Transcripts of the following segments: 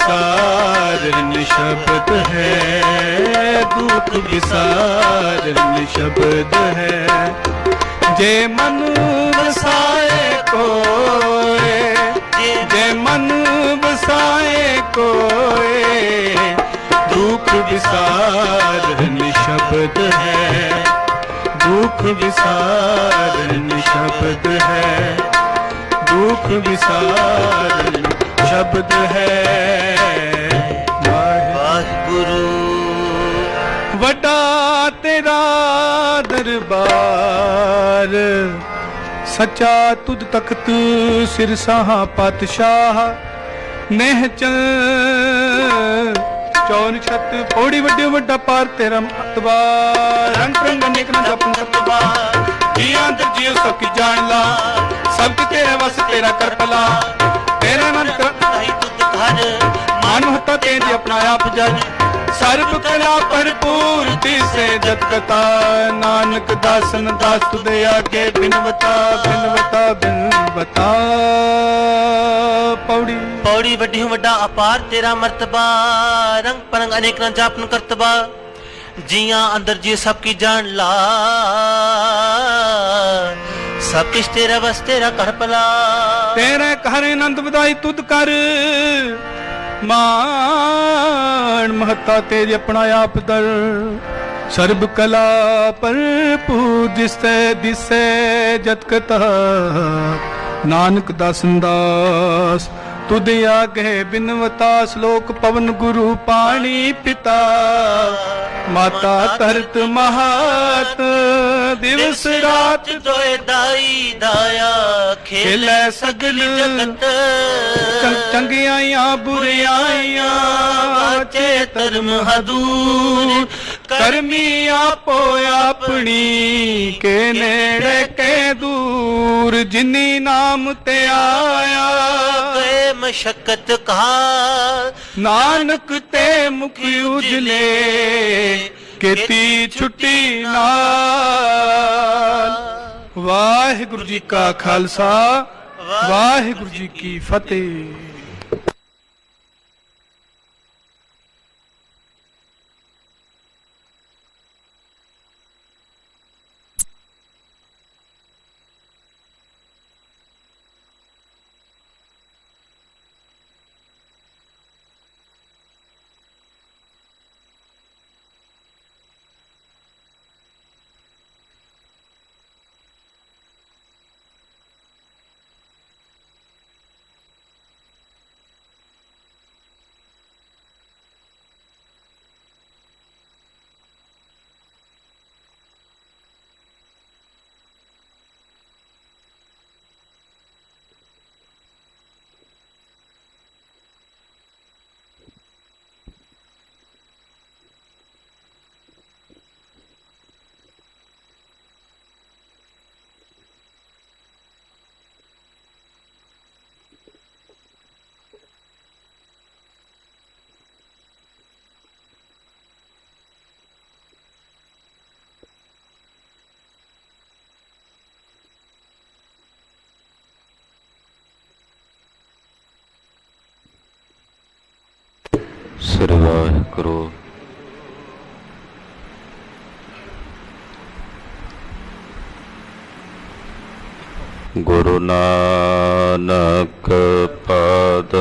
विसारन शब्द है, दुख विसारन शब्द है। जे मन बसाए कोय, जे मन बसाए कोय, दुख विसारन शब्द है, दुख विसारन शब्द है, दुख विसारन शब्द है। वाहिगुरु वड्डा तेरा दरबार, सच्चा तुझ तख्त सिरसाहा पातशाह। नेह चल चौन छत पौड़ी वड्डे वड्डा पार तेरा मतबार। रंग रंग अनेक न जपन सतबार, जिया अंदर जियो सब की जान ला, सब की तेरे वस तेरा कर भला। तेरा नाम ताई तुझ घर, मान होता तेज अपना आप जज। सर्व कला भरपूर तिसे जत कथा, नानक दासन दास तुदे आगे बिनवता बिनवता बिनवता। पौड़ी पौड़ी वड्डी हूँ वड्डा अपार तेरा मर्तबा। रंग परंग अनेक न जापन करतबा, जिया अंदर जी सबकी जान ला, सब किश तेरा बस तेरा कर भला। तेरे घर आनंद बधाई तुद कर, मान महता तेज अपना आप दर। सर्ब कला भरपूर दिसे दिसे जत कथा, नानक दासन दास तुद आगे बिनवता। श्लोक पवन गुरु पाणी पिता, माता तरत महात दिवस रात। जोए दाई दाया खेले सगल जगत, चंगियाइयां बुरियाइयां वाचे धर्म हदूर। करमी आपो अपनी के नेड़े के दूर। जिनी नाम ते आया गए मशक्कत का, नानक ते मुख उजले केती छुट्टी नाल। वाहिगुरु जी का खालसा, वाहिगुरु जी की फतेह। ਸ੍ਰੀ ਵਾਹਿਗੁਰੂ। ਗੁਰੂ ਨਾਨਕ ਪਾਦ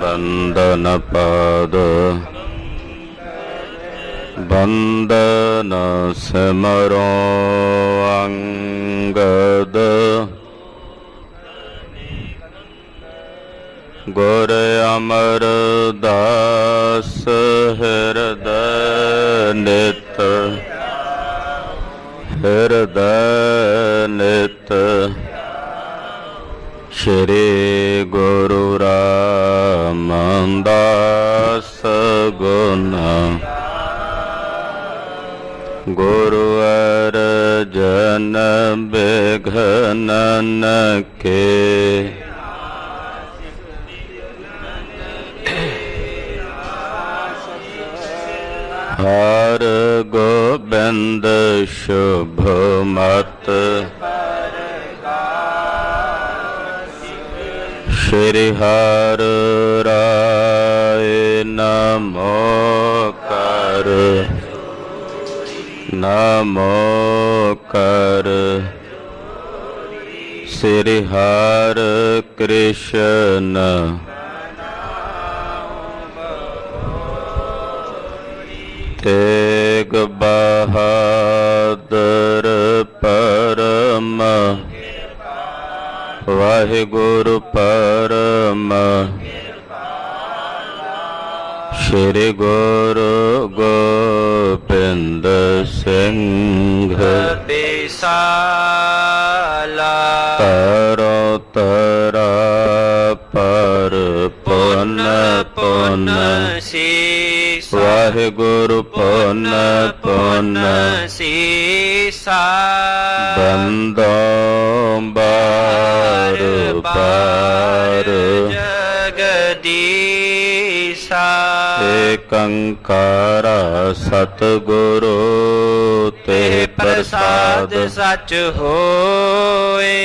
ਬੰਦਨ ਪਾਦ, ਬੰਦਨ ਸਿਮਰੋ ਅੰਗਦ। ਗੁਰ ਅਮਰਦਾਸ ਹਿਰਦੈ ਨਿਤ, ਹਿਰਦੈ ਨਿਤ। ਸ਼੍ਰੀ ਗੁਰੂ ਰਾਮਦਾਸ ਗੁਣ, ਗੁਰੂ ਅਰਜਨ ਬਿਘਨਨ ਕੇ। ਹਰ ਗੋਬਿੰਦ ਸ਼ੁਭ ਮਤ, ਸ਼੍ਰੀ ਹਰਿ ਰਾਏ ਨਮੋ ਕਰ ਨਮੋ ਕਰ ਸ੍ਰੀ ਹਰਿ ਕ੍ਰਿਸ਼ਨ ਤੇਗ ਬਹਾਦਰ ਪਰਮ ਵਾਹਿਗੁਰੂ ਪਰਮ ਸ਼੍ਰੀ ਗੁਰੂ ਗੋਬਿੰਦ ਸਿੰਘ ਬੇਸਾਲਾ ਤਰੋ ਤਰਾ ਪਰ ਪੁਨ ਪੁਨ ਸੀਸ ਵਾਹਿਗੁਰੂ ਪੁਨ ਪੁਨ ਸੀਸਾ ਬੰਦੋ ਬਾਰ ਬਾਰ ਜਗਦੀਸਾ ਏਕੰਕਾਰ ਸਤਿਗੁਰੂ ਤੇ ਪ੍ਰਸਾਦ ਸਚ ਹੋਏ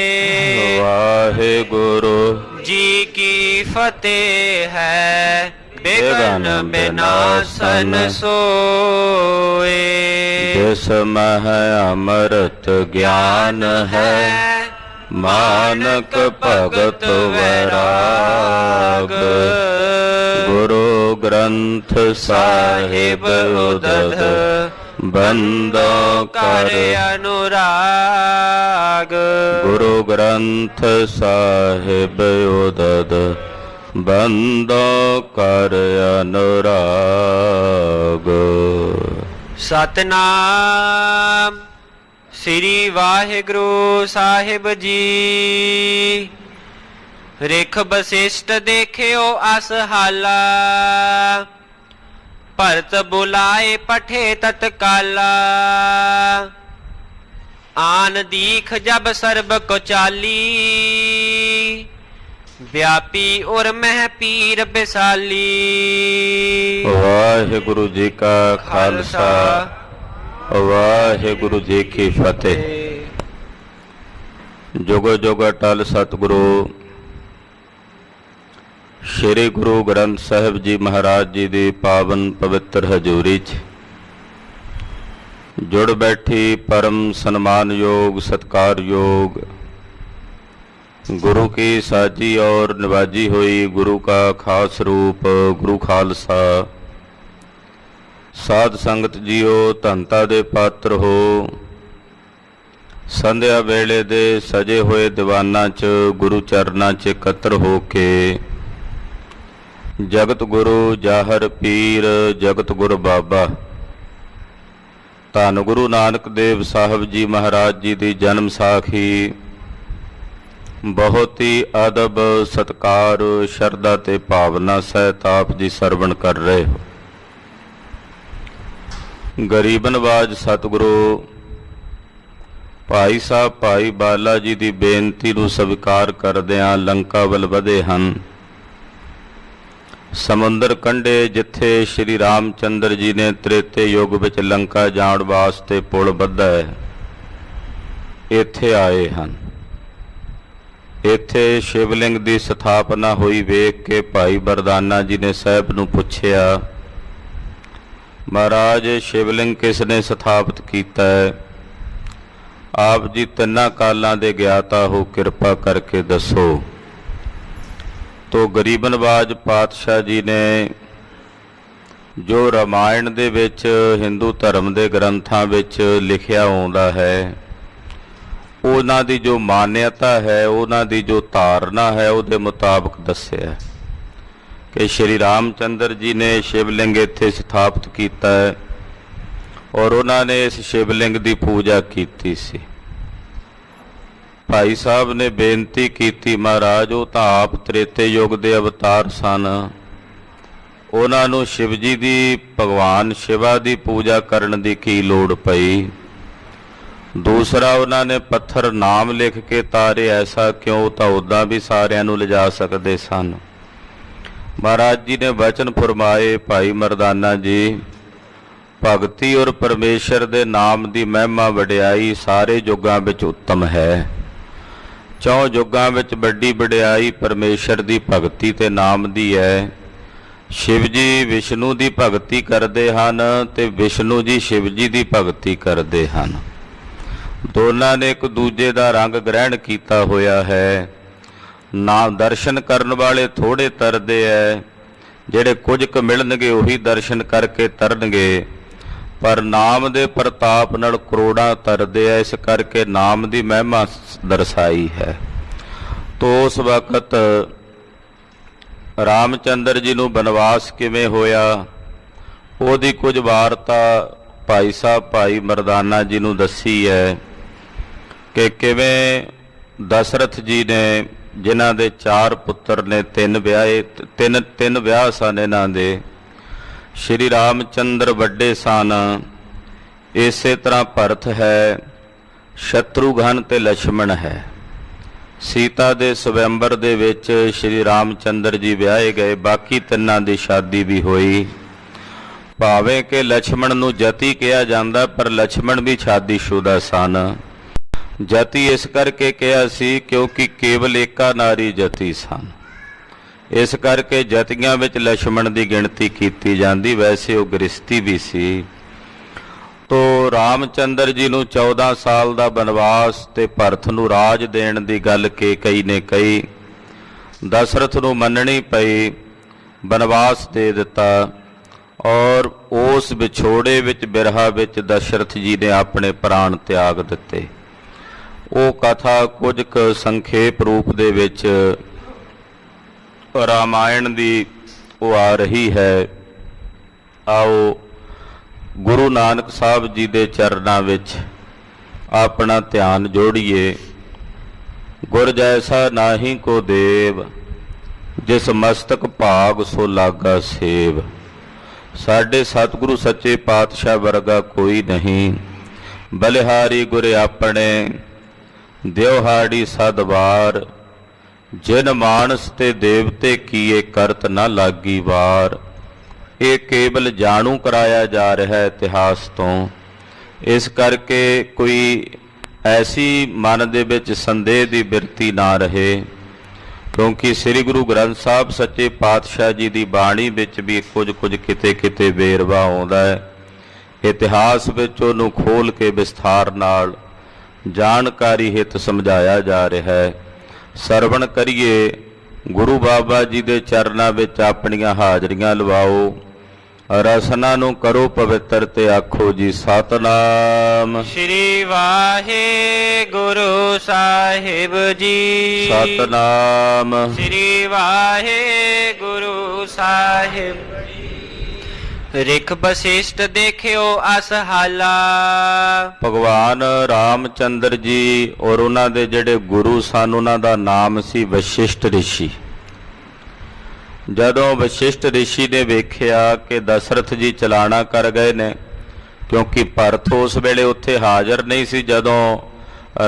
ਵਾਹਿਗੁਰੂ ਜੀ ਕੀ ਫਤਿਹ ਹੈ ਬੇਗਨ ਬਿਨਾਸਨ ਸੋਏ ਜਿਸ ਮਹਿ ਅੰਮ੍ਰਿਤ ਗਿਆਨ ਹੈ ਮਾਨਕ ਭਗਤ ਵੈਰਾਗ ਗੁਰੂ ਗ੍ਰੰਥ ਸਾਹਿਬ ਉਦਦ ਬੰਦੋ ਕਰ ਅਨੁਰਾਗ ਗੁਰੂ ਗ੍ਰੰਥ ਸਾਹਿਬ ਉਦਦ ਬੰਦੋ ਕਰ ਅਨੁਰਾਗ ਸਤਨਾਮ ਸ੍ਰੀ ਵਾਹਿਗੁਰੂ ਸਾਹਿਬ ਜੀ ਰਿਖ ਬਸਿਸ਼ਟ ਦੇਖਿਓ ਅਸਹਾਲਾ ਭਰਤ ਬੁਲਾਏ ਪਠੇ ਤਤਕਾਲਾ ਆਨ ਦੀਖ ਜਬ ਸਰਬ ਕੋ ਚਾਲੀ ਵਿਆਪੀ ਔਰ ਮਹਿ ਪੀਰ ਬਿਸਾਲੀ ਵਾਹਿਗੁਰੂ ਜੀ ਕਾ ਖਾਲਸਾ ਵਾਹਿਗੁਰੂ ਜੀ ਕੀ ਫਤਿਹ। ਜੁਗ ਜੁਗ ਅਟਲ ਸਤਿਗੁਰੂ ਸ਼੍ਰੀ ਗੁਰੂ ਗ੍ਰੰਥ ਸਾਹਿਬ ਜੀ ਮਹਾਰਾਜ ਜੀ ਦੀ ਪਾਵਨ ਪਵਿੱਤਰ ਹਜ਼ੂਰੀ 'ਚ ਜੁੜ ਬੈਠੀ ਪਰਮ ਸਨਮਾਨਯੋਗ ਸਤਿਕਾਰਯੋਗ ਗੁਰੂ ਕੀ ਸਾਜੀ ਔਰ ਨਿਵਾਜੀ ਹੋਈ ਗੁਰੂ ਕਾ ਖਾਸ ਰੂਪ ਗੁਰੂ ਖਾਲਸਾ ਸਾਧ ਸੰਗਤ ਜੀਓ ਧੰਤਾ ਦੇ ਪਾਤਰ ਹੋ। ਸੰਧਿਆ ਵੇਲੇ ਦੇ ਸਜੇ ਹੋਏ ਦੀਵਾਨਾਂ 'ਚ ਗੁਰੂ ਚਰਨਾਂ 'ਚ ਇਕੱਤਰ ਹੋ ਕੇ ਜਗਤ ਗੁਰੂ ਜਾਹਰ ਪੀਰ ਜਗਤ ਗੁਰੂ ਬਾਬਾ ਧੰਨ ਗੁਰੂ ਨਾਨਕ ਦੇਵ ਸਾਹਿਬ ਜੀ ਮਹਾਰਾਜ ਜੀ ਦੀ ਜਨਮ ਸਾਖੀ ਬਹੁਤ ਹੀ ਅਦਬ ਸਤਿਕਾਰ ਸ਼ਰਧਾ ਤੇ ਭਾਵਨਾ ਸਹਿਤ ਆਪ ਜੀ ਸਰਵਣ ਕਰ ਰਹੇ ਹੋ। ਗਰੀਬ ਨਵਾਜ ਸਤਿਗੁਰੂ ਭਾਈ ਸਾਹਿਬ ਭਾਈ ਬਾਲਾ ਜੀ ਦੀ ਬੇਨਤੀ ਨੂੰ ਸਵੀਕਾਰ ਕਰਦਿਆਂ ਲੰਕਾ ਵੱਲ ਵਧੇ ਹਨ। ਸਮੁੰਦਰ ਕੰਢੇ ਜਿੱਥੇ ਸ਼੍ਰੀ ਰਾਮ ਚੰਦਰ ਜੀ ਨੇ ਤ੍ਰੇਤੇ ਯੁੱਗ ਵਿੱਚ ਲੰਕਾ ਜਾਣ ਵਾਸਤੇ ਪੁਲ ਬੱਧਾ ਹੈ, ਇੱਥੇ ਆਏ ਹਨ। ਇੱਥੇ ਸ਼ਿਵਲਿੰਗ ਦੀ ਸਥਾਪਨਾ ਹੋਈ ਵੇਖ ਕੇ ਭਾਈ ਬਰਦਾਨਾ ਜੀ ਨੇ ਸਾਹਿਬ ਨੂੰ ਪੁੱਛਿਆ, ਮਹਾਰਾਜ ਸ਼ਿਵਲਿੰਗ ਕਿਸ ਨੇ ਸਥਾਪਿਤ ਕੀਤਾ ਹੈ? ਆਪ ਜੀ ਤਿੰਨਾਂ ਕਾਲਾਂ ਦੇ ਗਿਆਤਾ ਹੋ, ਕਿਰਪਾ ਕਰਕੇ ਦੱਸੋ। ਤੋ ਗਰੀਬ ਨਵਾਜ ਪਾਤਸ਼ਾਹ ਜੀ ਨੇ ਜੋ ਰਾਮਾਇਣ ਦੇ ਵਿੱਚ ਹਿੰਦੂ ਧਰਮ ਦੇ ਗ੍ਰੰਥਾਂ ਵਿੱਚ ਲਿਖਿਆ ਆਉਂਦਾ ਹੈ, ਉਹਨਾਂ ਦੀ ਜੋ ਮਾਨਿਅਤਾ ਹੈ, ਉਹਨਾਂ ਦੀ ਜੋ ਧਾਰਨਾ ਹੈ, ਉਹਦੇ ਮੁਤਾਬਕ ਦੱਸਿਆ ਕਿ ਸ਼੍ਰੀ ਰਾਮ ਚੰਦਰ ਜੀ ਨੇ ਸ਼ਿਵਲਿੰਗ ਇੱਥੇ ਸਥਾਪਿਤ ਕੀਤਾ ਹੈ ਔਰ ਉਹਨਾਂ ਨੇ ਇਸ ਸ਼ਿਵਲਿੰਗ ਦੀ ਪੂਜਾ ਕੀਤੀ ਸੀ। ਭਾਈ ਸਾਹਿਬ ਨੇ ਬੇਨਤੀ ਕੀਤੀ, ਮਹਾਰਾਜ ਉਹ ਤਾਂ ਆਪ ਤ੍ਰੇਤੇ ਯੁੱਗ ਦੇ ਅਵਤਾਰ ਸਨ, ਉਹਨਾਂ ਨੂੰ ਸ਼ਿਵ ਜੀ ਦੀ ਭਗਵਾਨ ਸ਼ਿਵਾ ਦੀ ਪੂਜਾ ਕਰਨ ਦੀ ਕੀ ਲੋੜ ਪਈ? ਦੂਸਰਾ ਉਹਨਾਂ ਨੇ ਪੱਥਰ ਨਾਮ ਲਿਖ ਕੇ ਤਾਰੇ, ਐਸਾ ਕਿਉਂ? ਤਾਂ ਉੱਦਾਂ ਵੀ ਸਾਰਿਆਂ ਨੂੰ ਲਿਜਾ ਸਕਦੇ ਸਨ। ਮਹਾਰਾਜ ਜੀ ਨੇ ਵਚਨ ਫਰਮਾਏ, ਭਾਈ ਮਰਦਾਨਾ ਜੀ ਭਗਤੀ ਔਰ ਪਰਮੇਸ਼ਰ ਦੇ ਨਾਮ ਦੀ ਮਹਿਮਾ ਵਡਿਆਈ ਸਾਰੇ ਯੁੱਗਾਂ ਵਿੱਚ ਉੱਤਮ ਹੈ। ਚੌਂ ਯੁੱਗਾਂ ਵਿੱਚ ਵੱਡੀ ਵਡਿਆਈ ਪਰਮੇਸ਼ਰ ਦੀ ਭਗਤੀ ਤੇ ਨਾਮ ਦੀ ਹੈ। ਸ਼ਿਵ ਜੀ ਵਿਸ਼ਨੂੰ ਦੀ ਭਗਤੀ ਕਰਦੇ ਹਨ ਤੇ ਵਿਸ਼ਨੂੰ ਜੀ ਸ਼ਿਵ ਜੀ ਦੀ ਭਗਤੀ ਕਰਦੇ ਹਨ। ਦੋਨਾਂ ਨੇ ਇੱਕ ਦੂਜੇ ਦਾ ਰੰਗ ਗ੍ਰਹਿਣ ਕੀਤਾ ਹੋਇਆ ਹੈ। ਨਾਮ ਦਰਸ਼ਨ ਕਰਨ ਵਾਲੇ ਥੋੜੇ ਤਰਦੇ ਐ, ਜਿਹੜੇ ਕੁਝ ਕੁ ਮਿਲਣਗੇ ਉਹੀ ਦਰਸ਼ਨ ਕਰਕੇ ਤਰਨਗੇ, ਪਰ ਨਾਮ ਦੇ ਪ੍ਰਤਾਪ ਨਾਲ ਕਰੋੜਾਂ ਤਰਦੇ ਐ। ਇਸ ਕਰਕੇ ਨਾਮ ਦੀ ਮਹਿਮਾ ਦਰਸਾਈ ਹੈ। ਤੋ ਉਸ ਵਕਤ ਰਾਮਚੰਦਰ ਜੀ ਨੂੰ ਬਨਵਾਸ ਕਿਵੇਂ ਹੋਇਆ, ਉਹਦੀ ਕੁਝ ਵਾਰਤਾ ਭਾਈ ਸਾਹਿਬ ਭਾਈ ਮਰਦਾਨਾ ਜੀ ਨੂੰ ਦੱਸੀ ਹੈ ਕਿ ਕਿਵੇਂ ਦਸ਼ਰਥ ਜੀ ਨੇ, ਜਿਨ੍ਹਾਂ ਦੇ 4 ਪੁੱਤਰ ਨੇ, 3 ਵਿਆਹ ਸਨ ਇਹਨਾਂ ਦੇ। ਸ਼੍ਰੀ ਰਾਮਚੰਦਰ ਵੱਡੇ ਸਨ, ਇਸੇ ਤਰ੍ਹਾਂ ਭਰਤ ਹੈ, ਸ਼ਤਰੂਘਨ ਤੇ ਲਛਮਣ ਹੈ। ਸੀਤਾ ਦੇ ਸਵੈੰਬਰ ਦੇ ਵਿੱਚ ਸ਼੍ਰੀ ਰਾਮਚੰਦਰ ਜੀ ਵਿਆਹੇ ਗਏ। ਬਾਕੀ ਤਿੰਨਾਂ ਦੀ ਸ਼ਾਦੀ ਵੀ ਹੋਈ। ਭਾਵੇਂ ਕਿ ਲਛਮਣ ਨੂੰ ਜਤੀ ਕਿਹਾ ਜਾਂਦਾ, ਪਰ ਲਛਮਣ ਵੀ ਸ਼ਾਦੀशुदा ਸਨ। ਜਤੀ ਇਸ ਕਰਕੇ ਕਿਹਾ ਸੀ ਕਿਉਂਕਿ ਕੇਵਲ ਏਕਾ ਨਾਰੀ ਜਤੀ ਸਨ। ਇਸ ਕਰਕੇ ਜਤੀਆਂ ਵਿੱਚ ਲਛਮਣ ਦੀ ਗਿਣਤੀ ਕੀਤੀ ਜਾਂਦੀ, ਵੈਸੇ ਉਹ ਗ੍ਰਸਤੀ ਵੀ ਸੀ। ਤੋ ਰਾਮਚੰਦਰ ਜੀ ਨੂੰ 14 ਸਾਲ ਦਾ ਬਨਵਾਸ ਤੇ ਭਰਤ ਨੂੰ ਰਾਜ ਦੇਣ ਦੀ ਗੱਲ ਕਈ ਨੇ ਕਹੀ। ਦਸ਼ਰਥ ਨੂੰ ਮੰਨਣੀ ਪਈ, ਬਨਵਾਸ ਦੇ ਦਿੱਤਾ। ਔਰ ਉਸ ਵਿਛੋੜੇ ਵਿੱਚ, ਬਿਰਹਾ ਵਿੱਚ ਦਸ਼ਰਥ ਜੀ ਨੇ ਆਪਣੇ ਪ੍ਰਾਣ ਤਿਆਗ ਦਿੱਤੇ। ਉਹ ਕਥਾ ਕੁਝ ਕੁ ਸੰਖੇਪ ਰੂਪ ਦੇ ਵਿੱਚ ਰਾਮਾਇਣ ਦੀ ਉਹ ਆ ਰਹੀ ਹੈ। ਆਓ ਗੁਰੂ ਨਾਨਕ ਸਾਹਿਬ ਜੀ ਦੇ ਚਰਨਾਂ ਵਿੱਚ ਆਪਣਾ ਧਿਆਨ ਜੋੜੀਏ। ਗੁਰ ਜੈਸਾ ਨਾਹੀ ਕੋ ਦੇਵ, ਜਿਸ ਮਸਤਕ ਭਾਗ ਸੋ ਲਾਗਾ ਸੇਵ। ਸਾਡੇ ਸਤਿਗੁਰੂ ਸੱਚੇ ਪਾਤਸ਼ਾਹ ਵਰਗਾ ਕੋਈ ਨਹੀਂ। ਬਲਿਹਾਰੀ ਗੁਰ ਆਪਣੇ, ਦਿਵਹਾੜੀ ਸਦਵਾਰ। ਜਿਨ ਮਾਨਸ ਤੇ ਦੇਵਤੇ ਕੀਏ, ਕਰਤ ਨਾ ਲਾਗੀ ਵਾਰ। ਇਹ ਕੇਵਲ ਜਾਣੂ ਕਰਾਇਆ ਜਾ ਰਿਹਾ ਹੈ ਇਤਿਹਾਸ ਤੋਂ। ਇਸ ਕਰਕੇ ਕੋਈ ਐਸੀ ਮਨ ਦੇ ਵਿੱਚ ਸੰਦੇਹ ਦੀ ਬਿਰਤੀ ਨਾ ਰਹੇ, ਕਿਉਂਕਿ ਸ੍ਰੀ ਗੁਰੂ ਗ੍ਰੰਥ ਸਾਹਿਬ ਸੱਚੇ ਪਾਤਸ਼ਾਹ ਜੀ ਦੀ ਬਾਣੀ ਵਿੱਚ ਵੀ ਕੁਝ ਕਿਤੇ ਕਿਤੇ ਵੇਰਵਾ ਆਉਂਦਾ ਹੈ। ਇਤਿਹਾਸ ਵਿੱਚ ਉਹਨੂੰ ਖੋਲ੍ਹ ਕੇ ਵਿਸਥਾਰ ਨਾਲ ਜਾਣਕਾਰੀ ਹਿਤ ਸਮਝਾਇਆ ਜਾ ਰਿਹਾ ਹੈ। ਸਰਵਣ ਕਰੀਏ, ਗੁਰੂ ਬਾਬਾ ਜੀ ਦੇ ਚਰਨਾਂ ਵਿੱਚ ਆਪਣੀਆਂ ਹਾਜ਼ਰੀਆਂ ਲਵਾਓ, ਰਸਨਾ ਨੂੰ ਕਰੋ ਪਵਿੱਤਰ ਤੇ ਆਖੋ ਜੀ ਸਤਨਾਮ ਸ਼੍ਰੀ ਵਾਹਿਗੁਰੂ ਸਾਹਿਬ ਜੀ। ਸਤਨਾਮ ਸ਼੍ਰੀ ਵਾਹਿਗੁਰੂ ਸਾਹਿਬ ਜੀ। ਰਿਖ ਵਸਿਸ਼ਟ ਦੇਖਿਓ ਅਸਹਾਲਾ। ਭਗਵਾਨ ਰਾਮਚੰਦਰ ਜੀ ਔਰ ਉਹਨਾਂ ਦੇ ਜਿਹੜੇ ਗੁਰੂ ਸਨ, ਉਹਨਾਂ ਦਾ ਨਾਮ ਸੀ ਵਸ਼ਿਸ਼ਟ ਰਿਸ਼ੀ। ਜਦੋਂ ਵਸ਼ਿਸ਼ਟ ਰਿਸ਼ੀ ਨੇ ਵੇਖਿਆ ਕਿ ਦਸ਼ਰਥ ਜੀ ਚਲਾਣਾ ਕਰ ਗਏ ਨੇ, ਕਿਉਂਕਿ ਭਰਤ ਉਸ ਵੇਲੇ ਉੱਥੇ ਹਾਜ਼ਰ ਨਹੀਂ ਸੀ ਜਦੋਂ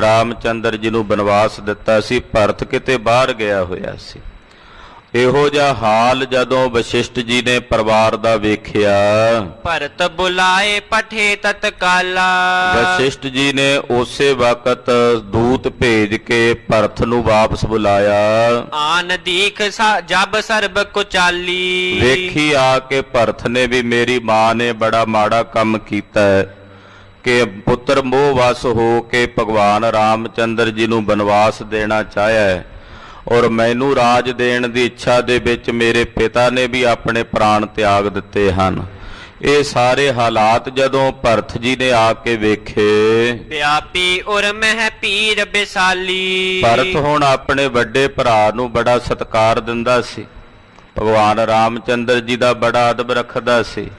ਰਾਮਚੰਦਰ ਜੀ ਨੂੰ ਬਨਵਾਸ ਦਿੱਤਾ ਸੀ। ਭਰਤ ਕਿਤੇ ਬਾਹਰ ਗਿਆ ਹੋਇਆ ਸੀ। ਇਹੋ ਜਿਹਾ ਹਾਲ ਜਦੋਂ ਵਸ਼ਿਸ਼ਟ ਜੀ ਨੇ ਪਰਿਵਾਰ ਦਾ ਵੇਖਿਆ, ਭਰਤ ਬੁਲਾਏ ਪਠੇ ਤਤਕਾਲਾ। ਵਸ਼ਿਸ਼ਟ ਜੀ ਨੇ ਉਸੇ ਵਕਤ ਦੂਤ ਭੇਜ ਕੇ ਭਰਤ ਨੂੰ ਵਾਪਸ ਬੁਲਾਇਆ। ਆਨ ਦੀਖ ਜਬ ਸਰਬ ਕੁਚਾਲੀ। ਵੇਖੀ ਆ ਕੇ ਭਰਤ ਨੇ ਵੀ ਮੇਰੀ ਮਾਂ ਨੇ ਬੜਾ ਮਾੜਾ ਕੰਮ ਕੀਤਾ ਹੈ ਕਿ ਪੁੱਤਰ ਮੋਹ ਵਸ ਹੋ ਕੇ ਭਗਵਾਨ ਰਾਮਚੰਦਰ ਜੀ ਨੂੰ ਬਨਵਾਸ ਦੇਣਾ ਚਾਹਿਆ ਹੈ, ਔਰ ਮੈਨੂੰ ਰਾਜ ਦੇਣ ਦੀ ਇੱਛਾ ਦੇ ਵਿੱਚ ਮੇਰੇ ਪਿਤਾ ਨੇ ਵੀ ਆਪਣੇ ਪ੍ਰਾਣ ਤਿਆਗ ਦਿੱਤੇ ਹਨ। ਇਹ ਸਾਰੇ ਹਾਲਾਤ ਜਦੋਂ ਭਰਤ ਜੀ ਨੇ ਆ ਕੇ ਵੇਖੇ, ਵਿਆਪੀ ਉਰ ਮਹਿ ਪੀਰ ਬਿਸਾਲੀ। ਭਰਤ ਹੁਣ ਆਪਣੇ ਵੱਡੇ ਭਰਾ ਨੂੰ ਬੜਾ ਸਤਿਕਾਰ ਦਿੰਦਾ ਸੀ, ਭਗਵਾਨ ਰਾਮਚੰਦਰ ਜੀ ਦਾ ਬੜਾ ਅਦਬ ਰੱਖਦਾ ਸੀ।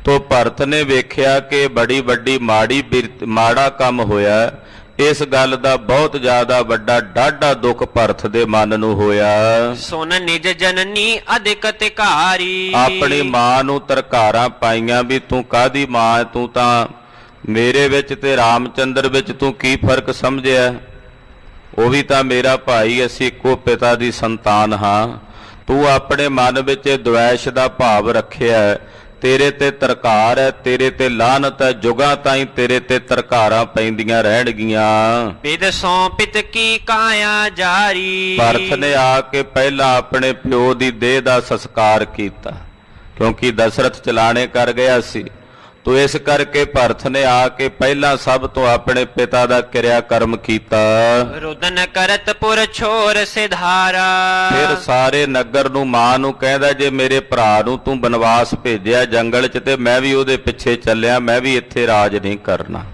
ਤੋ ਭਰਤ ਨੇ ਵੇਖਿਆ ਕਿ ਬੜੀ ਵੱਡੀ ਮਾੜਾ ਕੰਮ ਹੋਇਆ। ਇਸ ਗੱਲ ਦਾ ਬਹੁਤ ਜ਼ਿਆਦਾ ਵੱਡਾ ਡਾਢਾ ਦੁੱਖ ਭਰਤ ਦੇ ਮਨ ਨੂੰ ਹੋਇਆ। ਸੁਨ ਨਿਜ ਜਨਨੀ ਅਧਿਕ ਤਿਕਾਰੀ। ਆਪਣੀ ਮਾਂ ਨੂੰ ਤਰਕਾਰਾਂ ਪਾਈਆਂ ਵੀ ਤੂੰ ਕਾਹਦੀ ਮਾਂ ਹੈ, ਤੂੰ ਤਾਂ ਮੇਰੇ ਵਿੱਚ ਤੇ ਰਾਮਚੰਦਰ ਵਿੱਚ ਤੂੰ ਕੀ ਫਰਕ ਸਮਝਿਆ? ਉਹ ਵੀ ਤਾਂ ਮੇਰਾ ਭਾਈ, ਅਸੀਂ ਇੱਕੋ ਪਿਤਾ ਦੀ ਸੰਤਾਨ ਹਾਂ। ਤੂੰ ਆਪਣੇ ਮਨ ਵਿੱਚ ਦੁਆਇਸ਼ ਦਾ ਭਾਵ ਰੱਖਿਆ ਤੇਰੇ ਤੇ ਤਰਕਾਰ ਹੈ, ਤੇਰੇ ਤੇ ਲਾਹਨਤ ਹੈ, ਜੁਗਾਂ ਤਾਈਂ ਤੇਰੇ ਤੇ ਤਰਕਾਰਾਂ ਪੈਂਦੀਆਂ ਰਹਿਣਗੀਆਂ। ਬਿਦ ਸੌਂਪਿਤ ਕੀ ਕਾਇਆ ਜਾਰੀ। ਭਰਤ ਨੇ ਆ ਕੇ ਪਹਿਲਾਂ ਆਪਣੇ ਪਿਓ ਦੀ ਦੇਹ ਦਾ ਸੰਸਕਾਰ ਕੀਤਾ, ਕਿਉਂਕਿ ਦਸ਼ਰਥ ਚਲਾਣੇ ਕਰ ਗਿਆ ਸੀ। ਤੋ ਇਸ ਕਰਕੇ ਭਰਤ ਨੇ ਆ ਕੇ ਪਹਿਲਾਂ ਸਭ ਤੋਂ ਆਪਣੇ ਪਿਤਾ ਦਾ ਕਿਰਿਆ ਕਰਮ ਕੀਤਾ। ਰੁਦਨ ਕਰਤ ਪੁਰ ਛੋਰ ਸਿਧਾਰਾ। ਫਿਰ ਸਾਰੇ ਨਗਰ ਨੂੰ, ਮਾਂ ਨੂੰ ਕਹਿੰਦਾ, ਜੇ ਮੇਰੇ ਭਰਾ ਨੂੰ ਤੂੰ ਬਨਵਾਸ ਭੇਜਿਆ ਜੰਗਲ 'ਚ ਤੇ ਮੈਂ ਵੀ ਉਹਦੇ ਪਿੱਛੇ ਚੱਲਿਆ, ਮੈਂ ਵੀ ਇੱਥੇ ਰਾਜ ਨਹੀਂ ਕਰਨਾ।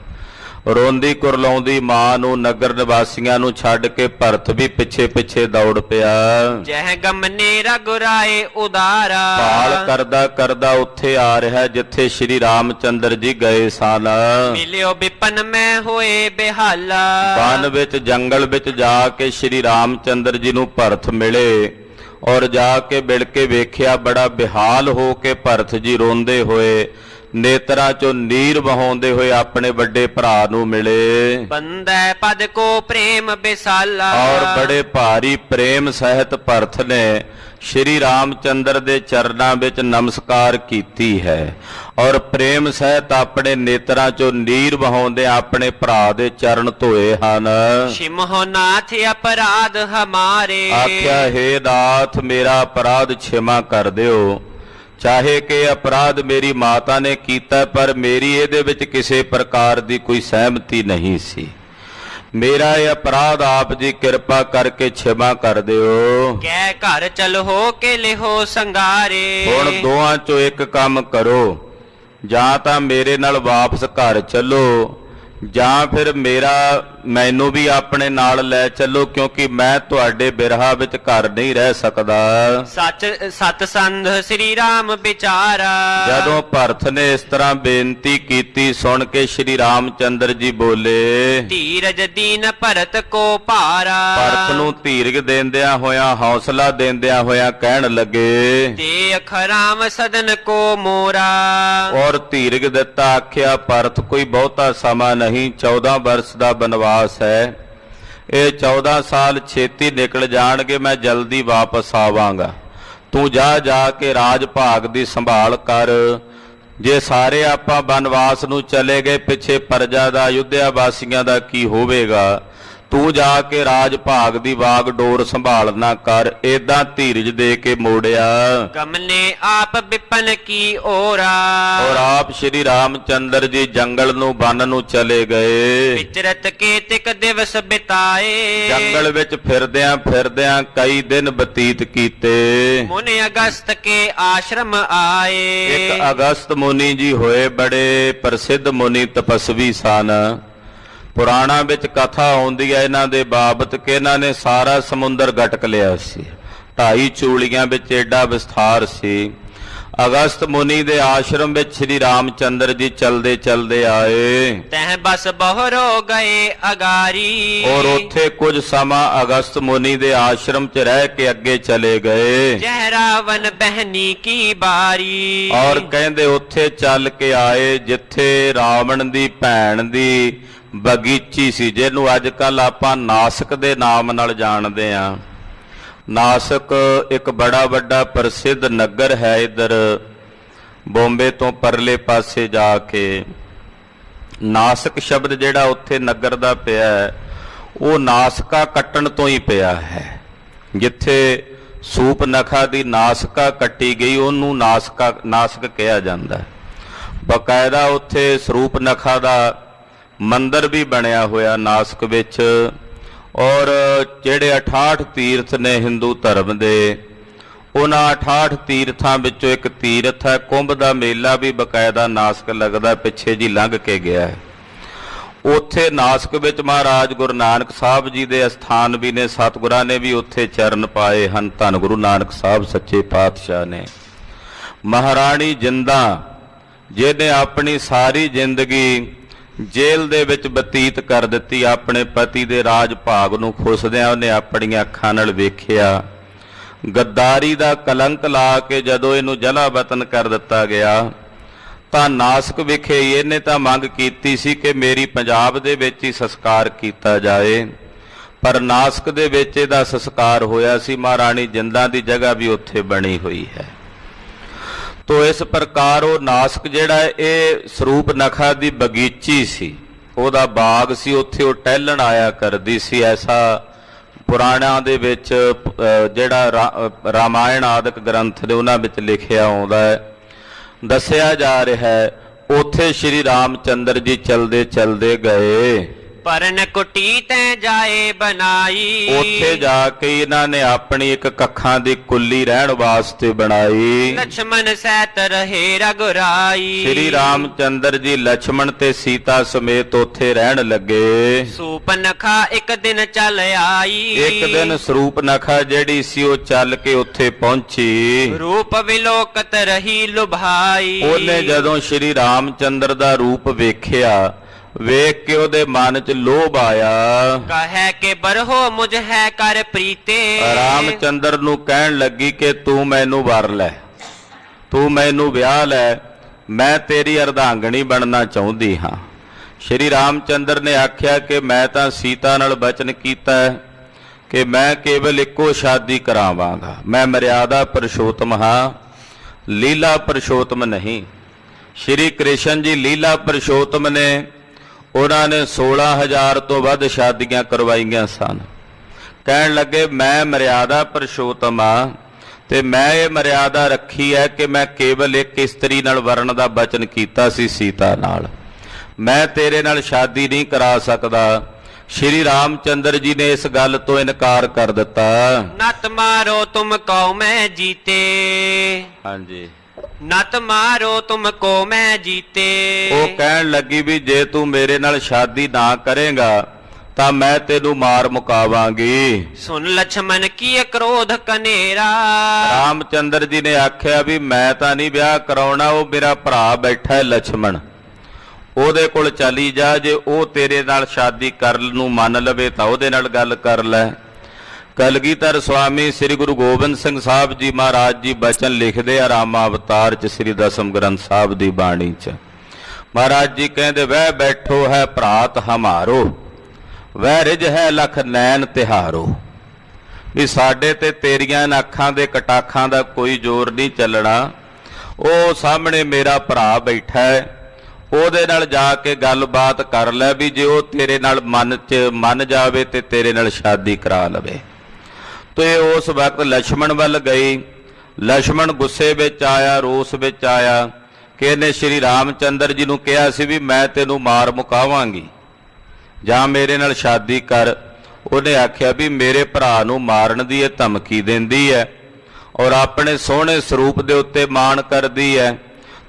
ਰੋਂਦੀ ਕੁਰਲਾਉਂਦੀ ਮਾਂ ਨੂੰ, ਨਗਰ ਨਿਵਾਸੀਆਂ ਨੂੰ ਛੱਡ ਕੇ ਭਰਤ ਵੀ ਪਿੱਛੇ ਪਿੱਛੇ ਦੌੜ ਪਿਆ। ਜਹ ਗਮਨੇ ਰਘੁਰਾਏ ਉਦਾਰਾ। ਭਾਲ ਕਰਦਾ ਕਰਦਾ ਉੱਥੇ ਆ ਰਿਹਾ ਜਿੱਥੇ ਸ਼੍ਰੀ ਰਾਮ ਚੰਦਰ ਜੀ ਗਏ ਸਨ। ਮਿਲਿਓ ਵਿਪਨ ਮੈਂ ਹੋਏ ਬਿਹਾਲਾ। ਵਨ ਵਿੱਚ ਜੰਗਲ ਵਿੱਚ ਜਾ ਕੇ ਸ਼੍ਰੀ ਰਾਮ ਚੰਦਰ ਜੀ ਨੂੰ ਭਰਤ ਮਿਲੇ, ਔਰ ਜਾ ਕੇ ਮਿਲ ਕੇ ਵੇਖਿਆ, ਬੜਾ ਬਿਹਾਲ ਹੋ ਕੇ ਭਰਤ ਜੀ ਰੋਂਦੇ ਹੋਏ, ਨੇਤਰਾਂ ਚੋਂ ਨੀਰ ਵਹਾਉਂਦੇ ਹੋਏ ਆਪਣੇ ਵੱਡੇ ਭਰਾ ਨੂੰ ਮਿਲੇ। ਬੰਦੈ ਪਦ ਕੋ ਪ੍ਰੇਮ ਬਿਸਾਲਾ। ਔਰ ਬੜੇ ਭਾਰੀ ਪ੍ਰੇਮ ਸਹਿਤ ਭਰਤ ਨੇ ਸ਼੍ਰੀ ਰਾਮ ਚੰਦਰ ਦੇ ਚਰਨਾਂ ਵਿੱਚ ਨਮਸਕਾਰ ਕੀਤੀ ਹੈ, ਔਰ ਪ੍ਰੇਮ ਸਹਿਤ ਆਪਣੇ ਨੇਤਰਾਂ ਚੋਂ ਨੀਰ ਵਹਾਉਂਦੇ ਆਪਣੇ ਭਰਾ ਦੇ ਚਰਨ ਧੋਏ ਹਨ। ਸਿਮਹੁ ਨਾਥ ਅਪਰਾਧ ਹਮਾਰੇ। ਆਖਿਆ, ਹੇ ਨਾਥ ਮੇਰਾ ਅਪਰਾਧ ਛਿਮਾ ਕਰ ਦਿਓ। ਚਾਹੇ ਕਿ ਅਪਰਾਧ ਮੇਰੀ ਮਾਤਾ ਨੇ ਕੀਤਾ, ਪਰ ਮੇਰੀ ਇਹਦੇ ਵਿੱਚ ਕਿਸੇ ਪ੍ਰਕਾਰ ਦੀ ਕੋਈ ਸਹਿਮਤੀ ਨਹੀਂ ਸੀ। ਮੇਰਾ ਇਹ ਅਪਰਾਧ ਆਪ ਜੀ ਕਿਰਪਾ ਕਰਕੇ ਛਿਮਾ ਕਰ ਦਿਓ। ਕਹਿ ਘਰ ਚਲ ਹੋ ਕੇ ਲਿਹੋ ਸੰਗਾਰੇ। ਹੁਣ ਦੋਹਾਂ ਚੋਂ ਇੱਕ ਕੰਮ ਕਰੋ, ਜਾਂ ਤਾਂ ਮੇਰੇ ਨਾਲ ਵਾਪਸ ਘਰ ਚੱਲੋ, ਜਾਂ ਫਿਰ ਮੈਨੂੰ ਵੀ ਆਪਣੇ ਨਾਲ ਲੈ ਚੱਲੋ, ਕਿਉਂਕਿ ਮੈਂ ਤੁਹਾਡੇ ਬਿਰਹਾ ਵਿੱਚ ਘਰ ਨਹੀਂ ਰਹਿ ਸਕਦਾ। ਸੱਚ ਸਤ ਸੰਧ ਸ੍ਰੀ ਰਾਮ ਵਿਚਾਰਾ। ਜਦੋਂ ਭਰਤ ਨੇ ਇਸ ਤਰ੍ਹਾਂ ਬੇਨਤੀ ਕੀਤੀ, ਸੁਣ ਕੇ ਸ਼੍ਰੀ ਰਾਮ ਚੰਦਰ ਜੀ ਬੋਲੇ। ਧੀਰਜ ਦੀਨ ਭਰਤ ਕੋ ਭਾਰਾ। ਭਰਤ ਨੂੰ ਧੀਰਜ ਦੇਂਦਿਆਂ ਹੋਇਆਂ, ਹੌਸਲਾ ਦੇਂਦਿਆਂ ਹੋਇਆਂ ਕਹਿਣ ਲੱਗੇ, ਦੇਖ ਰਾਮ ਸਦਨ ਕੋ ਮੋਰਾ। ਔਰ ਧੀਰਜ ਦਿੱਤਾ। ਆਖਿਆ, ਭਰਤ ਕੋਈ ਬਹੁਤਾ ਸਮਾਂ ਨਹੀਂ, 14 ਵਰਸ ਦਾ ਬਨਵਾਸ ਹੈ। ਇਹ 14 ਸਾਲ ਛੇਤੀ ਨਿਕਲ ਜਾਣਗੇ, ਮੈਂ ਜਲਦੀ ਵਾਪਸ ਆਵਾਂਗਾ। ਤੂੰ ਜਾ ਕੇ ਰਾਜ ਭਾਗ ਦੀ ਸੰਭਾਲ ਕਰ। ਜੇ ਸਾਰੇ ਆਪਾਂ ਬਨਵਾਸ ਨੂੰ ਚਲੇ ਗਏ, ਪਿੱਛੇ ਪ੍ਰਜਾ ਦਾ, ਅਯੁੱਧਿਆ ਵਾਸੀਆਂ ਦਾ ਕੀ ਹੋਵੇਗਾ? ਤੂੰ ਜਾ ਕੇ ਰਾਜ ਭਾਗ ਦੀ ਵਾਗ ਡੋਰ ਸੰਭਾਲਣਾ ਕਰ। ਏਦਾਂ ਧੀਰਜ ਦੇ ਕੇ ਮੋੜਿਆ। ਗਮਨੇ ਆਪ ਵਿਪਨ ਕੀ ਓਰਾ। ਔਰ ਆਪ ਸ਼੍ਰੀ ਰਾਮ ਚੰਦਰ ਜੀ ਜੰਗਲ ਨੂੰ, ਬਨ ਨੂੰ ਚਲੇ ਗਏ। ਵਿਚਰਤ ਕੇ ਤਿਕ ਦਿਵਸ ਬਿਤਾਏ। ਜੰਗਲ ਵਿੱਚ ਫਿਰਦਿਆਂ ਫਿਰਦਿਆਂ ਕਈ ਦਿਨ ਬਤੀਤ ਕੀਤੇ। ਮੁਨੇ ਅਗਸਤ ਕੇ ਆਸ਼ਰਮ ਆਏ। ਇੱਕ ਅਗਸਤ ਮੁਨੀ ਜੀ ਹੋਏ, ਬੜੇ ਪ੍ਰਸਿੱਧ ਮੁਨੀ ਤਪਸਵੀ ਸਨ। ਪੁਰਾਣਾ ਵਿੱਚ ਕਥਾ ਆਉਂਦੀ ਹੈ ਇਹਨਾਂ ਦੇ ਬਾਬਤ ਕਿ ਇਹਨਾਂ ਨੇ ਸਾਰਾ ਸਮੁੰਦਰ ਗਟਕ ਲਿਆ ਸੀ। 2.5 ਚੂੜੀਆਂ ਵਿੱਚ ਏਡਾ ਵਿਸਥਾਰ ਸੀ। ਅਗਸਤ ਮੁਨੀ ਦੇ ਆਸ਼ਰਮ ਵਿੱਚ ਸ਼੍ਰੀ ਰਾਮ ਚੰਦਰ ਜੀ ਚਲਦੇ ਚਲਦੇ ਆਏ। ਤਹਿ ਬਸ ਬਹੁਰੋ ਗਏ ਅਗਾਰੀ। ਔਰ ਉੱਥੇ ਕੁਝ ਸਮਾਂ ਅਗਸਤ ਮੁਨੀ ਦੇ ਆਸ਼ਰਮ 'ਚ ਰਹਿ ਕੇ ਅੱਗੇ ਚਲੇ ਗਏ। ਜਹ ਰਾਵਨ ਬਹਿਨੀ ਕੀ ਬਾਰੀ। ਔਰ ਕਹਿੰਦੇ ਉੱਥੇ ਚੱਲ ਕੇ ਆਏ ਜਿੱਥੇ ਰਾਵਣ ਦੀ ਭੈਣ ਦੀ ਬਗੀਚੀ ਸੀ, ਜਿਹਨੂੰ ਅੱਜ ਕੱਲ ਆਪਾਂ ਨਾਸਕ ਦੇ ਨਾਮ ਨਾਲ ਜਾਣਦੇ ਹਾਂ। ਨਾਸਕ ਇੱਕ ਬੜਾ ਵੱਡਾ ਪ੍ਰਸਿੱਧ ਨਗਰ ਹੈ, ਇੱਧਰ ਬੰਬੇ ਤੋਂ ਪਰਲੇ ਪਾਸੇ ਜਾ ਕੇ। ਨਾਸਕ ਸ਼ਬਦ ਜਿਹੜਾ ਉੱਥੇ ਨਗਰ ਦਾ ਪਿਆ ਹੈ, ਉਹ ਨਾਸਕਾ ਕੱਟਣ ਤੋਂ ਹੀ ਪਿਆ ਹੈ। ਜਿੱਥੇ ਸੂਪ ਨਖਾ ਦੀ ਨਾਸਕਾ ਕੱਟੀ ਗਈ, ਉਹਨੂੰ ਨਾਸਕ ਕਿਹਾ ਜਾਂਦਾ। ਬਕਾਇਦਾ ਉੱਥੇ ਸਰੂਪ ਨਖਾ ਦਾ ਮੰਦਰ ਵੀ ਬਣਿਆ ਹੋਇਆ ਨਾਸਕ ਵਿੱਚ। ਔਰ ਜਿਹੜੇ 68 ਤੀਰਥ ਨੇ ਹਿੰਦੂ ਧਰਮ ਦੇ, ਉਹਨਾਂ 68 ਤੀਰਥਾਂ ਵਿੱਚੋਂ ਇੱਕ ਤੀਰਥ ਹੈ। ਕੁੰਭ ਦਾ ਮੇਲਾ ਵੀ ਬਕਾਇਦਾ ਨਾਸਕ ਲੱਗਦਾ, ਪਿੱਛੇ ਜੀ ਲੰਘ ਕੇ ਗਿਆ ਹੈ। ਉੱਥੇ ਨਾਸਕ ਵਿੱਚ ਮਹਾਰਾਜ ਗੁਰੂ ਨਾਨਕ ਸਾਹਿਬ ਜੀ ਦੇ ਅਸਥਾਨ ਵੀ ਨੇ। ਸਤਿਗੁਰਾਂ ਨੇ ਵੀ ਉੱਥੇ ਚਰਨ ਪਾਏ ਹਨ, ਧੰਨ ਗੁਰੂ ਨਾਨਕ ਸਾਹਿਬ ਸੱਚੇ ਪਾਤਸ਼ਾਹ ਨੇ। ਮਹਾਰਾਣੀ ਜਿੰਦਾ, ਜਿਹਨੇ ਆਪਣੀ ਸਾਰੀ ਜ਼ਿੰਦਗੀ ਜੇਲ੍ਹ ਦੇ ਵਿੱਚ ਬਤੀਤ ਕਰ ਦਿੱਤੀ, ਆਪਣੇ ਪਤੀ ਦੇ ਰਾਜ ਭਾਗ ਨੂੰ ਖੁੱਸਦਿਆਂ ਉਹਨੇ ਆਪਣੀਆਂ ਅੱਖਾਂ ਨਾਲ ਵੇਖਿਆ। ਗੱਦਾਰੀ ਦਾ ਕਲੰਕ ਲਾ ਕੇ ਜਦੋਂ ਇਹਨੂੰ ਜਲਾ ਵਤਨ ਕਰ ਦਿੱਤਾ ਗਿਆ, ਤਾਂ ਨਾਸਕ ਵਿਖੇ ਇਹਨੇ ਤਾਂ ਮੰਗ ਕੀਤੀ ਸੀ ਕਿ ਮੇਰੀ ਪੰਜਾਬ ਦੇ ਵਿੱਚ ਹੀ ਸੰਸਕਾਰ ਕੀਤਾ ਜਾਏ, ਪਰ ਨਾਸਕ ਦੇ ਵਿੱਚ ਇਹਦਾ ਸੰਸਕਾਰ ਹੋਇਆ ਸੀ। ਮਹਾਰਾਣੀ ਜਿੰਦਾਂ ਦੀ ਜਗ੍ਹਾ ਵੀ ਉੱਥੇ ਬਣੀ ਹੋਈ ਹੈ। ਤੋ ਇਸ ਪ੍ਰਕਾਰ ਉਹ ਨਾਸਕ ਜਿਹੜਾ ਹੈ, ਇਹ ਸਰੂਪ ਨਖਾ ਦੀ ਬਗੀਚੀ ਸੀ, ਉਹਦਾ ਬਾਗ ਸੀ, ਉੱਥੇ ਉਹ ਟਹਿਲਣ ਆਇਆ ਕਰਦੀ ਸੀ। ਐਸਾ ਪੁਰਾਣਾਂ ਦੇ ਵਿੱਚ ਜਿਹੜਾ ਰਾਮਾਇਣ ਆਦਿਕ ਗ੍ਰੰਥ ਨੇ ਉਹਨਾਂ ਵਿੱਚ ਲਿਖਿਆ ਆਉਂਦਾ ਹੈ। ਦੱਸਿਆ ਜਾ ਰਿਹਾ ਹੈ ਉੱਥੇ ਸ਼੍ਰੀ ਰਾਮਚੰਦਰ ਜੀ ਚਲਦੇ ਚਲਦੇ ਗਏ, ਪਰਨ ਕੁਟੀ ਤੈ ਜਾਏ ਬਣਾਈ। ਉੱਥੇ ਜਾ ਕੇ ਇਹਨਾਂ ਨੇ ਆਪਣੀ ਇੱਕ ਕੱਖਾਂ ਦੀ ਕੁੱਲੀ ਰਹਿਣ ਵਾਸਤੇ ਬਣਾਈ। ਲਛਮਨ ਸਹਿਤ ਰਹੇ ਰਘੁਰਾਈ। ਸ਼੍ਰੀ ਰਾਮਚੰਦਰ ਜੀ ਲਛਮਣ ਤੇ ਸੀਤਾ ਸਮੇਤ ਉੱਥੇ ਰਹਿਣ ਲੱਗੇ। ਸੂਪਨਖਾ ਇੱਕ ਦਿਨ ਚੱਲ ਆਈ। ਇੱਕ ਦਿਨ ਸਰੂਪ ਨਖਾ ਜਿਹੜੀ ਸੀ ਉਹ ਚੱਲ ਕੇ ਉੱਥੇ ਪਹੁੰਚੀ। ਰੂਪ ਵਿਲੋਕਤ ਰਹੀ ਲੁਭਾਈ। ਉਹਨੇ ਜਦੋਂ ਸ਼੍ਰੀ ਰਾਮਚੰਦਰ ਦਾ ਰੂਪ ਵੇਖਿਆ, ਵੇਖ ਕੇ ਉਹਦੇ ਮਨ 'ਚ ਲੋਭ ਆਇਆ। ਕਹੈ ਕਿ ਬਰਹੋ ਮੁਝ ਹੈ ਕਰ ਪ੍ਰੀਤੇ। ਰਾਮਚੰਦਰ ਨੂੰ ਕਹਿਣ ਲੱਗੀ ਕਿ ਤੂੰ ਮੈਨੂੰ ਵਰ ਲੈ, ਤੂੰ ਮੈਨੂੰ ਵਿਆਹ ਲੈ, ਮੈਂ ਤੇਰੀ ਅਰਧਾਂਗਣੀ ਬਣਨਾ ਚਾਹੁੰਦੀ ਹਾਂ। ਸ਼੍ਰੀ ਰਾਮਚੰਦਰ ਨੇ ਆਖਿਆ ਕਿ ਮੈਂ ਤਾਂ ਸੀਤਾ ਨਾਲ ਬਚਨ ਕੀਤਾ ਹੈ ਕਿ ਮੈਂ ਕੇਵਲ ਇੱਕੋ ਸ਼ਾਦੀ ਕਰਾਵਾਂਗਾ, ਮੈਂ ਮਰਿਆਦਾ ਪੁਰਸ਼ੋਤਮ ਹਾਂ, ਲੀਲਾ ਪੁਰਸ਼ੋਤਮ ਨਹੀਂ। ਸ਼੍ਰੀ ਕ੍ਰਿਸ਼ਨ ਜੀ ਲੀਲਾ ਪੁਰਸ਼ੋਤਮ ਨੇ, ਉਹਨਾਂ ਨੇ 16,000 ਤੋਂ ਵੱਧ ਸ਼ਾਦੀਆਂ ਕਰਵਾਈਆਂ ਸਨ। ਕਹਿਣ ਲੱਗੇ ਮੈਂ ਮਰਿਆਦਾ ਪੁਰਸ਼ੋਤਮ ਆ ਤੇ ਮੈਂ ਇਹ ਮਰਿਆਦਾ ਰੱਖੀ ਹੈ ਕਿ ਮੈਂ ਕੇਵਲ ਇੱਕ ਇਸਤਰੀ ਨਾਲ ਵਰਨ ਦਾ ਬਚਨ ਕੀਤਾ ਸੀ, ਸੀਤਾ ਨਾਲ, ਮੈਂ ਤੇਰੇ ਨਾਲ ਸ਼ਾਦੀ ਨਹੀਂ ਕਰਾ ਸਕਦਾ। ਸ਼੍ਰੀ ਰਾਮਚੰਦਰ ਜੀ ਨੇ ਇਸ ਗੱਲ ਤੋਂ ਇਨਕਾਰ ਕਰ ਦਿੱਤਾ। ਨਤ ਮਾਰੋ ਤੁਮ ਕਉ ਮੈਂ ਜੀਤੇ। ਹਾਂਜੀ, ਨਤ ਮਾਰੋ ਤੁਮ ਕੋ ਮੈਂ ਜੀਤੇ। ਉਹ ਕਹਿਣ ਲੱਗੀ ਵੀ ਜੇ ਤੂੰ ਮੇਰੇ ਨਾਲ ਸ਼ਾਦੀ ਨਾ ਕਰੇਗਾ ਤਾਂ ਮੈਂ ਤੈਨੂੰ ਮਾਰ ਮੁਕਾਵਾਂਗੀ। ਸੁਨ ਲਛਮਨ ਕੀ ਕ੍ਰੋਧ ਕਨੇਰਾ। ਰਾਮਚੰਦਰ ਜੀ ਨੇ ਆਖਿਆ ਵੀ ਮੈਂ ਤਾਂ ਨਹੀਂ ਵਿਆਹ ਕਰਾਉਣਾ, ਉਹ ਮੇਰਾ ਭਰਾ ਬੈਠਾ ਹੈ ਲਛਮਣ, ਉਹਦੇ ਕੋਲ ਚਲੀ ਜਾ, ਜੇ ਉਹ ਤੇਰੇ ਨਾਲ ਸ਼ਾਦੀ ਕਰਨ ਨੂੰ ਮੰਨ ਲਵੇ ਤਾਂ ਉਹਦੇ ਨਾਲ ਗੱਲ ਕਰ ਲੈ। ਕਲਗੀਧਰ ਸਵਾਮੀ ਸ੍ਰੀ ਗੁਰੂ ਗੋਬਿੰਦ ਸਿੰਘ ਸਾਹਿਬ ਜੀ ਮਹਾਰਾਜ ਜੀ ਬਚਨ ਲਿਖਦੇ ਆ ਰਾਮਾ ਅਵਤਾਰ 'ਚ, ਸ੍ਰੀ ਦਸਮ ਗ੍ਰੰਥ ਸਾਹਿਬ ਦੀ ਬਾਣੀ 'ਚ। ਮਹਾਰਾਜ ਜੀ ਕਹਿੰਦੇ ਵਹਿ ਬੈਠੋ ਹੈ ਭਰਾਤ ਹਮਾਰੋ, ਵਹਿ ਰਿਜ ਹੈ ਲਖ ਨੈਣ ਤਿਹਾਰੋ। ਵੀ ਸਾਡੇ ਤੇ ਤੇਰੀਆਂ ਅੱਖਾਂ ਦੇ ਕਟਾਖਾਂ ਦਾ ਕੋਈ ਜ਼ੋਰ ਨਹੀਂ ਚੱਲਣਾ। ਉਹ ਸਾਹਮਣੇ ਮੇਰਾ ਭਰਾ ਬੈਠਾ ਹੈ, ਉਹਦੇ ਨਾਲ ਜਾ ਕੇ ਗੱਲਬਾਤ ਕਰ ਲੈ, ਵੀ ਜੇ ਉਹ ਤੇਰੇ ਨਾਲ ਮਨ 'ਚ ਮੰਨ ਜਾਵੇ ਤੇ ਤੇਰੇ ਨਾਲ ਸ਼ਾਦੀ ਕਰਾ ਲਵੇ। ਤੇ ਉਸ ਵਕਤ ਲਛਮਣ ਵੱਲ ਗਈ। ਲਛਮਣ ਗੁੱਸੇ ਵਿੱਚ ਆਇਆ, ਰੋਸ ਵਿੱਚ ਆਇਆ ਕਿ ਇਹਨੇ ਸ਼੍ਰੀ ਰਾਮਚੰਦਰ ਜੀ ਨੂੰ ਕਿਹਾ ਸੀ ਵੀ ਮੈਂ ਤੈਨੂੰ ਮਾਰ ਮੁਕਾਵਾਂਗੀ ਜਾਂ ਮੇਰੇ ਨਾਲ ਸ਼ਾਦੀ ਕਰ। ਉਹਨੇ ਆਖਿਆ ਵੀ ਮੇਰੇ ਭਰਾ ਨੂੰ ਮਾਰਨ ਦੀ ਇਹ ਧਮਕੀ ਦਿੰਦੀ ਹੈ ਔਰ ਆਪਣੇ ਸੋਹਣੇ ਸਰੂਪ ਦੇ ਉੱਤੇ ਮਾਣ ਕਰਦੀ ਹੈ।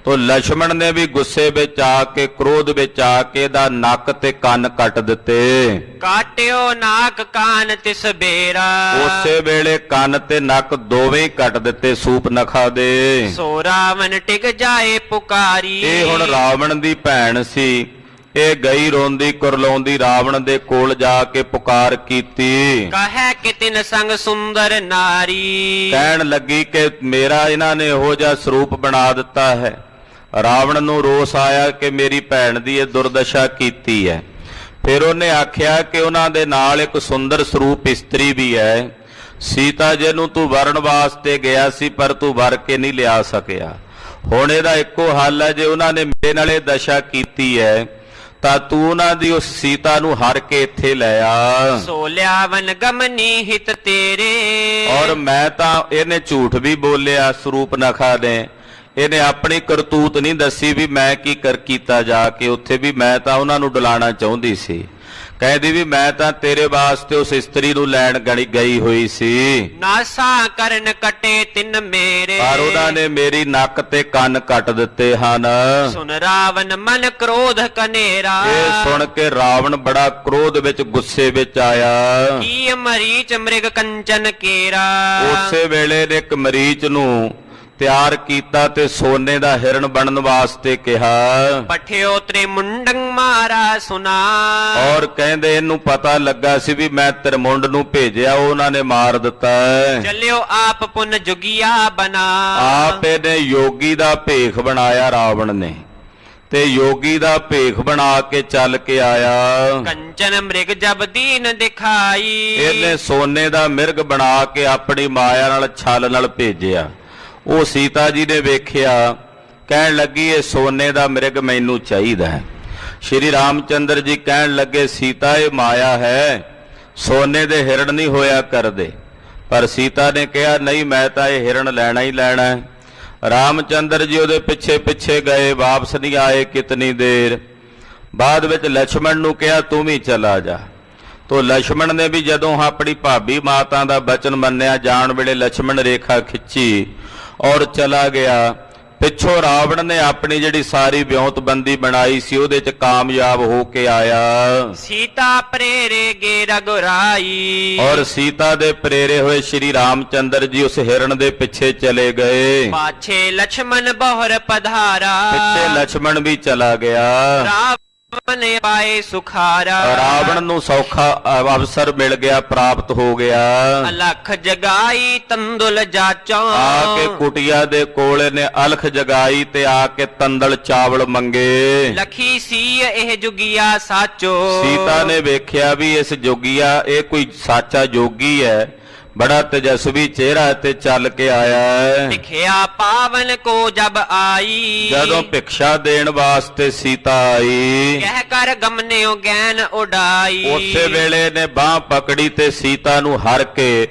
ਤੋ ਲਛਮਣ ਨੇ ਵੀ ਗੁੱਸੇ ਵਿੱਚ ਆ ਕੇ, ਕ੍ਰੋਧ ਵਿੱਚ ਆ ਕੇ ਇਹਦਾ ਨੱਕ ਤੇ ਕੰਨ ਕੱਟ ਦਿੱਤੇ। ਕਾਟਿਓ ਨਾਕ ਕਾਨ ਤਿਸ ਬੇਰਾ। ਉਸੇ ਵੇਲੇ ਕੰਨ ਤੇ ਨੱਕ ਦੋਵੇਂ ਹੀ ਕੱਟ ਦਿੱਤੇ ਸੂਪ ਨਖਾ ਦੇ। ਸੋ ਰਾਵਣ ਟਿਕ ਜਾਏ ਪੁਕਾਰੀ। ਇਹ ਹੁਣ ਰਾਵਣ ਦੀ ਭੈਣ ਸੀ, ਇਹ ਗਈ ਰੋਂਦੀ ਕੁਰਲਾਉਂਦੀ ਰਾਵਣ ਦੇ ਕੋਲ ਜਾ ਕੇ ਪੁਕਾਰ ਕੀਤੀ। ਕਹੈ ਕਿ ਤਿਨ ਸੰਗ ਸੁੰਦਰ ਨਾਰੀ। ਕਹਿਣ ਲੱਗੀ ਕਿ ਮੇਰਾ ਇਹਨਾਂ ਨੇ ਇਹੋ ਜਿਹਾ ਸਰੂਪ ਬਣਾ ਦਿੱਤਾ ਹੈ। ਰਾਵਣ ਨੂੰ ਰੋਸ ਆਇਆ ਕਿ ਮੇਰੀ ਭੈਣ ਦੀ ਇਹ ਦੁਰਦਸ਼ਾ ਕੀਤੀ ਹੈ। ਫਿਰ ਉਹਨੇ ਆਖਿਆ ਕਿ ਉਹਨਾਂ ਦੇ ਨਾਲ ਇੱਕ ਸੁੰਦਰ ਸਰੂਪ ਇਸਤਰੀ ਵੀ ਹੈ, ਸੀਤਾ ਜੀ ਨੂੰ ਤੂੰ ਵਰਨ ਵਾਸਤੇ ਗਿਆ ਸੀ ਪਰ ਤੂੰ ਵਰ ਕੇ ਨਹੀਂ ਲਿਆ ਸਕਿਆ। ਹੁਣ ਇਹਦਾ ਇੱਕੋ ਹੱਲ ਹੈ, ਜੇ ਉਹਨਾਂ ਨੇ ਮੇਰੇ ਨਾਲ ਇਹ ਦਸ਼ਾ ਕੀਤੀ ਹੈ ਤਾਂ ਤੂੰ ਉਹਨਾਂ ਦੀ ਉਸ ਸੀਤਾ ਨੂੰ ਹਰ ਕੇ ਇੱਥੇ ਲੈ ਆ। ਸੋ ਲਿਆਵਨ ਗਮਨੀ ਹਿਤ ਤੇਰੇ। ਔਰ ਮੈਂ ਤਾਂ, ਇਹਨੇ ਝੂਠ ਵੀ ਬੋਲਿਆ ਸਰੂਪ ਨਖਾ ਨੇ, ਇਹਨੇ ਆਪਣੀ ਕਰਤੂਤ ਨਹੀਂ ਦੱਸੀ ਵੀ ਮੈਂ ਕੀ ਕੀਤਾ ਜਾ ਕੇ ਉੱਥੇ, ਵੀ ਮੈਂ ਤਾਂ ਉਹਨਾਂ ਨੂੰ ਡੁਲਾਉਣਾ ਚਾਹੁੰਦੀ ਸੀ। ਕਹਿੰਦੀ ਵੀ ਮੈਂ ਤਾਂ ਤੇਰੇ ਵਾਸਤੇ ਉਸ ਇਸਤਰੀ ਨੂੰ ਲੈਣ ਗਈ ਹੋਈ ਸੀ। ਨਾਸਾ ਕਰਨ ਕਟੇ ਤਿੰਨ ਮੇਰੇ। ਪਰ ਉਹਨਾਂ ਨੇ ਮੇਰੀ ਨੱਕ ਤੇ ਕੰਨ ਕੱਟ ਦਿੱਤੇ ਹਨ। ਸੁਨ ਰਾਵਣ ਮਨ ਕ੍ਰੋਧ ਕਨੇਰਾ। ਇਹ ਸੁਣ ਕੇ ਰਾਵਣ ਬੜਾ ਕ੍ਰੋਧ ਵਿੱਚ, ਗੁੱਸੇ ਵਿੱਚ ਆਇਆ। ਕੀ ਮਰੀਚ ਮ੍ਰਿਗ ਕੰਚਨ ਕੇਰਾ। ਉਸੇ ਵੇਲੇ ਨੇ ਇੱਕ ਮਰੀਚ ਨੂੰ ਤਿਆਰ ਕੀਤਾ ਤੇ ਸੋਨੇ ਦਾ ਹਿਰਨ ਬਣਨ ਵਾਸਤੇ ਕਿਹਾ। ਪਠਿਓ ਤ੍ਰੇ ਮੁੰਡੰ ਮਾਰਾ ਸੁਨਾ। ਔਰ ਕਹਿੰਦੇ ਇਹਨੂੰ ਪਤਾ ਲੱਗਾ ਸੀ ਵੀ ਮੈਂ ਤ੍ਰਿਮੁੰਡ ਨੂੰ ਭੇਜਿਆ, ਉਹਨਾਂ ਨੇ ਮਾਰ ਦਿੱਤਾ। ਚੱਲਿਓ ਆਪ ਪੁੰਨ ਜੁਗੀਆ ਬਣਾ। ਆਪ ਇਹਨੇ ਯੋਗੀ ਦਾ ਭੇਖ ਬਣਾਇਆ ਰਾਵਣ ਨੇ, ਤੇ ਯੋਗੀ ਦਾ ਭੇਖ ਬਣਾ ਕੇ ਚੱਲ ਕੇ ਆਇਆ। ਕੰਚਨ ਮ੍ਰਿਗ ਜਬ ਦੀਨ ਦਿਖਾਈ। ਇਹਨੇ ਸੋਨੇ ਦਾ ਮਿਰਗ ਬਣਾ ਕੇ ਆਪਣੀ ਮਾਇਆ ਨਾਲ ਛਲ ਨਾਲ ਭੇਜਿਆ। ਉਹ ਸੀਤਾ ਜੀ ਨੇ ਵੇਖਿਆ, ਕਹਿਣ ਲੱਗੀ ਇਹ ਸੋਨੇ ਦਾ ਮਿਰਗ ਮੈਨੂੰ ਚਾਹੀਦਾ ਹੈ। ਸ਼੍ਰੀ ਰਾਮਚੰਦਰ ਜੀ ਕਹਿਣ ਲੱਗੇ ਸੀਤਾ ਇਹ ਮਾਇਆ ਹੈ, ਸੋਨੇ ਦੇ ਹਿਰਣ ਨਹੀਂ ਹੋਇਆ ਕਰਦੇ। ਪਰ ਸੀਤਾ ਨੇ ਕਿਹਾ ਨਹੀਂ ਮੈਂ ਤਾਂ ਇਹ ਹਿਰਣ ਲੈਣਾ ਹੀ ਲੈਣਾ ਹੈ। ਰਾਮਚੰਦਰ ਜੀ ਉਹਦੇ ਪਿੱਛੇ ਪਿੱਛੇ ਗਏ, ਵਾਪਸ ਨਹੀਂ ਆਏ ਕਿਤਨੀ ਦੇਰ। ਬਾਅਦ ਵਿੱਚ ਲక్ష్మణ ਨੂੰ ਕਿਹਾ ਤੂੰ ਵੀ ਚਲਾ ਜਾ। ਤੋ ਲక్ష్మణ ਨੇ ਵੀ ਜਦੋਂ ਆਪਣੀ ਭਾਬੀ ਮਾਤਾ ਦਾ ਬਚਨ ਮੰਨਿਆ, ਜਾਣ ਵੇਲੇ ਲక్ష్మణ ਰੇਖਾ ਖਿੱਚੀ ਔਰ ਚਲਾ ਗਿਆ। ਪਿੱਛੋਂ ਰਾਵਣ ਨੇ ਆਪਣੀ ਜਿਹੜੀ ਸਾਰੀ ਵਿਉਂਤਬੰਦੀ ਬਣਾਈ ਸੀ ਉਹਦੇ ਚ ਕਾਮਯਾਬ ਹੋ ਕੇ ਆਇਆ। ਸੀਤਾ ਪ੍ਰੇਰੇ ਗੇ ਰਘੁਰਾਈ ਔਰ ਸੀਤਾ ਦੇ ਪ੍ਰੇਰੇ ਹੋਏ ਸ਼੍ਰੀ ਰਾਮਚੰਦਰ ਜੀ ਉਸ ਹਿਰਨ ਦੇ ਪਿੱਛੇ ਚਲੇ ਗਏ। ਪਾਛੇ ਲక్ష్మణ ਬਹੁਰ ਪਧਾਰਾ ਪਿੱਛੇ ਲక్ష్మణ ਵੀ ਚਲਾ ਗਿਆ। ਰਾਵਣ ਪਾਏ ਸੁਖਾਰਾ ਰਾਵਣ ਨੂੰ ਸੌਖਾ ਅਵਸਰ ਮਿਲ ਗਿਆ, ਪ੍ਰਾਪਤ ਹੋ ਗਿਆ। ਅਲਖ ਜਗਾਈ ਤੰਦੁਲ ਜਾਚਾਂ ਆ ਕੇ ਕੁਟਿਆ ਦੇ ਕੋਲੇ ਨੇ ਅਲਖ ਜਗਾਈ ਤੇ ਆ ਕੇ ਤੰਦਲ ਚਾਵਲ ਮੰਗੇ। ਲਖੀ ਸੀ ਇਹ ਜੁਗੀਆ ਸਾਚੋ ਸੀਤਾ ਨੇ ਵੇਖਿਆ ਵੀ ਇਸ ਜੋਗੀਆ ਇਹ ਕੋਈ ਸਾਚਾ ਜੋਗੀ ਹੈ, ਬੜਾ ਤੇਜਸਵੀ ਚਿਹਰਾ ਤੇ ਚੱਲ ਕੇ ਆਇਆ ਹੈ। ਲਿਖਿਆ ਪਾਵਨ ਕੋ ਜਬ ਆਈ ਜਦੋਂ ਭਿਕਸ਼ਾ ਦੇਣ ਵਾਸਤੇ ਸੀਤਾ ਆਈ, ਕਹਿ ਕਰ ਗਮਨਿਓ ਗੈਨ ਉਡਾਈ ਉਸੇ ਵੇਲੇ ਨੇ ਬਾਹ ਪਕੜੀ ਤੇ ਸੀਤਾ ਨੂੰ ਹਰ ਕੇ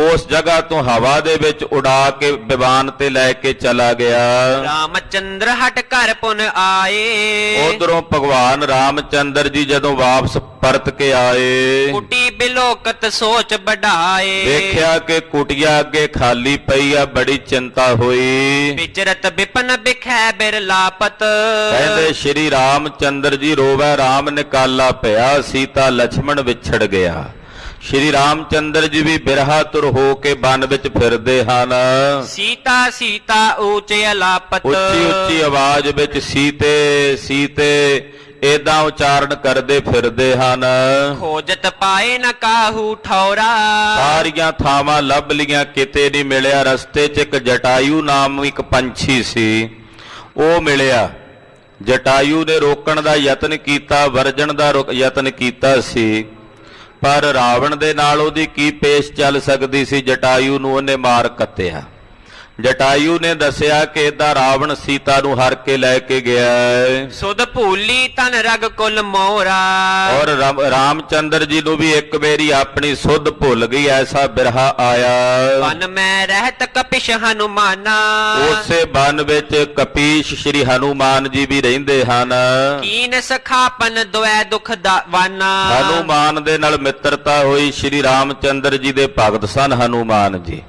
ਉਸ ਜਗ੍ਹਾ ਤੋਂ ਹਵਾ ਦੇ ਵਿੱਚ ਉਡਾ ਕੇ ਵਿਮਾਨ ਤੇ ਲੈ ਕੇ ਚਲਾ ਗਿਆ। ਰਾਮਚੰਦਰ ਹਟ ਘਰ ਪੁਨ ਆਏ ਉਧਰੋਂ ਭਗਵਾਨ ਰਾਮਚੰਦਰ ਜੀ ਜਦੋਂ ਵਾਪਸ ਪਰਤ ਕੇ ਆਏ, ਕੁਟੀ ਬਿਲੋਕਤ ਸੋਚ ਵਢਾਏ ਦੇਖਿਆ ਕਿ ਕੁਟੀਆ ਅੱਗੇ ਖਾਲੀ ਪਈ ਆ, ਬੜੀ ਚਿੰਤਾ ਹੋਈ। ਵਿਚਰਤ ਵਿਪਨ ਬਿਖੈ ਬਿਰਲਾਪਤ ਕਹਿੰਦੇ ਸ਼੍ਰੀ ਰਾਮਚੰਦਰ ਜੀ ਰੋਵੈ ਰਾਮ ਨਿਕਾਲਾ ਪਿਆ, ਸੀਤਾ ਲక్ష్మణ ਵਿਛੜ ਗਿਆ। ਸ਼੍ਰੀ ਰਾਮਚੰਦਰ ਜੀ ਵੀ ਬਿਰਹਾ ਤੁਰ ਹੋ ਕੇ ਬਨ ਵਿੱਚ ਫਿਰਦੇ ਹਨ। ਸੀਤਾ ਸੀਤਾ ਊਚੇ ਅਲਾਪਤ ਉੱਚੀ ਉੱਚੀ ਆਵਾਜ਼ ਵਿੱਚ ਸੀਤੇ ਸੀਤੇ ਏਦਾਂ ਉਚਾਰਨ ਕਰਦੇ ਫਿਰਦੇ ਹਨ। ਖੋਜਤ ਪਾਏ ਨ ਕਾਹੂ ਠੌਰਾ ਸਾਰੀਆਂ ਥਾਵਾਂ ਲੱਭ ਲੀਆਂ, ਕਿਤੇ ਨਹੀਂ ਮਿਲਿਆ। ਰਸਤੇ 'ਚ ਇੱਕ ਜਟਾਯੂ ਨਾਮ ਇੱਕ ਪੰਛੀ ਸੀ, ਉਹ ਮਿਲਿਆ। ਜਟਾਯੂ ਨੇ ਰੋਕਣ ਦਾ ਯਤਨ ਕੀਤਾ, ਵਰਜਣ ਦਾ ਯਤਨ ਕੀਤਾ ਸੀ, ਪਰ ਰਾਵਣ ਦੇ ਨਾਲ ਉਹਦੀ ਕੀ ਪੇਸ਼ ਚੱਲ ਸਕਦੀ ਸੀ। ਜਟਾਯੂ ਨੂੰ ਉਹਨੇ ਮਾਰ ਕੱਤਿਆ। ਜਟਾਯੂ ਨੇ ਦੱਸਿਆ ਕਿ ਏਦਾਂ ਰਾਵਣ ਸੀਤਾ ਨੂੰ ਹਰ ਕੇ ਲੈ ਕੇ ਗਿਆ ਹੈ। ਸੁਧ ਭੂਲੀ ਤਨ ਰਗ ਕੁਲ ਮੋਰਾ ਔਰ ਰਾਮਚੰਦਰ ਜੀ ਨੂੰ ਵੀ ਇੱਕ ਵਾਰੀ ਆਪਣੀ ਸੁੱਧ ਭੁੱਲ ਗਈ, ਐਸਾ ਬਿਰਹਾ ਆਇਆ। ਵਨ ਮੈਂ ਰਹਿਤ ਕਪਿਸ਼ ਹਨੂਮਾਨਾ ਉਸੇ ਬਨ ਵਿੱਚ ਕਪੀਸ਼ ਸ਼੍ਰੀ ਹਨੂਮਾਨ ਜੀ ਵੀ ਰਹਿੰਦੇ ਹਨ। ਕੀਨ ਸਖਾਪਨ ਦੁਐ ਦੁਖ ਵਾਨਾ ਹਨੂਮਾਨ ਦੇ ਨਾਲ ਮਿੱਤਰਤਾ ਹੋਈ। ਸ਼੍ਰੀ ਰਾਮਚੰਦਰ ਜੀ ਦੇ ਭਗਤ ਸਨ ਹਨੂਮਾਨ ਜੀ,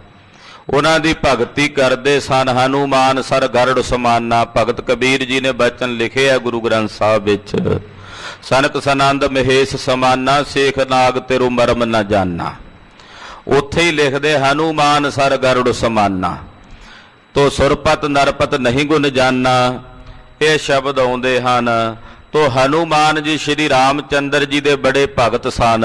ਉਹਨਾਂ ਦੀ ਭਗਤੀ ਕਰਦੇ ਸਨ। ਹਨੂਮਾਨ ਸਰ ਗਰੜ ਸਮਾਨਾ। ਭਗਤ ਕਬੀਰ ਜੀ ਨੇ ਬਚਨ ਲਿਖੇ ਆ ਗੁਰੂ ਗ੍ਰੰਥ ਸਾਹਿਬ ਵਿੱਚ, ਸਨਕ ਸਨੰਦ ਮਹੇਸ਼ ਸਮਾਨਾ, ਸੇਖ ਨਾਗ ਤੇਰੂ ਮਰਮ ਨਾ ਜਾਨਾ। ਉੱਥੇ ਹੀ ਲਿਖਦੇ ਹਨੂਮਾਨ ਸਰ ਗਰੜ ਸਮਾਨਾ, ਤੋ ਸੁਰਪਤ ਨਰਪਤ ਨਹੀਂ ਗੁਣ ਜਾਨਾ। ਇਹ ਸ਼ਬਦ ਆਉਂਦੇ ਹਨ। ਤੋ ਹਨੂਮਾਨ ਜੀ ਸ਼੍ਰੀ ਰਾਮਚੰਦਰ ਜੀ ਦੇ ਬੜੇ ਭਗਤ ਸਨ,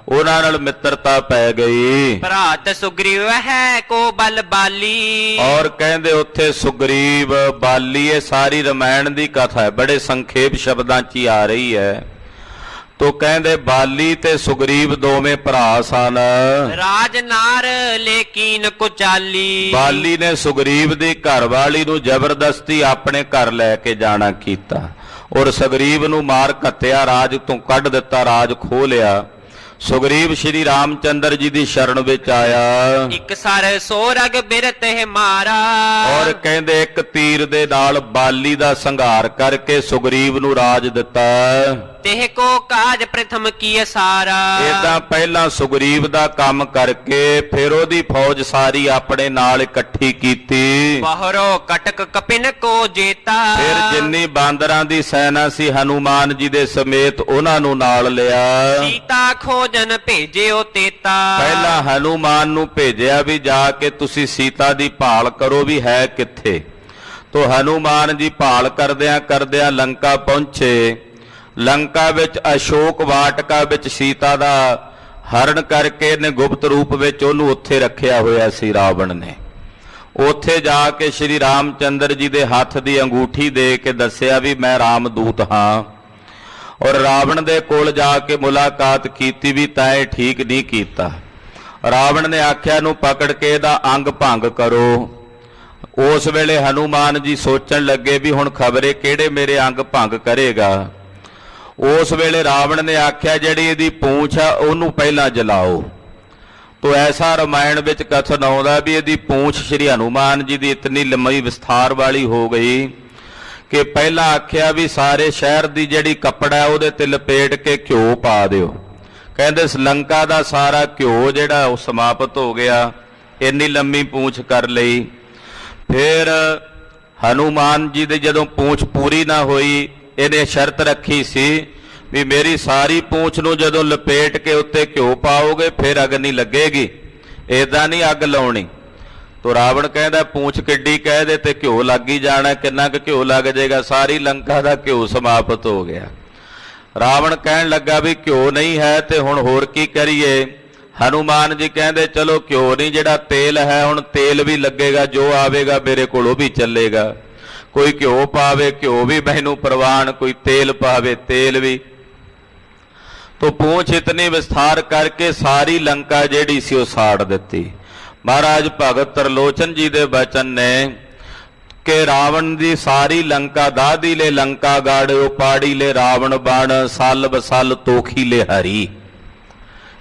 ਉਹਨਾਂ ਨਾਲ ਮਿੱਤਰਤਾ ਪੈ ਗਈ। ਭਰਾਤ ਸੁਗਰੀਵ ਹੈ ਕੋ ਬਲ ਬਾਲੀ ਔਰ ਕਹਿੰਦੇ ਉੱਥੇ ਸੁਗਰੀਵ ਬਾਲੀ, ਇਹ ਸਾਰੀ ਰਮਾਇਣ ਦੀ ਕਥਾ ਹੈ, ਬੜੇ ਸੰਖੇਪ ਸ਼ਬਦਾਂ 'ਚ ਹੀ ਆ ਰਹੀ ਹੈ। ਤੋ ਕਹਿੰਦੇ ਬਾਲੀ ਤੇ ਸੁਗਰੀਵ ਦੋਵੇਂ ਭਰਾ ਸਨ। ਰਾਜ ਨਾਰ ਲੇਕਿਨ ਕੁਚਾਲੀ ਬਾਲੀ ਨੇ ਸੁਗਰੀਵ ਦੀ ਘਰਵਾਲੀ ਨੂੰ ਜ਼ਬਰਦਸਤੀ ਆਪਣੇ ਘਰ ਲੈ ਕੇ ਜਾਣਾ ਕੀਤਾ ਔਰ ਸੁਗਰੀਵ ਨੂੰ ਮਾਰ ਘੱਤਿਆ, ਰਾਜ ਤੋਂ ਕੱਢ ਦਿੱਤਾ, ਰਾਜ ਖੋਹ ਲਿਆ। ਸੁਗਰੀਵ ਸ਼੍ਰੀ ਰਾਮਚੰਦਰ ਜੀ ਦੀ ਸ਼ਰਨ ਵਿੱਚ ਆਇਆ। ਇੱਕ ਸਰ ਸੋ ਰਗ ਬਿਰਤ ਹੈ ਮਾਰਾ ਔਰ ਕਹਿੰਦੇ ਇੱਕ ਤੀਰ ਦੇ ਨਾਲ ਬਾਲੀ ਦਾ ਸੰਘਾਰ ਕਰਕੇ ਸੁਗਰੀਵ ਨੂੰ ਰਾਜ ਦਿੱਤਾ। ਤਿਹ ਕੋ ਕਾਜ ਪ੍ਰਥਮ ਕੀ ਸਾਰਾ ਏਦਾਂ ਪਹਿਲਾਂ ਸੁਗਰੀਵ ਦਾ ਕੰਮ ਕਰਕੇ ਫਿਰ ਉਹਦੀ ਫੌਜ ਸਾਰੀ ਆਪਣੇ ਨਾਲ ਇਕੱਠੀ ਕੀਤੀ। ਬਹਰੋ ਕਟਕ ਕਪਿਨ ਕੋ ਜੇਤਾ ਫਿਰ ਜਿੰਨੀ ਬਾਂਦਰਾਂ ਦੀ ਸੈਨਾ ਸੀ ਹਨੂਮਾਨ ਜੀ ਦੇ ਸਮੇਤ ਉਹਨਾਂ ਨੂੰ ਨਾਲ ਲਿਆ। ਸੀਤਾ ਖੋਜਨ ਭੇਜਿਓ ਤੇਤਾ ਪਹਿਲਾਂ ਹਨੂਮਾਨ ਨੂੰ ਭੇਜਿਆ ਵੀ ਜਾ ਕੇ ਤੁਸੀਂ ਸੀਤਾ ਦੀ ਭਾਲ ਕਰੋ ਵੀ ਹੈ ਕਿੱਥੇ। ਤੋ ਹਨੂਮਾਨ ਜੀ ਭਾਲ ਕਰਦਿਆਂ ਕਰਦਿਆਂ ਲੰਕਾ ਪਹੁੰਚੇ। ਲੰਕਾ ਵਿੱਚ ਅਸ਼ੋਕ ਵਾਟਕਾ ਵਿੱਚ ਸੀਤਾ ਦਾ ਹਰਨ ਕਰਕੇ ਨੇ ਗੁਪਤ ਰੂਪ ਵਿੱਚ ਉਹਨੂੰ ਉੱਥੇ ਰੱਖਿਆ ਹੋਇਆ ਸੀ ਰਾਵਣ ਨੇ। ਉੱਥੇ ਜਾ ਕੇ ਸ਼੍ਰੀ ਰਾਮਚੰਦਰ ਜੀ ਦੇ ਹੱਥ ਦੀ ਅੰਗੂਠੀ ਦੇ ਕੇ ਦੱਸਿਆ ਵੀ ਮੈਂ ਰਾਮਦੂਤ ਹਾਂ। ਔਰ ਰਾਵਣ ਦੇ ਕੋਲ ਜਾ ਕੇ ਮੁਲਾਕਾਤ ਕੀਤੀ ਵੀ ਤੈਂ ਠੀਕ ਨਹੀਂ ਕੀਤਾ। ਰਾਵਣ ਨੇ ਆਖਿਆ ਨੂੰ ਪਕੜ ਕੇ ਇਹਦਾ ਅੰਗ ਭੰਗ ਕਰੋ। ਉਸ ਵੇਲੇ ਹਨੂਮਾਨ ਜੀ ਸੋਚਣ ਲੱਗੇ ਵੀ ਹੁਣ ਖਬਰੇ ਕਿਹੜੇ ਮੇਰੇ ਅੰਗ ਭੰਗ ਕਰੇਗਾ। ਉਸ ਵੇਲੇ ਰਾਵਣ ਨੇ ਆਖਿਆ ਜਿਹੜੀ ਇਹਦੀ ਪੂੰਛ ਆ ਉਹਨੂੰ ਪਹਿਲਾਂ ਜਲਾਓ। ਤੋ ਐਸਾ ਰਮਾਇਣ ਵਿੱਚ ਕਥਨ ਆਉਂਦਾ ਵੀ ਇਹਦੀ ਪੂੰਛ ਸ਼੍ਰੀ ਹਨੂਮਾਨ ਜੀ ਦੀ ਇਤਨੀ ਲੰਮੀ ਵਿਸਥਾਰ ਵਾਲੀ ਹੋ ਗਈ ਕਿ ਪਹਿਲਾਂ ਆਖਿਆ ਵੀ ਸਾਰੇ ਸ਼ਹਿਰ ਦੀ ਜਿਹੜੀ ਕੱਪੜਾ ਉਹਦੇ ਤੇ ਲਪੇਟ ਕੇ ਘਿਓ ਪਾ ਦਿਓ। ਕਹਿੰਦੇ ਲੰਕਾ ਦਾ ਸਾਰਾ ਘਿਓ ਜਿਹੜਾ ਉਹ ਸਮਾਪਤ ਹੋ ਗਿਆ, ਇੰਨੀ ਲੰਮੀ ਪੂੰਛ ਕਰ ਲਈ। ਫਿਰ ਹਨੂਮਾਨ ਜੀ ਦੀ ਜਦੋਂ ਪੂੰਛ ਪੂਰੀ ਨਾ ਹੋਈ, ਇਹਨੇ ਸ਼ਰਤ ਰੱਖੀ ਸੀ ਵੀ ਮੇਰੀ ਸਾਰੀ ਪੂੰਛ ਨੂੰ ਜਦੋਂ ਲਪੇਟ ਕੇ ਉੱਤੇ ਘਿਓ ਪਾਓਗੇ ਫਿਰ ਅੱਗ ਨਹੀਂ ਲੱਗੇਗੀ, ਏਦਾਂ ਨਹੀਂ ਅੱਗ ਲਾਉਣੀ। ਤੋ ਰਾਵਣ ਕਹਿੰਦਾ ਪੂੰਛ ਕਿੱਡੀ ਕਹਿ ਦੇ ਤੇ ਘਿਓ ਲੱਗ ਹੀ ਜਾਣਾ, ਕਿੰਨਾ ਕੁ ਘਿਓ ਲੱਗ ਜਾਏਗਾ, ਸਾਰੀ ਲੰਕਾ ਦਾ ਘਿਓ ਸਮਾਪਤ ਹੋ ਗਿਆ। ਰਾਵਣ ਕਹਿਣ ਲੱਗਾ ਵੀ ਘਿਓ ਨਹੀਂ ਹੈ ਤੇ ਹੁਣ ਹੋਰ ਕੀ ਕਰੀਏ। ਹਨੂਮਾਨ ਜੀ ਕਹਿੰਦੇ ਚਲੋ ਘਿਓ ਨਹੀਂ, ਜਿਹੜਾ ਤੇਲ ਹੈ ਹੁਣ ਤੇਲ ਵੀ ਲੱਗੇਗਾ, ਜੋ ਆਵੇਗਾ ਮੇਰੇ ਕੋਲ ਉਹ ਵੀ ਚੱਲੇਗਾ। ਕੋਈ ਘਿਓ ਪਾਵੇ ਘਿਓ ਵੀ ਮੈਨੂੰ ਪ੍ਰਵਾਨ, ਕੋਈ ਤੇਲ ਪਾਵੇ ਤੇਲ ਵੀ। ਤੋ ਪੂੰਛ ਇਤਨੀ ਵਿਸਥਾਰ ਕਰਕੇ ਸਾਰੀ ਲੰਕਾ ਜਿਹੜੀ ਸੀ ਉਹ ਸਾੜ ਦਿੱਤੀ। ਮਹਾਰਾਜ ਭਗਤ ਤਰਲੋਚਨ ਜੀ ਦੇ ਬਚਨ ਨੇ ਕਿ ਰਾਵਣ ਦੀ ਸਾਰੀ ਲੰਕਾ ਦਾਦੀ ਲੈ ਲੰਕਾ ਗਾੜਿਓ, ਪਾੜੀ ਲੈ ਰਾਵਣ ਬਣ, ਸਲ ਬਸਲ ਤੋਖੀ ਲੈ ਹਰੀ।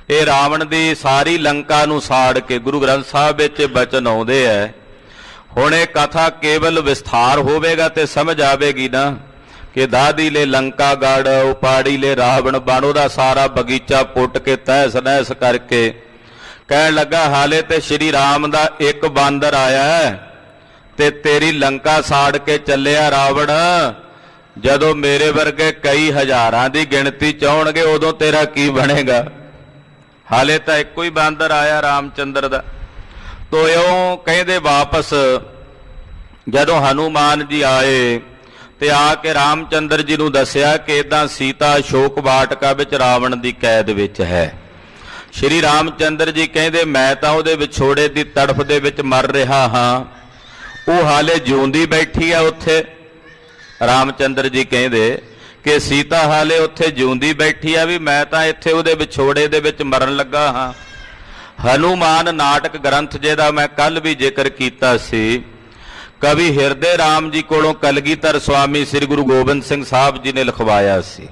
ਇਹ ਰਾਵਣ ਦੀ ਸਾਰੀ ਲੰਕਾ ਨੂੰ ਸਾੜ ਕੇ ਗੁਰੂ ਗ੍ਰੰਥ ਸਾਹਿਬ ਵਿੱਚ ਬਚਨ ਆਉਂਦੇ ਹੈ। ਹੁਣ ਇਹ ਕਥਾ ਕੇਵਲ ਵਿਸਥਾਰ ਹੋਵੇਗਾ ਤੇ ਸਮਝ ਆਵੇਗੀ ਨਾ ਕਿ ਦਾਦੀ ਲੈ ਲੰਕਾ ਗੜ, ਉਪਾੜੀ ਲੈ ਰਾਵਣ ਬਣ, ਉਹਦਾ ਸਾਰਾ ਬਗੀਚਾ ਪੁੱਟ ਕੇ ਤਹਿਸ ਨਹਿਸ ਕਰਕੇ ਕਹਿਣ ਲੱਗਾ ਹਾਲੇ ਤੇ ਸ਼੍ਰੀ ਰਾਮ ਦਾ ਇੱਕ ਬਾਂਦਰ ਆਇਆ ਤੇ ਤੇਰੀ ਲੰਕਾ ਸਾੜ ਕੇ ਚੱਲਿਆ ਰਾਵਣ। ਜਦੋਂ ਮੇਰੇ ਵਰਗੇ ਕਈ ਹਜ਼ਾਰਾਂ ਦੀ ਗਿਣਤੀ ਚਾਉਣਗੇ ਉਦੋਂ ਤੇਰਾ ਕੀ ਬਣੇਗਾ। ਹਾਲੇ ਤਾਂ ਇੱਕੋ ਹੀ ਬਾਂਦਰ ਆਇਆ ਰਾਮਚੰਦਰ ਦਾ। ਤੋ ਇਉਂ ਕਹਿੰਦੇ ਵਾਪਸ ਜਦੋਂ ਹਨੂਮਾਨ ਜੀ ਆਏ ਤੇ ਆ ਕੇ ਰਾਮਚੰਦਰ ਜੀ ਨੂੰ ਦੱਸਿਆ ਕਿ ਇਦਾਂ ਸੀਤਾ ਅਸ਼ੋਕ ਵਾਟਕਾ ਵਿੱਚ ਰਾਵਣ ਦੀ ਕੈਦ ਵਿੱਚ ਹੈ। ਸ਼੍ਰੀ ਰਾਮਚੰਦਰ ਜੀ ਕਹਿੰਦੇ ਮੈਂ ਤਾਂ ਉਹਦੇ ਵਿਛੋੜੇ ਦੀ ਤੜਫ ਦੇ ਵਿੱਚ ਮਰ ਰਿਹਾ ਹਾਂ, ਉਹ ਹਾਲੇ ਜਿਉਂਦੀ ਬੈਠੀ ਆ ਉੱਥੇ। ਰਾਮਚੰਦਰ ਜੀ ਕਹਿੰਦੇ ਕਿ ਸੀਤਾ ਹਾਲੇ ਉੱਥੇ ਜਿਉਂਦੀ ਬੈਠੀ ਆ, ਵੀ ਮੈਂ ਤਾਂ ਇੱਥੇ ਉਹਦੇ ਵਿਛੋੜੇ ਦੇ ਵਿੱਚ ਮਰਨ ਲੱਗਾ ਹਾਂ। ਹਨੂਮਾਨ ਨਾਟਕ ਗ੍ਰੰਥ ਜਿਹਦਾ ਮੈਂ ਕੱਲ ਵੀ ਜ਼ਿਕਰ ਕੀਤਾ ਸੀ, ਕਵੀ ਹਿਰਦੇ ਰਾਮ ਜੀ ਕੋਲੋਂ ਕਲਗੀਧਰ ਸਵਾਮੀ ਸ੍ਰੀ ਗੁਰੂ ਗੋਬਿੰਦ ਸਿੰਘ ਸਾਹਿਬ ਜੀ ਨੇ ਲਿਖਵਾਇਆ ਸੀ।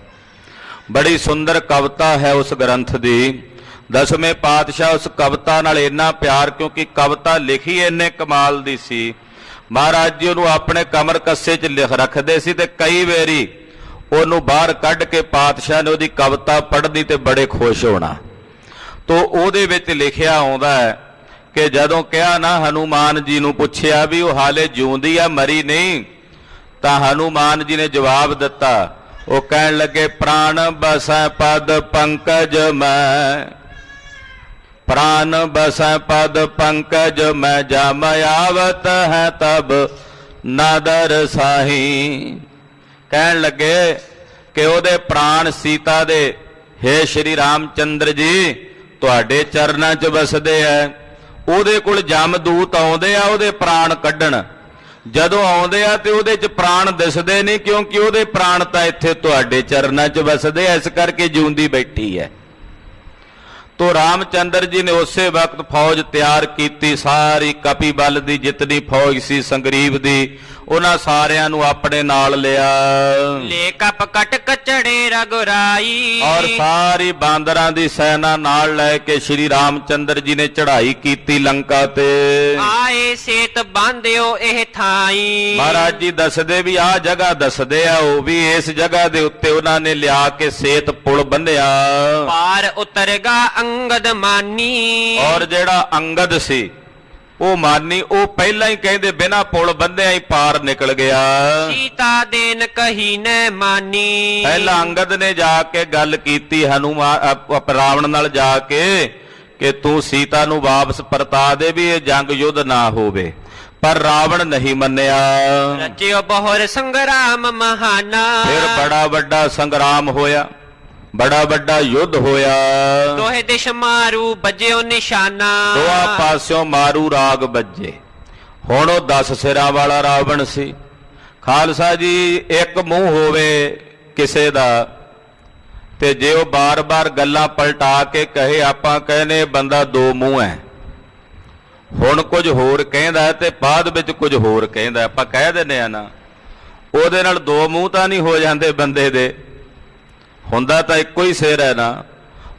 ਬੜੀ ਸੁੰਦਰ ਕਵਿਤਾ ਹੈ ਉਸ ਗ੍ਰੰਥ ਦੀ। ਦਸਵੇਂ ਪਾਤਸ਼ਾਹ ਉਸ ਕਵਿਤਾ ਨਾਲ ਇੰਨਾ ਪਿਆਰ, ਕਿਉਂਕਿ ਕਵਿਤਾ ਲਿਖੀ ਇੰਨੇ ਕਮਾਲ ਦੀ ਸੀ, ਮਹਾਰਾਜ ਜੀ ਉਹਨੂੰ ਆਪਣੇ ਕਮਰ ਕੱਸੇ 'ਚ ਲਿਖ ਰੱਖਦੇ ਸੀ ਤੇ ਕਈ ਵਾਰੀ ਉਹਨੂੰ ਬਾਹਰ ਕੱਢ ਕੇ ਪਾਤਸ਼ਾਹ ਨੇ ਉਹਦੀ ਕਵਿਤਾ ਪੜ੍ਹਨੀ ਤੇ ਬੜੇ ਖੁਸ਼ ਹੋਣਾ। ਤੋ ਉਹਦੇ ਵਿੱਚ ਲਿਖਿਆ ਆਉਂਦਾ ਹੈ ਕਿ ਜਦੋਂ ਕਿਹਾ ਨਾ ਹਨੂਮਾਨ ਜੀ ਨੂੰ ਪੁੱਛਿਆ ਵੀ ਉਹ ਹਾਲੇ ਜਿਉਂਦੀ ਆ ਮਰੀ ਨਹੀਂ, ਤਾਂ ਹਨੂਮਾਨ ਜੀ ਨੇ ਜਵਾਬ ਦਿੱਤਾ। ਉਹ ਕਹਿਣ ਲੱਗੇ ਪ੍ਰਾਣ ਬਸੈ ਪਦ ਪੰਕਜ ਮੈਂ, ਪ੍ਰਾਨ ਬਸੈ ਪਦ ਪੰਕਜ ਮੈਂ, ਜਮ ਆਵਤ ਹੈ ਤਬ ਨਾਦਰ ਸਾਹੀ। ਕਹਿਣ ਲੱਗੇ ਕਿ ਉਹਦੇ ਪ੍ਰਾਣ ਸੀਤਾ ਦੇ, ਹੇ ਸ਼੍ਰੀ ਰਾਮਚੰਦਰ ਜੀ ਤੁਹਾਡੇ ਚਰਨਾਂ 'ਚ ਵਸਦੇ ਐ। ਉਹਦੇ ਕੋਲ ਜਮਦੂਤ ਆਉਂਦੇ ਆ ਉਹਦੇ ਪ੍ਰਾਣ ਕੱਢਣ, ਜਦੋਂ ਆਉਂਦੇ ਆ ਤੇ ਉਹਦੇ 'ਚ ਪ੍ਰਾਣ ਦਿਸਦੇ ਨਹੀਂ, ਕਿਉਂਕਿ ਉਹਦੇ ਪ੍ਰਾਣ ਤਾਂ ਇੱਥੇ ਤੁਹਾਡੇ ਚਰਨਾਂ 'ਚ ਵਸਦੇ ਐ, ਇਸ ਕਰਕੇ ਜਿਉਂਦੀ ਬੈਠੀ ਐ। ਤੋ ਰਾਮਚੰਦਰ ਜੀ ਨੇ ਉਸੇ ਵਕਤ ਫੌਜ ਤਿਆਰ ਕੀਤੀ, ਸਾਰੀ ਕਪੀ ਬਲ ਦੀ ਜਿਤਨੀ ਫੌਜ ਸੀ ਸੰਗਰੀਬ ਦੀ, ਉਹਨਾਂ ਸਾਰਿਆਂ ਨੂੰ ਆਪਣੇ ਨਾਲ ਲਿਆ। ਲੈ ਕਪ ਕਟ ਕਚੜੇ ਰਗੁਰਾਈ, ਔਰ ਸਾਰੀ ਬਾਂਦਰਾਂ ਦੀ ਸੈਨਾ ਨਾਲ ਲੈ ਕੇ ਸ਼੍ਰੀ ਰਾਮਚੰਦਰ ਜੀ ਨੇ ਚੜ੍ਹਾਈ ਕੀਤੀ ਲੰਕਾ ਤੇ। ਆਏ ਸੇਤ ਬਾਂਧਿਓ ਇਹ ਥਾਈ। ਮਹਾਰਾਜ ਜੀ ਦੱਸਦੇ ਵੀ ਆਹ ਜਗ੍ਹਾ ਦੱਸਦੇ ਆ, ਉਹ ਵੀ ਇਸ ਜਗ੍ਹਾ ਦੇ ਉੱਤੇ ਉਹਨਾਂ ਨੇ ਲਿਆ ਕੇ ਸੇਤ ਪੁਲ ਬੰਨਿਆ। ਪਾਰ ਉਤਰਗਾ ਅੰਗਦ ਮਾਨੀ, ਔਰ ਜਿਹੜਾ ਅੰਗਦ ਸੀ ਉਹ ਮਾਨੀ, ਉਹ ਪਹਿਲਾਂ ਹੀ ਕਹਿੰਦੇ ਬਿਨਾਂ ਪੁਲ ਬੰਨਿਆ ਹੀ ਪਾਰ ਨਿਕਲ ਗਿਆ। ਸੀਤਾ ਦੇਨ ਕਹੀ ਨੈ ਮਾਨੀ, ਪਹਿਲਾਂ ਅੰਗਦ ਨੇ ਜਾ ਕੇ ਗੱਲ ਕੀਤੀ ਹਨੂਮਾਨ ਰਾਵਣ ਨਾਲ ਜਾ ਕੇ ਕਿ ਤੂੰ ਸੀਤਾ ਨੂੰ ਵਾਪਸ ਪਰਤਾ ਦੇ, ਵੀ ਇਹ ਜੰਗ ਯੁੱਧ ਨਾ ਹੋਵੇ, ਪਰ ਰਾਵਣ ਨਹੀਂ ਮੰਨਿਆ। ਰਚਿਓ ਬਹੁਰ ਸੰਗਰਾਮ ਮਹਾਨਾ, ਫਿਰ ਬੜਾ ਵੱਡਾ ਸੰਗਰਾਮ ਹੋਇਆ, ਬੜਾ ਵੱਡਾ ਯੁੱਧ ਹੋਇਆ। ਦੋਹੇ ਦਿਸ਼ ਮਾਰੂ ਵੱਜਿਓ ਨਿਸ਼ਾਨਾ, ਦੋਹਾਂ ਪਾਸਿਓਂ ਮਾਰੂ ਰਾਗ ਵੱਜੇ। ਹੁਣ ਉਹ 10 ਸਿਰਾਂ ਵਾਲਾ ਰਾਵਣ ਸੀ। ਖਾਲਸਾ ਜੀ ਇੱਕ ਮੂੰਹ ਹੋਵੇ ਕਿਸੇ ਦਾ ਤੇ ਜੇ ਉਹ ਬਾਰ-ਬਾਰ ਗੱਲਾਂ ਪਲਟਾ ਕੇ ਕਹੇ ਆਪਾਂ ਕਹਿੰਦੇ ਬੰਦਾ ਦੋ ਮੂੰਹ ਹੈ, ਹੁਣ ਕੁਝ ਹੋਰ ਕਹਿੰਦਾ ਤੇ ਬਾਅਦ ਵਿੱਚ ਕੁਝ ਹੋਰ ਕਹਿੰਦਾ। ਆਪਾਂ ਕਹਿ ਦਿੰਦੇ ਆ ਨਾ, ਉਹਦੇ ਨਾਲ ਦੋ ਮੂੰਹ ਤਾਂ ਨਹੀਂ ਹੋ ਜਾਂਦੇ ਬੰਦੇ ਦੇ, ਹੁੰਦਾ ਤਾਂ ਇੱਕੋ ਹੀ ਸਿਰ ਹੈ ਨਾ।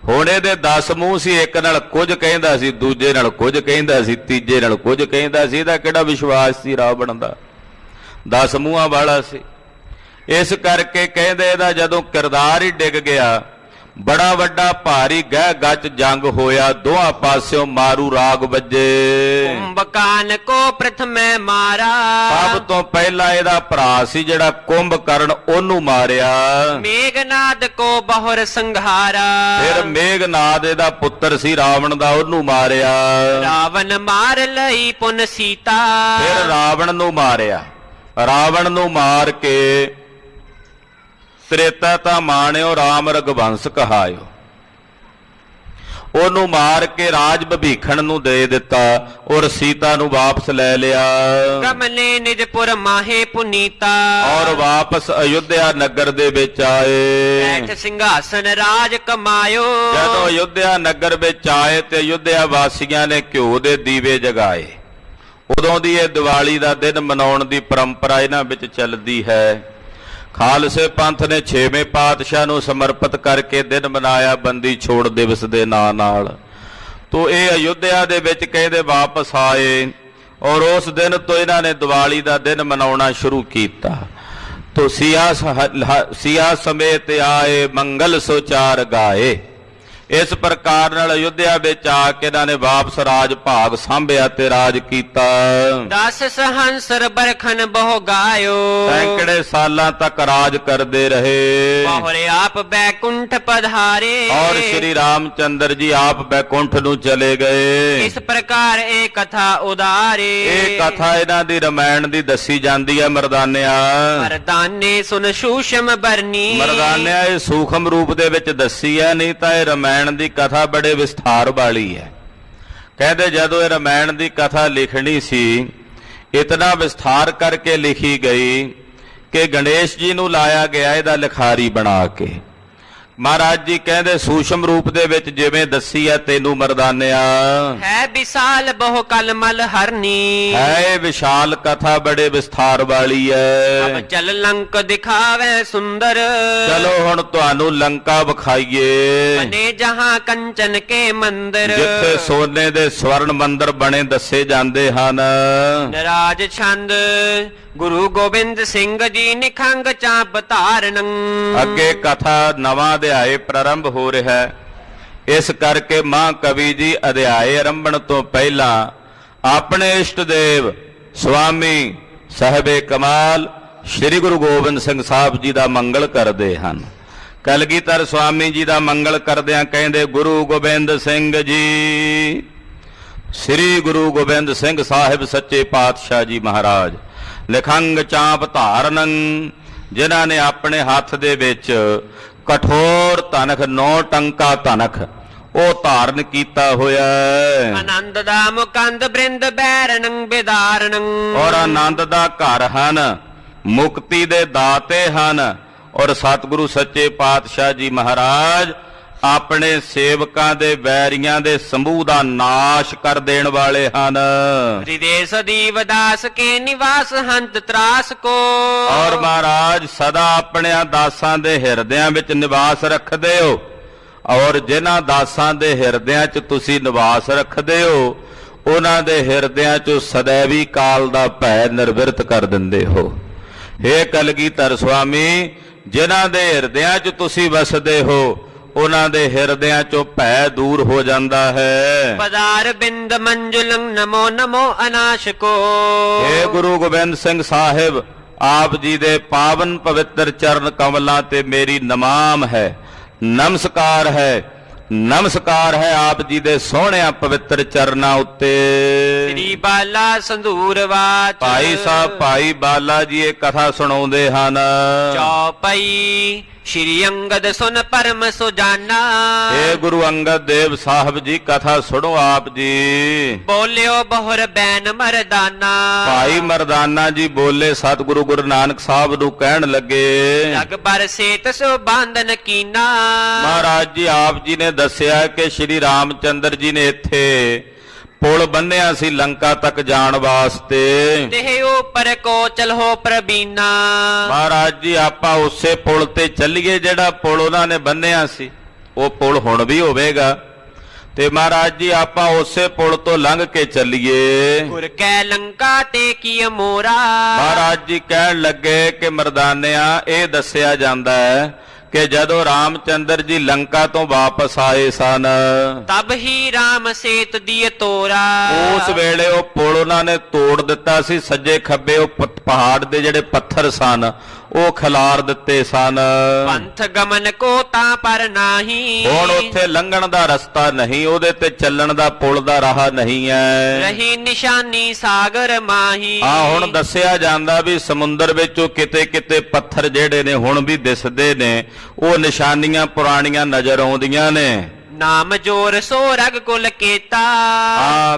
ਹੁਣ ਇਹਦੇ 10 ਮੂੰਹ ਸੀ, ਇੱਕ ਨਾਲ ਕੁਝ ਕਹਿੰਦਾ ਸੀ, ਦੂਜੇ ਨਾਲ ਕੁਝ ਕਹਿੰਦਾ ਸੀ, ਤੀਜੇ ਨਾਲ ਕੁਝ ਕਹਿੰਦਾ ਸੀ। ਇਹਦਾ ਕਿਹੜਾ ਵਿਸ਼ਵਾਸ ਸੀ ਰਾਵਣ ਦਾ? 10 ਮੂੰਹਾਂ ਵਾਲਾ ਸੀ। ਇਸ ਕਰਕੇ ਕਹਿੰਦੇ ਇਹਦਾ ਜਦੋਂ ਕਿਰਦਾਰ ਹੀ ਡਿੱਗ ਗਿਆ, ਬੜਾ ਵੱਡਾ ਭਾਰੀ ਗਹਿ ਗੱਚ ਜੰਗ ਹੋਇਆ, ਦੋਹਾਂ ਪਾਸਿਓਂ ਮਾਰੂ ਰਾਗ ਵੱਜੇ। ਕੁੰਭਕਾਨ ਕੋ ਪ੍ਰਥਮੈ ਮਾਰਾ, ਸਭ ਤੋਂ ਪਹਿਲਾਂ ਇਹਦਾ ਭਰਾ ਸੀ ਜਿਹੜਾ ਕੁੰਭਕਰਨ, ਉਹਨੂੰ ਮਾਰਿਆ। ਮੇਘਨਾਦ ਕੋ ਬਹੁਰ ਸੰਘਾਰਾ, ਫਿਰ ਮੇਘਨਾਦ ਇਹਦਾ ਪੁੱਤਰ ਸੀ ਰਾਵਣ ਦਾ, ਉਹਨੂੰ ਮਾਰਿਆ। ਰਾਵਣ ਮਾਰ ਲਈ ਪੁਨ ਸੀਤਾ, ਫਿਰ ਰਾਵਣ ਨੂੰ ਮਾਰਿਆ। ਰਾਵਣ ਨੂੰ ਮਾਰ ਕੇ ਤ੍ਰੇਤਾ ਤਾਂ ਮਾਣਿਓ ਰਾਮ ਰਘੁਵੰਸ਼ ਕਹਾਇਓ। ਉਹਨੂੰ ਮਾਰ ਕੇ ਰਾਜ ਭੀਖਣ ਨੂੰ ਦੇ ਦਿੱਤਾ ਔਰ ਸੀਤਾ ਨੂੰ ਵਾਪਸ ਲੈ ਲਿਆ। ਕਮਲੇ ਨਿਜਪੁਰ ਮਾਹੇ ਪੁਨੀਤਾ, ਔਰ ਵਾਪਸ ਅਯੁੱਧਿਆ ਨਗਰ ਦੇ ਵਿੱਚ ਆਏ। ਬੈਠ ਸਿੰਘਾਸਨ ਰਾਜ ਕਮਾਇਓ। ਜਦੋਂ ਅਯੁੱਧਿਆ ਨਗਰ ਵਿੱਚ ਆਏ ਤੇ ਅਯੁੱਧਿਆ ਵਾਸੀਆਂ ਨੇ ਘਿਓ ਦੇ ਦੀਵੇ ਜਗਾਏ। ਉਦੋਂ ਦੀ ਇਹ ਦੀਵਾਲੀ ਦਾ ਦਿਨ ਮਨਾਉਣ ਦੀ ਪਰੰਪਰਾ ਇਹਨਾਂ ਵਿੱਚ ਚੱਲਦੀ ਹੈ। ਖਾਲਸੇ ਪੰਥ ਨੇ 6ਵੇਂ ਪਾਤਸ਼ਾਹ ਨੂੰ ਸਮਰਪਿਤ ਕਰਕੇ ਦਿਨ ਮਨਾਇਆ ਬੰਦੀ ਛੋੜ ਦਿਵਸ ਦੇ ਨਾਂ ਨਾਲ। ਤੋ ਇਹ ਅਯੁੱਧਿਆ ਦੇ ਵਿੱਚ ਕਹਿੰਦੇ ਵਾਪਸ ਆਏ ਔਰ ਉਸ ਦਿਨ ਤੋਂ ਇਹਨਾਂ ਨੇ ਦੀਵਾਲੀ ਦਾ ਦਿਨ ਮਨਾਉਣਾ ਸ਼ੁਰੂ ਕੀਤਾ। ਤੋ ਸਿਆ ਸਮੇਤ ਆਏ ਮੰਗਲ ਸੁਚਾਰ ਗਾਏ। ਇਸ ਪ੍ਰਕਾਰ ਨਾਲ ਅਯੁੱਧਿਆ ਵਿੱਚ ਆ ਕੇ ਇਹਨਾਂ ਨੇ ਵਾਪਸ ਰਾਜ ਭਾਗ ਸੰਭਿਆ ਤੇ ਰਾਜ ਕੀਤਾ। 10 ਸਹੰਸਰ ਬਰਖਨ ਬਹੁ ਗਾਇਓ, ਸੈਂਕੜੇ ਸਾਲਾਂ ਤੱਕ ਰਾਜ ਕਰਦੇ ਰਹੇ। ਬਹੁਰੇ ਆਪ ਬੈਕੁੰਠ ਪਧਾਰੇ, ਔਰ ਸ਼੍ਰੀ ਰਾਮਚੰਦਰ ਜੀ ਆਪ ਬੈਕੁੰਠ ਨੂੰ ਚਲੇ ਗਏ। ਇਸ ਪ੍ਰਕਾਰ ਇਹ ਕਥਾ ਉਦਾਰੇ। ਇਹ ਕਥਾ ਇਹਨਾਂ ਦੀ ਰਮਾਇਣ ਦੀ ਦੱਸੀ ਜਾਂਦੀ ਹੈ ਮਰਦਾਨਿਆ। ਮਰਦਾਨੇ ਸੁਨ ਸੂਸ਼ਮ ਬਰਨੀ, ਮਰਦਾਨਿਆ ਇਹ ਸੂਖਮ ਰੂਪ ਦੇ ਵਿੱਚ ਦੱਸੀ ਹੈ, ਨਹੀਂ ਤਾਂ ਇਹ ਰਮਾਇਣ ਦੀ ਕਥਾ ਬੜੇ ਵਿਸਥਾਰ ਵਾਲੀ ਹੈ। ਕਹਿੰਦੇ ਜਦੋਂ ਇਹ ਰਮਾਇਣ ਦੀ ਕਥਾ ਲਿਖਣੀ ਸੀ, ਇਤਨਾ ਵਿਸਥਾਰ ਕਰਕੇ ਲਿਖੀ ਗਈ ਕਿ ਗਣੇਸ਼ ਜੀ ਨੂੰ ਲਾਇਆ ਗਿਆ ਇਹਦਾ ਲਿਖਾਰੀ ਬਣਾ ਕੇ। ਮਹਾਰਾਜ ਜੀ ਕਹਿੰਦੇ ਸੂਸ਼ਮ ਰੂਪ ਦੇ ਵਿੱਚ ਜਿਵੇਂ ਦੱਸੀ ਹੈ ਤੈਨੂੰ ਮਰਦਾਨਿਆ, ਹੈ ਵਿਸਾਲ ਬਹੁ ਕਲਮਲ ਹਰਨੀ, ਹੈ ਇਹ ਵਿਸ਼ਾਲ ਕਥਾ ਬੜੇ ਵਿਸਥਾਰ ਵਾਲੀ ਹੈ। ਅਬ ਚਲ ਲੰਕ ਦਿਖਾਵੇ ਸੁੰਦਰ, ਚਲੋ ਹੁਣ ਤੁਹਾਨੂੰ ਲੰਕਾ ਵਿਖਾਈਏ, ਬਨੇ ਜਹਾਂ ਕੰਚਨ ਕੇ ਮੰਦਰ, ਜਿੱਥੇ ਸੋਨੇ ਦੇ ਸਵਰਨ ਮੰਦਰ ਬਣੇ ਦੱਸੇ ਜਾਂਦੇ ਹਨ। ਨਰਾਜ ਛੰਦ ਗੁਰੂ ਗੋਬਿੰਦ ਸਿੰਘ ਜੀ ਨਿਖੰਗ ਚਾਪ ਧਾਰਨ। ਅੱਗੇ ਕਥਾ ਨਵਾਂ ਅਧਿਆਏ ਪ੍ਰਾਰੰਭ ਹੋ ਰਿਹਾ ਹੈ। ਇਸ ਕਰਕੇ ਮਹਾਂਕਵੀ ਜੀ ਅਧਿਆਏ ਆਰੰਭਣ ਤੋਂ ਪਹਿਲਾਂ ਆਪਣੇ ਇਸ਼ਟ ਦੇਵ ਸੁਆਮੀ ਸਾਹਿਬੇ ਕਮਾਲ ਸ੍ਰੀ ਗੁਰੂ ਗੋਬਿੰਦ ਸਿੰਘ ਸਾਹਿਬ ਜੀ ਦਾ ਮੰਗਲ ਕਰਦੇ ਹਨ। ਕਲਗੀਧਰ ਸੁਆਮੀ ਜੀ ਦਾ ਮੰਗਲ ਕਰਦਿਆਂ ਕਹਿੰਦੇ, ਗੁਰੂ ਗੋਬਿੰਦ ਸਿੰਘ ਜੀ, ਸ੍ਰੀ ਗੁਰੂ ਗੋਬਿੰਦ ਸਿੰਘ ਸਾਹਿਬ ਸੱਚੇ ਪਾਤਸ਼ਾਹ ਜੀ ਮਹਾਰਾਜ ਨਿਖੰਗ ਚਾਪ ਧਾਰਨ, ਜਿਨ੍ਹਾਂ ਨੇ ਆਪਣੇ ਹੱਥ ਦੇ ਵਿੱਚ ਕਠੋਰ ਧਨਖ 9 ਟੰਕਾ ਧਨਖ ਉਹ ਧਾਰਨ ਕੀਤਾ ਹੋਇਆ ਹੈ। ਆਨੰਦ ਦਾ ਮੁਕੰਦ ਬ੍ਰਿੰਦ ਬੈਰਨੰ ਬਿਦਾਰਨੰ, ਔਰ ਆਨੰਦ ਦਾ ਘਰ ਹਨ, ਮੁਕਤੀ ਦੇ ਦਾਤੇ ਹਨ। ਔਰ ਸਤਿਗੁਰੂ ਸੱਚੇ ਪਾਤਸ਼ਾਹ ਜੀ ਮਹਾਰਾਜ ਆਪਣੇ ਸੇਵਕਾਂ ਦੇ ਵੈਰੀਆਂ ਦੇ ਸਮੂਹ ਦਾ ਨਾਸ਼ ਕਰ ਦੇਣ ਵਾਲੇ ਹਨ। ਹ੍ਰਿਦੇ ਸਦੀਵ ਦਾਸ ਕੇ ਨਿਵਾਸ ਹੰਤ ਤਰਾਸ ਕੋ, ਔਰ ਮਹਾਰਾਜ ਸਦਾ ਆਪਣਿਆਂ ਦਾਸਾਂ ਦੇ ਹਿਰਦਿਆਂ ਵਿੱਚ ਨਿਵਾਸ ਰੱਖਦੇ ਹੋ। ਔਰ ਜਿਨ੍ਹਾਂ ਦਾਸਾਂ ਦੇ ਹਿਰਦਿਆਂ 'ਚ ਤੁਸੀਂ ਨਿਵਾਸ ਰੱਖਦੇ ਹੋ, ਉਹਨਾਂ ਦੇ ਹਿਰਦਿਆਂ 'ਚੋਂ ਸदैवी ਕਾਲ ਦਾ ਭੈ ਨਿਰਵਿਰਤ ਕਰ ਦਿੰਦੇ ਹੋ। ਹੇ ਕਲਗੀਧਰ ਸੁਆਮੀ, ਜਿਨ੍ਹਾਂ ਦੇ ਹਿਰਦਿਆਂ 'ਚ ਤੁਸੀਂ ਵਸਦੇ ਹੋ, ਉਹਨਾਂ ਦੇ ਹਿਰਦਿਆਂ 'ਚੋਂ ਭੈ ਦੂਰ ਹੋ ਜਾਂਦਾ ਹੈ। ਪਦਾਰ ਬਿੰਦ ਮੰਜੁਲੰ ਨਮੋ ਨਮੋ ਅਨਾਸ਼ ਕੋ, ਹੇ ਗੁਰੂ ਗੋਬਿੰਦ ਸਿੰਘ ਸਾਹਿਬ, ਆਪ ਜੀ ਦੇ ਪਾਵਨ ਪਵਿੱਤਰ ਚਰਨ ਕਮਲਾਂ ਤੇ ਮੇਰੀ ਨਮਾਮ ਹੈ, ਨਮਸਕਾਰ ਹੈ, ਨਮਸਕਾਰ ਹੈ ਆਪ ਜੀ ਦੇ ਸੋਹਣਿਆਂ ਪਵਿੱਤਰ ਚਰਨਾਂ ਉੱਤੇ। ਸ੍ਰੀ ਬਾਲਾ ਸੰਧੂਰ ਵਾਚ, ਭਾਈ ਸਾਹਿਬ ਭਾਈ ਬਾਲਾ ਜੀ ਇਹ ਕਥਾ ਸੁਣਾਉਂਦੇ ਹਨ। ਚੌਪਈ ਸ਼੍ਰੀ ਅੰਗਦ ਸੁਨ ਪਰਮ ਸੁਜਾਨਾ, ਏ ਗੁਰੂ ਅੰਗਦ ਦੇਵ ਸਾਹਿਬ ਜੀ ਕਥਾ ਸੁਣੋ ਆਪ ਜੀ। ਬੋਲਿਓ ਬਹੁਰ ਬੈਨ ਮਰਦਾਨਾ, ਭਾਈ ਮਰਦਾਨਾ ਜੀ ਬੋਲੇ ਸਤਿਗੁਰੂ ਗੁਰੂ ਨਾਨਕ ਸਾਹਿਬ ਨੂੰ ਕਹਿਣ ਲੱਗੇ, ਜਗ ਬਰਸੇ ਤਸੋ ਬਾਂਧਨ ਕੀਨਾ। ਮਹਾਰਾਜ ਜੀ ਆਪ ਜੀ ਨੇ ਦੱਸਿਆ ਕਿ ਸ਼੍ਰੀ ਰਾਮਚੰਦਰ ਜੀ ਨੇ ਇੱਥੇ ਪੁਲ ਬੰਨਿਆ ਸੀ ਲੰਕਾ ਤੱਕ ਜਾਣ ਵਾਸਤੇ। ਦੇਹ ਉਪਰ ਕੋ ਚਲੋ ਪ੍ਰਬੀਨਾ। ਮਹਾਰਾਜ ਜੀ ਆਪਾਂ ਉਸੇ ਪੁਲ ਤੇ ਚੱਲੀਏ ਜਿਹੜਾ ਪੁਲ ਉਹਨਾਂ ਨੇ ਬੰਨਿਆ ਸੀ, ਉਹ ਪੁਲ ਹੁਣ ਵੀ ਹੋਵੇਗਾ ਤੇ ਮਹਾਰਾਜ ਜੀ ਆਪਾਂ ਉਸੇ ਪੁਲ ਤੋਂ ਲੰਘ ਕੇ ਚੱਲੀਏ। ਗੁਰ ਕੈ ਲੰਕਾ ਤੇ ਕੀ ਮੋਰਾ। ਮਹਾਰਾਜ ਜੀ ਕਹਿਣ ਲੱਗੇ ਕਿ ਮਰਦਾਨਿਆ ਇਹ ਦੱਸਿਆ ਜਾਂਦਾ ਹੈ ਕਿ ਜਦੋਂ ਰਾਮਚੰਦਰ ਜੀ ਲੰਕਾ ਤੋਂ ਵਾਪਸ ਆਏ ਸਨ, ਤਬ ਹੀ ਰਾਮ ਸੇਤ ਦੀ ਤੋਰਾ। ਉਸ ਵੇਲੇ ਉਹ ਪੁਲ ਉਹਨਾਂ ਨੇ ਤੋੜ ਦਿੱਤਾ ਸੀ। ਸੱਜੇ ਖੱਬੇ ਉਹ ਪਹਾੜ ਦੇ ਜਿਹੜੇ ਪੱਥਰ ਸਨ ਉਹ ਖਿਲਾਰ ਦਿੱਤੇ ਸਨ। ਪੰਥ ਗਮਨ ਕੋ ਤਾਂ ਪਰ ਨਾਹੀ। ਹੁਣ ਉੱਥੇ ਲੰਘਣ ਦਾ ਰਸਤਾ ਨਹੀਂ, ਉਹਦੇ ਤੇ ਚੱਲਣ ਦਾ ਪੁਲ ਦਾ ਰਾਹ ਨਹੀਂ ਹੈ। ਰਹੀ ਨਿਸ਼ਾਨੀ ਸਾਗਰ ਮਾਹੀ। ਹੁਣ ਦੱਸਿਆ ਜਾਂਦਾ ਵੀ ਸਮੁੰਦਰ ਵਿੱਚੋਂ ਕਿਤੇ ਕਿਤੇ ਪੱਥਰ ਜਿਹੜੇ ਨੇ ਹੁਣ ਵੀ ਦਿਸਦੇ ਨੇ, ਉਹ ਨਿਸ਼ਾਨੀਆਂ ਪੁਰਾਣੀਆਂ ਨਜ਼ਰ ਆਉਂਦੀਆਂ ਨੇ। ਨਾਮ ਜੋਰ ਸੋ ਰਗ ਕੁਲ ਕੀਤਾ।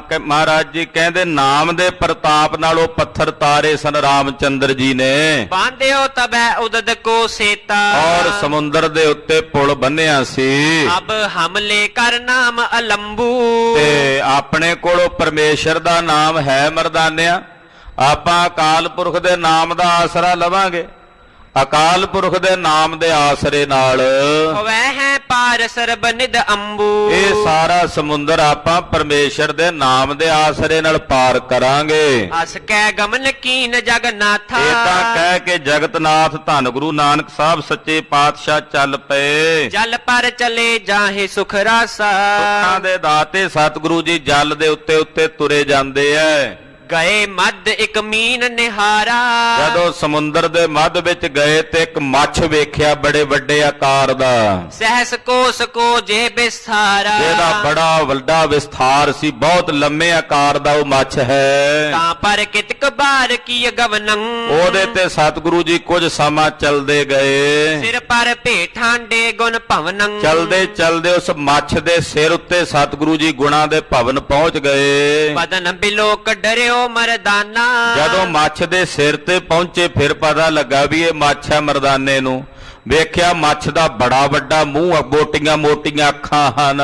ਕਿ ਮਹਾਰਾਜ ਜੀ ਕਹਿੰਦੇ ਨਾਮ ਦੇ ਪ੍ਰਤਾਪ ਨਾਲ ਉਹ ਪੱਥਰ ਤਾਰੇ ਸਨ ਰਾਮਚੰਦਰ ਜੀ ਨੇ। ਬਾਂਧਿਓ ਤਬੈ ਉਦਦ ਕੋ ਸੇਤਾ। ਔਰ ਸਮੁੰਦਰ ਦੇ ਉੱਤੇ ਪੁਲ ਬੰਨਿਆ ਸੀ। ਅਬ ਹਮਲੇ ਕਰ ਨਾਮ ਅਲੰਬੂ। ਤੇ ਆਪਣੇ ਕੋਲ ਪਰਮੇਸ਼ਰ ਦਾ ਨਾਮ ਹੈ ਮਰਦਾਨਿਆ। ਆਪਾਂ ਅਕਾਲ ਪੁਰਖ ਦੇ ਨਾਮ ਦਾ ਆਸਰਾ ਲਵਾਂਗੇ। ਅਕਾਲ ਪੁਰਖ ਦੇ ਨਾਮ ਦੇ ਆਸਰੇ ਨਾਲ ਵਹਿ ਹੈ ਪਾਰ ਸਰਬ ਨਿਦ ਅੰਬੂ। ਇਹ ਸਾਰਾ ਸਮੁੰਦਰ ਆਪਾਂ ਪਰਮੇਸ਼ਰ ਦੇ ਨਾਮ ਦੇ ਆਸਰੇ ਨਾਲ ਪਾਰ ਕਰਾਂਗੇ। ਅਸ ਕੈ ਗਮਨ ਕੀਨ ਜਗਨਾਥਾ। ਇਹ ਤਾਂ ਕਹਿ ਕੇ ਜਗਤਨਾਥ ਧੰਨ ਗੁਰੂ ਨਾਨਕ ਸਾਹਿਬ ਸੱਚੇ ਪਾਤਸ਼ਾਹ ਚੱਲ ਪਏ। ਜਲ ਪਰ ਚਲੇ ਜਾਹੇ ਸੁਖ ਰਾਸਾ। ਸੁੱਖਾਂ ਦੇ ਦਾਤੇ ਸਤਿਗੁਰੂ ਜੀ ਜਲ ਦੇ ਉੱਤੇ ਉੱਤੇ ਤੁਰੇ ਜਾਂਦੇ ਐ। ਗਏ ਮੱਧ ਇੱਕ ਮੀਨ ਨਿਹਾਰਾ। ਜਦੋਂ ਸਮੁੰਦਰ ਦੇ ਮੱਧ ਵਿੱਚ ਗਏ ਤੇ ਇੱਕ ਮੱਛ ਵੇਖਿਆ ਬੜੇ ਵੱਡੇ ਆਕਾਰ ਦਾ। ਸਹਿਸ ਕੋਸ ਕੋ ਜੇ ਵਿਸਥਾਰਾ। ਜਿਹਦਾ ਬੜਾ ਵੱਡਾ ਵਿਸਥਾਰ ਸੀ, ਬਹੁਤ ਲੰਮੇ ਆਕਾਰ ਦਾ ਉਹ ਮੱਛ ਹੈ। ਤਾਂ ਪਰ ਕਿਤਕ ਬਾਰ ਕੀ ਗਵਨੰ। ਉਹਦੇ ਤੇ ਸਤਿਗੁਰੂ ਜੀ ਕੁਝ ਸਮਾਂ ਚੱਲਦੇ ਗਏ। ਸਿਰ ਪਰ ਭੇਠਾਂਡੇ ਗੁਣ ਭਵਨੰ। ਚਲਦੇ ਚਲਦੇ ਉਸ ਮੱਛ ਦੇ ਸਿਰ ਉੱਤੇ ਸਤਿਗੁਰੂ ਜੀ ਗੁਣਾ ਦੇ ਭਵਨ ਪਹੁੰਚ ਗਏ। ਬਦਨ ਬਿਲੋਕ ਡਰਿਓ ਮਰਦਾਨਾ। ਜਦੋਂ ਮੱਛ ਦੇ ਸਿਰ ਤੇ ਪਹੁੰਚੇ ਫਿਰ ਪਤਾ ਲੱਗਾ ਵੀ ਇਹ ਮੱਛ ਹੈ ਮਰਦਾਨੇ ਨੂੰ। ਵੇਖਿਆ ਮੱਛ ਦਾ ਬੜਾ ਵੱਡਾ ਮੂੰਹ, ਮੋਟੀਆਂ ਮੋਟੀਆਂ ਅੱਖਾਂ ਹਨ।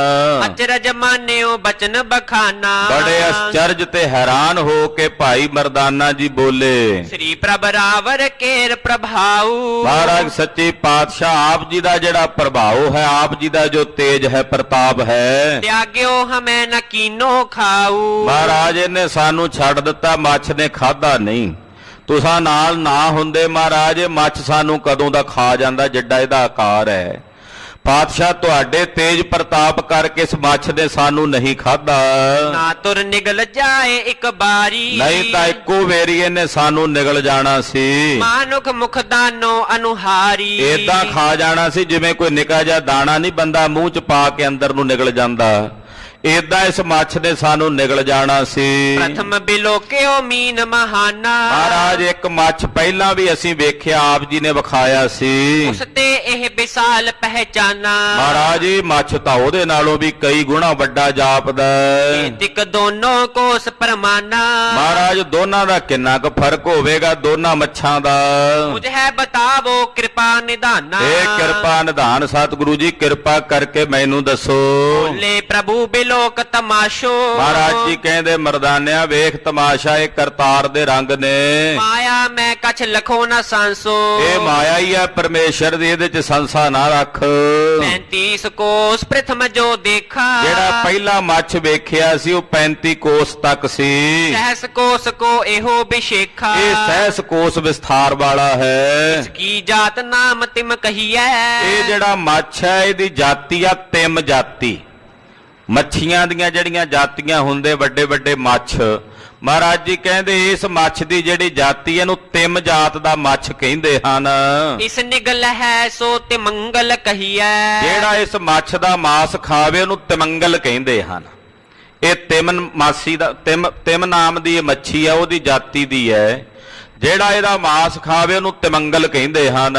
ਅਚਰਜ ਮਾਨਿਓ ਬਚਨ ਬਖਾਨਾ। ਬੜੇ ਅਚਰਜ ਤੇ ਹੈਰਾਨ ਹੋ ਕੇ ਭਾਈ ਮਰਦਾਨਾ ਜੀ ਬੋਲੇ, ਸ੍ਰੀ ਪ੍ਰਭ ਰਾਵਰ ਕੇਰ ਪ੍ਰਭਾਉ। ਮਹਾਰਾਜ ਸੱਚੇ ਪਾਤਸ਼ਾਹ ਆਪ ਜੀ ਦਾ ਜਿਹੜਾ ਪ੍ਰਭਾਵ ਹੈ, ਆਪ ਜੀ ਦਾ ਜੋ ਤੇਜ ਹੈ, ਪ੍ਰਤਾਪ ਹੈ, ਤਿਆਗਿਓ ਹਮੈ ਨ ਕੀਨੋ ਖਾਉ। ਮਹਾਰਾਜ ਇਹਨੇ ਸਾਨੂੰ ਛੱਡ ਦਿੱਤਾ, ਮੱਛ ਨੇ ਖਾਧਾ ਨਹੀਂ। ਤੁਸਾਂ ਨਾਲ ਨਾ ਹੁੰਦੇ ਮਹਾਰਾਜ ਇਹ ਮੱਛ ਸਾਨੂੰ ਕਦੋਂ ਦਾ ਖਾ ਜਾਂਦਾ, ਜਿੱਡਾ ਇਹਦਾ ਆਕਾਰ ਹੈ। ਪਾਤਸ਼ਾਹ ਤੁਹਾਡੇ ਤੇਜ ਪ੍ਰਤਾਪ ਕਰਕੇ ਇਸ ਮੱਛ ਨੇ ਸਾਨੂੰ ਨਹੀਂ ਖਾਧਾ। ਨਾ ਤੁਰ ਨਿਗਲ ਜਾਏ ਇੱਕ ਬਾਰੀ। ਨਹੀਂ ਤਾਂ ਇੱਕੋ ਵੇਰੀ ਇਹਨੇ ਸਾਨੂੰ ਨਿਗਲ ਜਾਣਾ ਸੀ। ਮਾਨੁਖ ਮੁਖ ਦਾਨੋ ਅਨੁਹਾਰੀ। ਏਦਾਂ ਖਾ ਜਾਣਾ ਸੀ ਜਿਵੇਂ ਕੋਈ ਨਿੱਕਾ ਜਿਹਾ ਦਾਣਾ ਨਹੀਂ ਬੰਦਾ ਮੂੰਹ ਚ ਪਾ ਕੇ ਅੰਦਰ ਨੂੰ ਨਿਗਲ ਜਾਂਦਾ, ਏਦਾਂ ਇਸ ਮੱਛ ਨੇ ਸਾਨੂੰ ਨਿਗਲ ਜਾਣਾ ਸੀ। ਪ੍ਰਥਮ ਬਿਲੋਕਿਓ ਮੀਨ ਮਹਾਨਾ। ਮਹਾਰਾਜ ਇੱਕ ਮੱਛ ਪਹਿਲਾਂ ਵੀ ਅਸੀਂ ਵੇਖਿਆ, ਆਪ ਜੀ ਨੇ ਵਿਖਾਇਆ ਸੀ। ਉਸ ਤੇ ਇਹ ਵਿਸਾਲ ਪਹਿਚਾਨਾ। ਮਹਾਰਾਜ ਇਹ ਮੱਛ ਤਾਂ ਉਹਦੇ ਨਾਲੋਂ ਵੀ ਕਈ ਗੁਣਾ ਵੱਡਾ ਜਾਪਦਾ। ਤਿਕ ਦੋਨੋਂ ਕੋਸ ਪਰਮਾਨਾ। ਮਹਾਰਾਜ ਦੋਨਾਂ ਦਾ ਕਿੰਨਾ ਕੁ ਫਰਕ ਹੋਵੇਗਾ ਦੋਨਾਂ ਮੱਛਾਂ ਦਾ। ਮੁਝ ਹੈ ਬਤਾਵੋ ਕਿਰਪਾ ਨਿਧਾਨਾ। ਇਹ ਕਿਰਪਾ ਨਿਧਾਨ ਸਤਿਗੁਰੂ ਜੀ ਕਿਰਪਾ ਕਰਕੇ ਮੈਨੂੰ ਦੱਸੋ। ਬੋਲੇ ਪ੍ਰਭੂ ਬਿਲੋਕ ਤਮਾਸ਼ੋ। ਮਹਾਰਾਜ ਜੀ ਕਹਿੰਦੇ ਮਰਦਾਨਿਆ ਵੇਖ ਤਮਾਸ਼ਾ ਇਹ ਕਰਤਾਰ ਦੇ ਰੰਗ ਨੇ। ਮਾਇਆ ਮੈਂ ਕਛ ਲਖੋ ਨਾ ਸਾਂਸੋ। ਇਹ ਮਾਇਆ ਹੀ ਹੈ ਪਰਮੇਸ਼ਰ ਦੀ, ਇਹਦੇ ਚ ਸੰਸਾ ਨਾ ਰੱਖ। 35 ਕੋਸ ਪ੍ਰਥਮ ਜੋ ਦੇਖਾ। ਜਿਹੜਾ ਪਹਿਲਾ ਮੱਛ ਵੇਖਿਆ ਸੀ ਉਹ 35 ਕੋਸ ਤੱਕ ਸੀ। ਸਹਿਸ ਕੋਸ ਕੋ ਇਹੋ ਵਿਸ਼ੇਖਾ। ਇਹ ਸਹਿਸ ਕੋਸ ਵਿਸਥਾਰ ਵਾਲਾ ਹੈ। ਕੀ ਜਾਤ ਨਾਮ ਤਿਮ ਕਹੀਐ। ਇਹ ਜਿਹੜਾ ਮੱਛ ਹੈ ਇਹਦੀ ਜਾਤੀ ਆ ਤਿਮ ਜਾਤੀ। ਮੱਛੀਆਂ ਦੀਆਂ ਜਿਹੜੀਆਂ ਜਾਤੀਆਂ ਹੁੰਦੇ ਵੱਡੇ ਵੱਡੇ ਮੱਛ, ਮਹਾਰਾਜ ਜੀ ਕਹਿੰਦੇ ਇਸ ਮੱਛ ਦੀ ਜਿਹੜੀ ਜਾਤੀ ਇਹਨੂੰ ਤਿਮ ਜਾਤ ਦਾ ਮੱਛ ਕਹਿੰਦੇ ਹਨ। ਇਸ ਨਿਗਲ ਹੈ ਸੋ ਤਿਮੰਗਲ ਕਹੀਐ। ਜਿਹੜਾ ਇਸ ਮੱਛ ਦਾ ਮਾਸ ਖਾਵੇ ਉਹਨੂੰ ਤਿਮੰਗਲ ਕਹਿੰਦੇ ਹਨ। ਇਹ ਤਿਮ ਮਾਸੀ ਦਾ ਤਿਮ ਨਾਮ ਦੀ ਇਹ ਮੱਛੀ ਹੈ, ਉਹਦੀ ਜਾਤੀ ਦੀ ਹੈ। ਜਿਹੜਾ ਇਹਦਾ ਮਾਸ ਖਾਵੇ ਉਹਨੂੰ ਤਿਮੰਗਲ ਕਹਿੰਦੇ ਹਨ।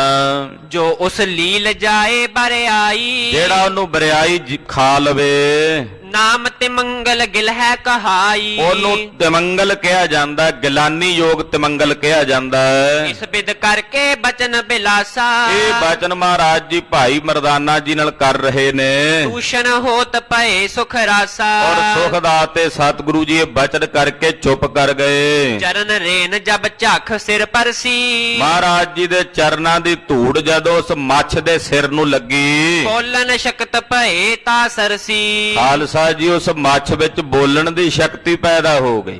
ਜੋ ਉਸ ਲੀਲ ਜਾਏ ਬਰਿਆਈ। ਜਿਹੜਾ ਉਹਨੂੰ ਬਰਿਆਈ ਖਾ ਲਵੇ। ਨਾਮ ਤੇ ਮੰਗਲ ਗਿਲ ਹੈ ਕਹਾਈ ਉਹਨੂੰ ਤਿਮੰਗਲ ਕਿਹਾ ਜਾਂਦਾ, ਗਿਲਾਨੀ ਯੋਗ ਤਿਮੰਗਲ ਕਿਹਾ ਜਾਂਦਾ ਹੈ। ਇਸ ਬਿਦ ਕਰਕੇ ਬਚਨ ਬਿਲਾਸਾ ਇਹ ਬਚਨ ਮਹਾਰਾਜ ਜੀ ਭਾਈ ਮਰਦਾਨਾ ਜੀ ਨਾਲ ਕਰ ਰਹੇ ਨੇ ਦੂਸ਼ਣ ਹੋਤ ਪਏ ਸੁਖ ਰਾਸਾ ਔਰ ਸੁਖ ਦਾਤੇ ਸਤਿਗੁਰੂ ਜੀ ਇਹ ਬਚਨ ਕਰਕੇ ਚੁੱਪ ਕਰ ਗਏ। ਚਰਨ ਰੇਨ ਜਬ ਝੱਖ ਸਿਰ ਪਰਸੀ ਮਹਾਰਾਜ ਜੀ ਦੇ ਚਰਨਾਂ ਦੀ ਧੂੜ ਜਦੋਂ ਉਸ ਮੱਛ ਦੇ ਸਿਰ ਨੂੰ ਲੱਗੀ, ਬੋਲਨ ਸ਼ਕਤ ਭਏ ਤਾ ਸਰਸੀ ਖਾਲਸਾ ਜੀ ਉਸ ਮੱਛ ਵਿੱਚ ਬੋਲਣ ਦੀ ਸ਼ਕਤੀ ਪੈਦਾ ਹੋ ਗਈ,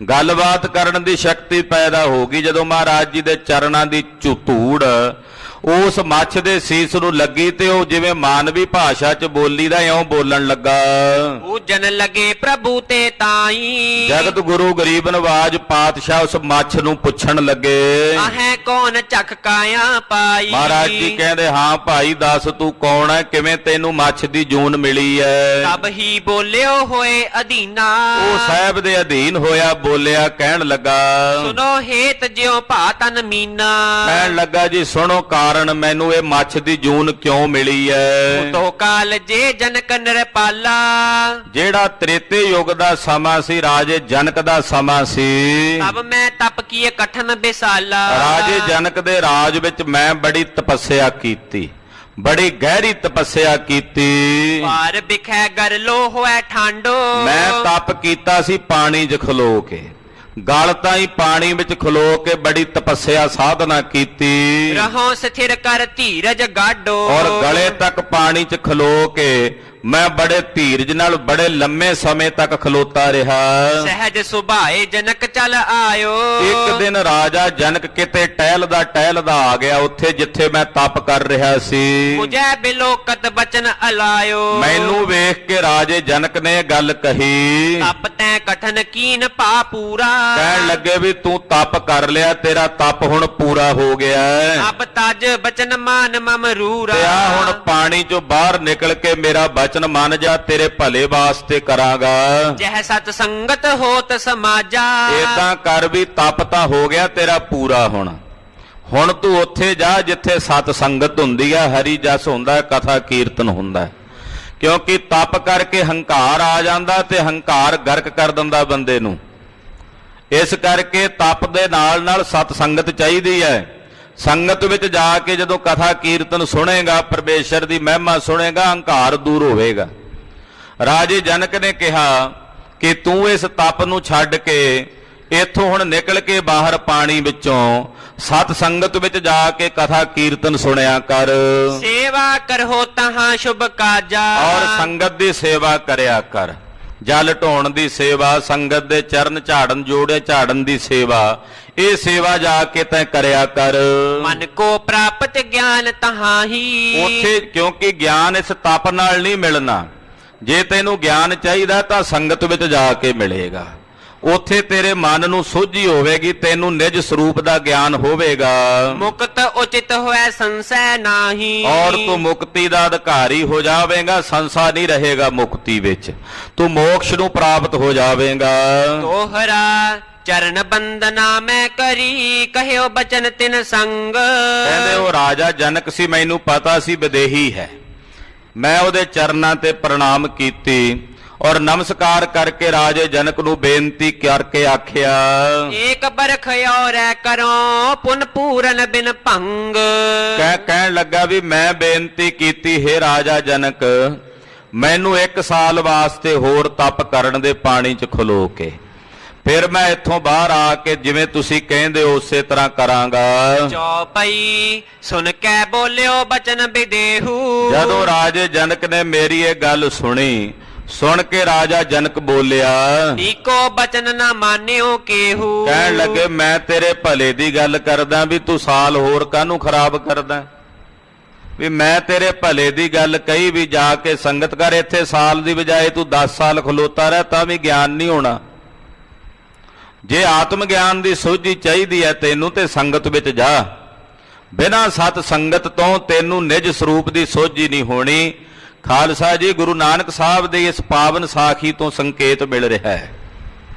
ਗੱਲਬਾਤ ਕਰਨ ਦੀ ਸ਼ਕਤੀ ਪੈਦਾ ਹੋ ਗਈ। ਜਦੋਂ ਮਹਾਰਾਜ ਜੀ ਦੇ ਚਰਨਾਂ ਦੀ ਧੂੜ ਉਸ ਮੱਛ ਦੇ ਸੀਸ ਨੂੰ ਲੱਗੀ ਤੇ ਉਹ ਜਿਵੇਂ ਮਾਨਵੀ ਭਾਸ਼ਾ 'ਚ ਬੋਲੀਦਾ ਇਉਂ ਬੋਲਣ ਲੱਗਾ। ਪੂਜਨ ਲਗੇ ਪ੍ਰਭੂ ਤੇ ਤਾਈ ਜਗਤ ਗੁਰੂ ਗਰੀਬ ਨਵਾਜ ਪਾਤਸ਼ਾਹ ਉਸ ਮੱਛ ਨੂੰ ਪੁੱਛਣ ਲੱਗੇ, ਆਹੇ ਕੌਣ ਚੱਕ ਕਾਇਆ ਪਾਈ ਮਹਾਰਾਜ ਜੀ ਕਹਿੰਦੇ, ਹਾਂ ਭਾਈ ਦੱਸ ਤੂੰ ਕੌਣ ਹੈ, ਕਿਵੇਂ ਤੈਨੂੰ ਮੱਛ ਦੀ ਜੂਨ ਮਿਲੀ ਹੈ? ਤਬ ਹੀ ਬੋਲਿਓ ਹੋਏ ਅਧੀਨਾ ਉਹ ਸਾਹਿਬ ਦੇ ਅਧੀਨ ਹੋਇਆ, ਬੋਲਿਆ, ਕਹਿਣ ਲੱਗਾ, ਸੁਨੋ ਹੇਤ ਜਿਉ ਭਾਤਨ ਮੀਨਾ ਕਹਿਣ ਲੱਗਾ ਜੀ ਸੁਣੋ ਕਾਰਨ ਮੈਨੂੰ ਇਹ ਮੱਛ ਦੀ ਜੂਨ ਕਿਉਂ ਮਿਲੀ ਹੈ। ਤੋ ਕਾਲ ਜੇ ਜਨਕ ਨਿਰਪਾਲਾ ਜਿਹੜਾ ਤ੍ਰੇਤੇ ਯੁੱਗ ਦਾ ਸਮਾਂ ਸੀ, ਰਾਜੇ ਜਨਕ ਦਾ ਸਮਾਂ ਸੀ, ਤਬ ਮੈਂ ਤਪ ਕੀਏ ਕਠਨ ਬਿਸਾਲਾ ਰਾਜੇ ਜਨਕ ਦੇ ਰਾਜ ਵਿੱਚ ਮੈਂ ਬੜੀ ਤਪੱਸਿਆ ਕੀਤੀ, ਬੜੀ ਗਹਿਰੀ ਤਪੱਸਿਆ ਕੀਤੀ। ਪਾਰ ਬਿਖੈ ਗਰ ਲੋ ਹੋਇ ਠਾਂਡੋ ਮੈਂ ਤਪ ਕੀਤਾ ਸੀ ਪਾਣੀ 'ਚ ਖਲੋ ਕੇ, ਗਲ ਤਾਈਂ ਪਾਣੀ ਵਿੱਚ ਖਲੋ ਕੇ ਬੜੀ ਤਪੱਸਿਆ ਸਾਧਨਾ ਕੀਤੀ, ਰਹੋ ਸਥਿਰ ਕਰ ਧੀਰਜ ਗਾਡੋ ਔਰ ਗਲੇ ਤੱਕ ਪਾਣੀ 'ਚ ਖਲੋ ਕੇ ਮੈਂ ਬੜੇ ਧੀਰਜ ਨਾਲ ਬੜੇ ਲੰਮੇ ਸਮੇਂ ਤੱਕ ਖਲੋਤਾ ਰਿਹਾ। ਸਹਿਜ ਸੁਭਾਏ ਜਨਕ ਚਲ ਆਇਓ ਇੱਕ ਦਿਨ ਰਾਜਾ ਜਨਕ ਕਿਤੇ ਟਹਿਲਦਾ ਆ ਗਿਆ ਉੱਥੇ ਜਿੱਥੇ ਮੈਂ ਤਪ ਕਰ ਰਿਹਾ ਸੀ। ਮੁਝੇ ਬਿਲੋਕਤ ਬਚਨ ਅਲਾਇਓ ਮੈਨੂੰ ਵੇਖ ਕੇ ਰਾਜੇ ਜਨਕ ਨੇ ਇਹ ਗੱਲ ਕਹੀ, ਤਪ ਤੈ ਕਠਨ ਕੀਨ ਪਾ ਪੂਰਾ ਕਹਿਣ ਲੱਗੇ ਵੀ ਤੂੰ ਤਪ ਕਰ ਲਿਆ, ਤੇਰਾ ਤਪ ਹੁਣ ਪੂਰਾ ਹੋ ਗਿਆ ਹੈ। ਅਬ ਤਜ ਬਚਨ ਮਾਨ ਮਮ ਰੂਰਾ ਤੇ ਆ ਹੁਣ ਪਾਣੀ ਚੋਂ ਬਾਹਰ ਨਿਕਲ ਕੇ ਮੇਰਾ ਬਚਨ ਮੰਨ ਜਾ, ਤੇਰੇ ਭਲੇ ਵਾਸਤੇ ਕਰਾਂਗਾ। ਜਹ ਸਤ ਸੰਗਤ ਹੋਤ ਸਮਾਜਾ ਏਦਾਂ ਕਰ ਵੀ ਤਪ ਤਾਂ ਹੋ ਗਿਆ ਤੇਰਾ ਪੂਰਾ ਹੁਣ ਤੂੰ ਉੱਥੇ ਜਾ ਜਿੱਥੇ ਸਤ ਸੰਗਤ ਹੁੰਦੀ ਹੈ, ਹਰੀ ਜਸ ਹੁੰਦਾ ਹੈ, ਕਥਾ ਕੀਰਤਨ ਹੁੰਦਾ ਹੈ। ਕਿਉਂਕਿ ਤਪ ਕਰਕੇ ਹੰਕਾਰ ਆ ਜਾਂਦਾ ਤੇ ਹੰਕਾਰ ਗਰਕ ਕਰ ਦਿੰਦਾ ਬੰਦੇ ਨੂੰ। ਇਸ ਕਰਕੇ ਤਪ ਦੇ ਨਾਲ ਨਾਲ ਸਤ ਸੰਗਤ ਚਾਹੀਦੀ ਹੈ। ਸੰਗਤ ਵਿੱਚ ਜਾ ਕੇ ਜਦੋਂ ਕਥਾ ਕੀਰਤਨ ਸੁਣੇਗਾ, ਪਰਮੇਸ਼ਰ ਦੀ ਮਹਿਮਾ ਸੁਣੇਗਾ, ਹੰਕਾਰ ਦੂਰ ਹੋਵੇਗਾ। ਰਾਜੇ ਜਨਕ ਨੇ ਕਿਹਾ ਕਿ ਤੂੰ ਇਸ ਤਪ ਨੂੰ ਛੱਡ ਕੇ ਇੱਥੋਂ ਹੁਣ ਨਿਕਲ ਕੇ ਬਾਹਰ ਪਾਣੀ ਵਿੱਚੋਂ ਸਤ ਸੰਗਤ ਵਿੱਚ ਜਾ ਕੇ ਕਥਾ ਕੀਰਤਨ ਸੁਣਿਆ ਕਰ, ਸੇਵਾ ਕਰੋ ਤਹਾਂ ਸ਼ੁਭ ਕਾਜਾ ਔਰ ਸੰਗਤ ਦੀ ਸੇਵਾ ਕਰਿਆ ਕਰ। ਜਲ ਢੋਣ ਦੀ ਸੇਵਾ, ਸੰਗਤ ਦੇ ਚਰਨ ਝਾੜਨ ਜੋੜੇ ਝਾੜਨ ਦੀ ਸੇਵਾ, ਇਹ ਸੇਵਾ ਜਾ ਕੇ ਤੈਂ ਕਰਿਆ ਕਰ। ਮਨ ਕੋ ਪ੍ਰਾਪਤ ਗਿਆਨ ਤਹਾਂ ਹੀ ਉੱਥੇ ਕਿਉਂਕਿ ਗਿਆਨ ਇਸ ਤਪ ਨਾਲ ਨਹੀਂ ਮਿਲਣਾ। ਜੇ ਤੈਨੂੰ ਗਿਆਨ ਚਾਹੀਦਾ ਤਾਂ ਸੰਗਤ ਵਿੱਚ ਜਾ ਕੇ ਮਿਲੇਗਾ। ਉੱਥੇ ਤੇਰੇ ਮਨ ਨੂੰ ਸੋਝੀ ਹੋਵੇਗੀ, ਤੈਨੂੰ ਨਿਜ ਸਰੂਪ ਦਾ ਗਿਆਨ ਹੋਵੇਗਾ, ਮੁਕਤ ਉਚਿਤ ਹੋਇ ਸੰਸੈ ਨਾਹੀ ਔਰ ਤੂੰ ਮੁਕਤੀ ਦਾ ਅਧਿਕਾਰੀ ਹੋ ਜਾਵੇਂਗਾ। ਸੰਸਾ ਨਹੀਂ ਰਹੇਗਾ ਮੁਕਤੀ ਵਿੱਚ, ਤੂੰ ਮੋਕਸ਼ ਨੂੰ ਪ੍ਰਾਪਤ ਹੋ ਜਾਵੇਂਗਾ। ਤੋਹਰਾ ਚਰਨ ਬੰਦਨਾ ਮੈਂ ਕਰੀ ਕਹਿਓ ਬਚਨ ਤਿਨ ਸੰਗ ਕਹਿੰਦੇ ਉਹ ਰਾਜਾ ਜਨਕ ਸੀ, ਮੈਨੂੰ ਪਤਾ ਸੀ ਵਿਦੇਹੀ ਹੈ। ਮੈਂ ਉਹਦੇ ਚਰਨਾਂ ਤੇ ਪ੍ਰਣਾਮ ਕੀਤੀ ਔਰ ਨਮਸਕਾਰ ਕਰਕੇ ਰਾਜੇ ਜਨਕ ਨੂੰ ਬੇਨਤੀ ਕਰਕੇ ਆਖਿਆ, ਏਕ ਬਰਖ ਔਰੈ ਕਰੋ ਪੁਨ ਪੂਰਨ ਬਿਨ ਭੰਗ ਕਹਿਣ ਲੱਗਾ ਵੀ ਮੈਂ ਬੇਨਤੀ ਕੀਤੀ, ਹੈ ਰਾਜਾ ਜਨਕ ਮੈਨੂੰ 1 ਸਾਲ ਵਾਸਤੇ ਹੋਰ ਤਪ ਕਰਨ ਦੇ ਪਾਣੀ 'ਚ ਖਲੋ ਕੇ, ਫਿਰ ਮੈਂ ਇੱਥੋਂ ਬਾਹਰ ਆ ਕੇ ਜਿਵੇਂ ਤੁਸੀਂ ਕਹਿੰਦੇ ਹੋ ਉਸੇ ਤਰ੍ਹਾਂ ਕਰਾਂਗਾ। ਚੌਪਈ ਸੁਣ ਕੇ ਬੋਲਿਓ ਬਚਨ ਵਿਦੇਹੂ ਜਦੋਂ ਰਾਜੇ ਜਨਕ ਨੇ ਮੇਰੀ ਇਹ ਗੱਲ ਸੁਣੀ, ਸੁਣ ਕੇ ਰਾਜਾ ਜਨਕ ਬੋਲਿਆ, ਈਕੋ ਬਚਨ ਨਾ ਮਾਨਿਓ ਕੇਹੂ ਕਹਿਣ ਲੱਗੇ ਮੈਂ ਤੇਰੇ ਭਲੇ ਦੀ ਗੱਲ ਕਰਦਾ, ਵੀ ਤੂੰ ਸਾਲ ਹੋਰ ਕਾਹਨੂੰ ਖਰਾਬ ਕਰਦਾ, ਵੀ ਮੈਂ ਤੇਰੇ ਭਲੇ ਦੀ ਗੱਲ ਕਹੀ ਵੀ ਜਾ ਕੇ ਸੰਗਤ ਕਰ। ਇੱਥੇ ਸਾਲ ਦੀ ਬਜਾਏ ਤੂੰ 10 ਸਾਲ ਖਲੋਤਾ ਰਹਿ ਤਾਂ ਵੀ ਗਿਆਨ ਨਹੀਂ ਹੋਣਾ। ਜੇ ਆਤਮ ਗਿਆਨ ਦੀ ਸੋਝੀ ਚਾਹੀਦੀ ਹੈ ਤੈਨੂੰ ਤੇ ਸੰਗਤ ਵਿੱਚ ਜਾ। ਬਿਨਾਂ ਸਤ ਸੰਗਤ ਤੋਂ ਤੈਨੂੰ ਨਿਜ ਸਰੂਪ ਦੀ ਸੋਝੀ ਨਹੀਂ ਹੋਣੀ। ਖਾਲਸਾ ਜੀ ਗੁਰੂ ਨਾਨਕ ਸਾਹਿਬ ਦੇ ਇਸ ਪਾਵਨ ਸਾਖੀ ਤੋਂ ਸੰਕੇਤ ਮਿਲ ਰਿਹਾ ਹੈ।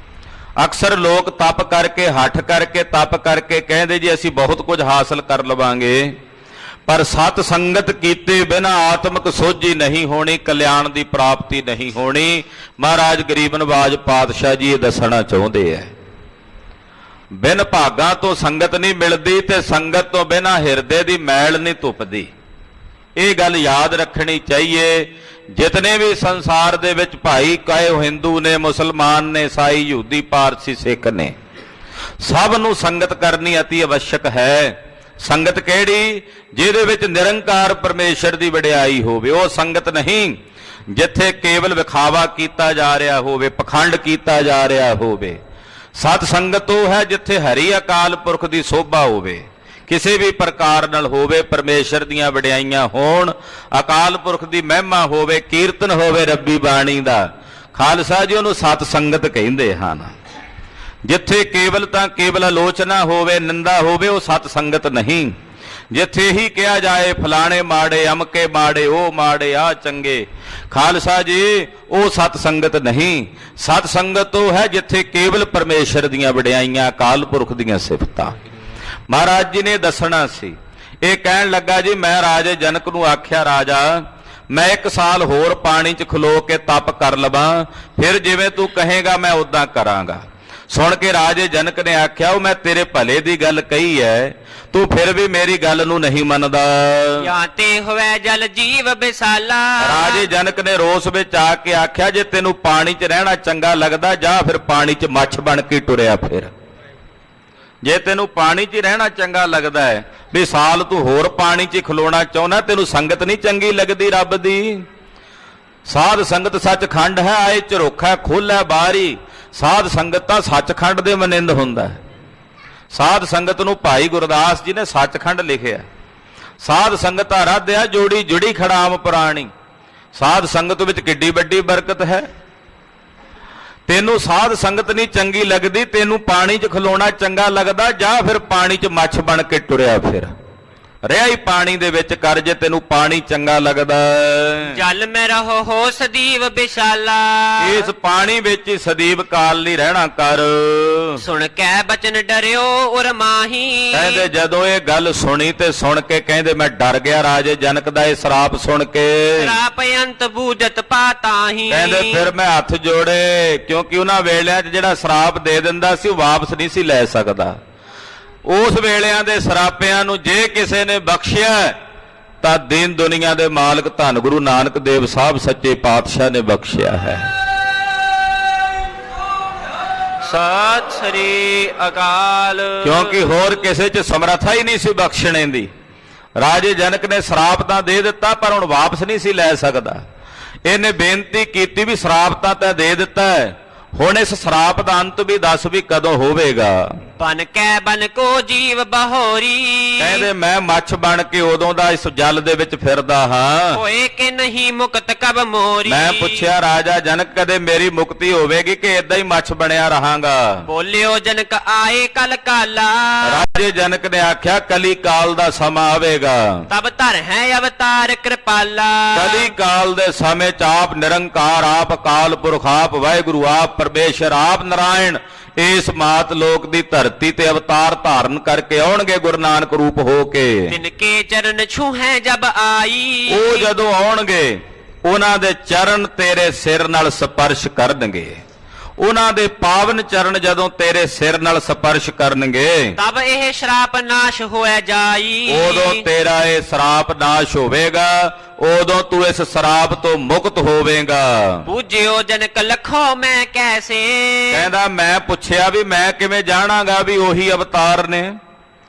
ਅਕਸਰ ਲੋਕ ਤਪ ਕਰਕੇ ਹੱਠ ਕਰਕੇ ਤਪ ਕਰਕੇ ਕਹਿੰਦੇ ਜੀ ਅਸੀਂ ਬਹੁਤ ਕੁਝ ਹਾਸਲ ਕਰ ਲਵਾਂਗੇ, ਪਰ ਸਤ ਸੰਗਤ ਕੀਤੇ ਬਿਨਾ ਆਤਮਿਕ ਸੋਝੀ ਨਹੀਂ ਹੋਣੀ, ਕਲਿਆਣ ਦੀ ਪ੍ਰਾਪਤੀ ਨਹੀਂ ਹੋਣੀ। ਮਹਾਰਾਜ ਗਰੀਬ ਨਵਾਜ ਪਾਤਸ਼ਾਹ ਜੀ ਇਹ ਦੱਸਣਾ ਚਾਹੁੰਦੇ ਐ। ਬਿਨ ਭਾਗਾਂ ਤੋਂ ਸੰਗਤ ਨਹੀਂ ਮਿਲਦੀ ਤੇ ਸੰਗਤ ਤੋਂ ਬਿਨਾ ਹਿਰਦੇ ਦੀ ਮੈਲ ਨਹੀਂ ਧੁੱਪਦੀ। ਇਹ ਗੱਲ ਯਾਦ ਰੱਖਣੀ ਚਾਹੀਏ। ਜਿਤਨੇ ਵੀ ਸੰਸਾਰ ਦੇ ਵਿੱਚ ਭਾਈ, ਕਾਹੇ ਉਹ ਹਿੰਦੂ ਨੇ, ਮੁਸਲਮਾਨ ਨੇ, ਈਸਾਈ, ਯਹੂਦੀ, ਪਾਰਸੀ, ਸਿੱਖ ਨੇ, ਸਭ ਨੂੰ ਸੰਗਤ ਕਰਨੀ ਅਤੀ ਅਵਸ਼ਕ ਹੈ। ਸੰਗਤ ਕਿਹੜੀ? ਜਿਹਦੇ ਵਿੱਚ ਨਿਰੰਕਾਰ ਪਰਮੇਸ਼ਰ ਦੀ ਵਡਿਆਈ ਹੋਵੇ। ਉਹ ਸੰਗਤ ਨਹੀਂ ਜਿੱਥੇ ਕੇਵਲ ਵਿਖਾਵਾ ਕੀਤਾ ਜਾ ਰਿਹਾ ਹੋਵੇ, ਪਖੰਡ ਕੀਤਾ ਜਾ ਰਿਹਾ ਹੋਵੇ। ਸਤ ਸੰਗਤ ਉਹ ਹੈ ਜਿੱਥੇ ਹਰੀ ਅਕਾਲ ਪੁਰਖ ਦੀ ਸੋਭਾ ਹੋਵੇ, ਕਿਸੇ ਵੀ ਪ੍ਰਕਾਰ ਨਾਲ ਹੋਵੇ, ਪਰਮੇਸ਼ਰ ਦੀਆਂ ਵਡਿਆਈਆਂ ਹੋਣ, ਅਕਾਲ ਪੁਰਖ ਦੀ ਮਹਿਮਾ ਹੋਵੇ, ਕੀਰਤਨ ਹੋਵੇ ਰੱਬੀ ਬਾਣੀ ਦਾ। ਖਾਲਸਾ ਜੀ ਉਹਨੂੰ ਸਤ ਸੰਗਤ ਕਹਿੰਦੇ ਹਨ। ਜਿੱਥੇ ਕੇਵਲ ਤਾਂ ਕੇਵਲ ਆਲੋਚਨਾ ਹੋਵੇ, ਨਿੰਦਾ ਹੋਵੇ, ਉਹ ਸਤ ਸੰਗਤ ਨਹੀਂ। ਜਿੱਥੇ ਹੀ ਕਿਹਾ ਜਾਏ ਫਲਾਣੇ ਮਾੜੇ, ਅਮਕੇ ਮਾੜੇ, ਉਹ ਮਾੜੇ, ਆ ਚੰਗੇ, ਖਾਲਸਾ ਜੀ ਉਹ ਸਤ ਸੰਗਤ ਨਹੀਂ। ਸਤ ਸੰਗਤ ਉਹ ਹੈ ਜਿੱਥੇ ਕੇਵਲ ਪਰਮੇਸ਼ਰ ਦੀਆਂ ਵਡਿਆਈਆਂ, ਅਕਾਲ ਪੁਰਖ ਦੀਆਂ ਸਿਫਤਾਂ। ਮਹਾਰਾਜ ਜੀ ਨੇ ਦੱਸਣਾ ਸੀ। ਇਹ ਕਹਿਣ ਲੱਗਾ ਜੀ, ਮੈਂ ਰਾਜੇ ਜਨਕ ਨੂੰ ਆਖਿਆ, ਰਾਜਾ ਮੈਂ 1 ਸਾਲ ਹੋਰ ਪਾਣੀ 'ਚ ਖਲੋ ਕੇ ਤਪ ਕਰ ਲਵਾਂ, ਫਿਰ ਜਿਵੇਂ ਤੂੰ ਕਹੇਗਾ ਮੈਂ ਉਦਾਂ ਕਰਾਂਗਾ। ਸੁਣ ਕੇ ਰਾਜੇ ਜਨਕ ਨੇ ਆਖਿਆ, ਉਹ ਮੈਂ ਤੇਰੇ ਭਲੇ ਦੀ ਗੱਲ ਕਹੀ ਹੈ, ਤੂੰ ਫਿਰ ਵੀ ਮੇਰੀ ਗੱਲ ਨੂੰ ਨਹੀਂ ਮੰਨਦਾ। ਜਾਂ ਤੇ ਹੋਵੇ ਜਲ ਜੀਵ ਬਿਸਾਲਾ। ਰਾਜੇ ਜਨਕ ਨੇ ਰੋਸ ਵਿੱਚ ਆ ਕੇ ਆਖਿਆ, ਜੇ ਤੈਨੂੰ ਪਾਣੀ 'ਚ ਰਹਿਣਾ ਚੰਗਾ ਲੱਗਦਾ, ਜਾਂ ਫਿਰ ਪਾਣੀ 'ਚ ਮੱਛ ਬਣ ਕੇ ਟੁਰਿਆ ਫਿਰ। ਜੇ ਤੈਨੂੰ ਪਾਣੀ 'ਚ ਰਹਿਣਾ ਚੰਗਾ ਲੱਗਦਾ ਹੈ, ਵੀ ਸਾਲ ਤੂੰ ਹੋਰ ਪਾਣੀ 'ਚ ਖਲੋਣਾ ਚਾਹੁੰਦਾ, ਤੈਨੂੰ ਸੰਗਤ ਨਹੀਂ ਚੰਗੀ ਲੱਗਦੀ ਰੱਬ ਦੀ। ਸਾਧ ਸੰਗਤ ਸੱਚਖੰਡ ਹੈ, ਆਏ ਝਰੋਖਾ ਖੋਲ੍ਹਿਆ ਬਾਰੀ। ਸਾਧ ਸੰਗਤ ਤਾਂ ਸੱਚਖੰਡ ਦੇ ਮਨਿੰਦ ਹੁੰਦਾ ਹੈ। ਸਾਧ ਸੰਗਤ ਨੂੰ ਭਾਈ ਗੁਰਦਾਸ ਜੀ ਨੇ ਸੱਚਖੰਡ ਲਿਖਿਆ। ਸਾਧ ਸੰਗਤ ਆਰਾਧਿਆ ਜੋੜੀ ਜੁੜੀ ਖੜਾਮ ਪੁਰਾਣੀ। ਸਾਧ ਸੰਗਤ ਵਿੱਚ ਕਿੱਡੀ ਵੱਡੀ ਬਰਕਤ ਹੈ। ਤੈਨੂੰ ਸਾਧ ਸੰਗਤ ਨਹੀਂ ਚੰਗੀ ਲੱਗਦੀ, ਤੈਨੂੰ ਪਾਣੀ 'ਚ ਖਲੋਣਾ ਚੰਗਾ ਲੱਗਦਾ, ਜਾਂ ਫਿਰ ਪਾਣੀ 'ਚ ਮੱਛ ਬਣ ਕੇ ਟੁਰਿਆ ਫਿਰ। ਰਿਹਾ ਹੀ ਪਾਣੀ ਦੇ ਵਿੱਚ ਕਰ, ਜੇ ਤੈਨੂੰ ਪਾਣੀ ਚੰਗਾ ਲੱਗਦਾ। ਜਲ ਮੈਂ ਰਹੋ ਹੋ ਸਦੀਵ ਬਿਸ਼ਾਲਾ। ਇਸ ਪਾਣੀ ਵਿੱਚ ਹੀ ਸਦੀਵ ਕਾਲ ਲਈ ਰਹਿਣਾ ਕਰ। ਸੁਣ ਕੇ ਬਚਨ ਡਰਿਓ ਉਰ ਮਾਹੀ। ਕਹਿੰਦੇ ਜਦੋਂ ਇਹ ਗੱਲ ਸੁਣੀ ਤੇ ਸੁਣ ਕੇ ਕਹਿੰਦੇ ਮੈਂ ਡਰ ਗਿਆ ਰਾਜੇ ਜਨਕ ਦਾ ਇਹ ਸਰਾਪ ਸੁਣ ਕੇ। ਸਰਾਪ ਅੰਤ ਬੂਝਤ ਪਾਤਾਹੀ। ਕਹਿੰਦੇ ਫਿਰ ਮੈਂ ਹੱਥ ਜੋੜੇ, ਕਿਉਂਕਿ ਉਹਨਾਂ ਵੇਲਿਆਂ 'ਚ ਜਿਹੜਾ ਸਰਾਪ ਦੇ ਦਿੰਦਾ ਸੀ ਉਹ ਵਾਪਸ ਨਹੀਂ ਸੀ ਲੈ ਸਕਦਾ। ਉਸ ਵੇਲਿਆਂ ਦੇ ਸਰਾਪਿਆਂ ਨੂੰ ਜੇ ਕਿਸੇ ਨੇ ਬਖਸ਼ਿਆ ਤਾਂ ਦੀਨ ਦੁਨੀਆ ਦੇ ਮਾਲਕ ਧੰਨ ਗੁਰੂ ਨਾਨਕ ਦੇਵ ਸਾਹਿਬ ਸੱਚੇ ਪਾਤਸ਼ਾਹ ਨੇ ਬਖਸ਼ਿਆ ਹੈ। ਸਤਿ ਸ੍ਰੀ ਅਕਾਲ। ਕਿਉਂਕਿ ਹੋਰ ਕਿਸੇ 'ਚ ਸਮਰੱਥਾ ਹੀ ਨਹੀਂ ਸੀ ਬਖਸ਼ਣੇ ਦੀ। ਰਾਜੇ ਜਨਕ ਨੇ ਸਰਾਪ ਤਾਂ ਦੇ ਦਿੱਤਾ, ਪਰ ਹੁਣ ਵਾਪਸ ਨਹੀਂ ਸੀ ਲੈ ਸਕਦਾ। ਇਹਨੇ ਬੇਨਤੀ ਕੀਤੀ ਵੀ ਸਰਾਪ ਤਾਂ ਦੇ ਦਿੱਤਾ ਹੈ, ਹੁਣ ਇਸ ਸਰਾਪ ਦਾ ਅੰਤ ਵੀ ਦੱਸ ਵੀ ਕਦੋਂ ਹੋਵੇਗਾ। ਬਨ ਕੇ ਬਨ ਕੋ ਜੀਵ ਬਹੋਰੀ। ਕਹਿੰਦੇ ਮੈਂ ਮੱਛ ਬਣ ਕੇ ਉਦੋਂ ਦਾ ਇਸ ਜਲ ਦੇ ਵਿੱਚ ਫਿਰਦਾ ਹਾਂ। ਹੋਏ ਕਿ ਨਹੀਂ ਮੁਕਤ ਕਬ ਮੋਰੀ। ਮੈਂ ਪੁੱਛਿਆ ਰਾਜਾ ਜਨਕ ਕਦੇ ਮੇਰੀ ਮੁਕਤੀ ਹੋਵੇਗੀ ਕਿ ਏਦਾਂ ਹੀ ਮੱਛ ਬਣਿਆ ਰਹਾਂਗਾ। ਬੋਲਿਓ ਜਨਕ ਆਏ ਕਲ ਕਾਲਾ। ਰਾਜੇ ਜਨਕ ਨੇ ਆਖਿਆ ਕਲੀ ਕਾਲ ਦਾ ਸਮਾਂ ਆਵੇਗਾ। ਤਬ ਧਰ ਹੈ ਅਵਤਾਰ ਕਿਰਪਾਲਾ। ਕਲੀ ਕਾਲ ਦੇ ਸਮੇਂ 'ਚ ਆਪ ਨਿਰੰਕਾਰ, ਆਪ ਅਕਾਲ ਪੁਰਖ, ਆਪ ਵਾਹਿਗੁਰੂ, ਆਪ ਪਰਮੇਸ਼ਰ, ਆਪ ਨਾਰਾਇਣ ਇਸ ਮਾਤ ਲੋਕ ਦੀ ਧਰਤੀ ਤੇ ਅਵਤਾਰ ਧਾਰਨ ਕਰਕੇ ਆਉਣਗੇ ਗੁਰੂ ਨਾਨਕ ਰੂਪ ਹੋ ਕੇ। ਤਿਨ ਕੇ ਚਰਨ ਛੂਹੈ ਜਬ ਆਈ। ਉਹ ਜਦੋਂ ਆਉਣਗੇ ਉਹਨਾਂ ਦੇ ਚਰਨ ਤੇਰੇ ਸਿਰ ਨਾਲ ਸਪਰਸ਼ ਕਰਨਗੇ। ਉਹਨਾਂ ਦੇ ਪਾਵਨ ਚਰਨ ਜਦੋਂ ਤੇਰੇ ਸਿਰ ਨਾਲ ਸਪਰਸ਼ ਕਰਨਗੇ, ਤਬ ਇਹ ਸ਼ਰਾਪ ਨਾਸ਼ ਹੋਇ ਜਾਈ। ਉਦੋਂ ਤੇਰਾ ਇਹ ਸਰਾਪ ਨਾਸ਼ ਹੋਵੇਗਾ, ਉਦੋਂ ਤੂੰ ਇਸ ਸਰਾਪ ਤੋਂ ਮੁਕਤ ਹੋਵੇਗਾ। ਬੂਝਿਓ ਜਨਕ ਲਖੋ ਮੈਂ ਕੈਸੇ। ਕਹਿੰਦਾ ਮੈਂ ਪੁੱਛਿਆ ਵੀ ਮੈਂ ਕਿਵੇਂ ਜਾਣਾਂਗਾ ਵੀ ਉਹੀ ਅਵਤਾਰ ਨੇ,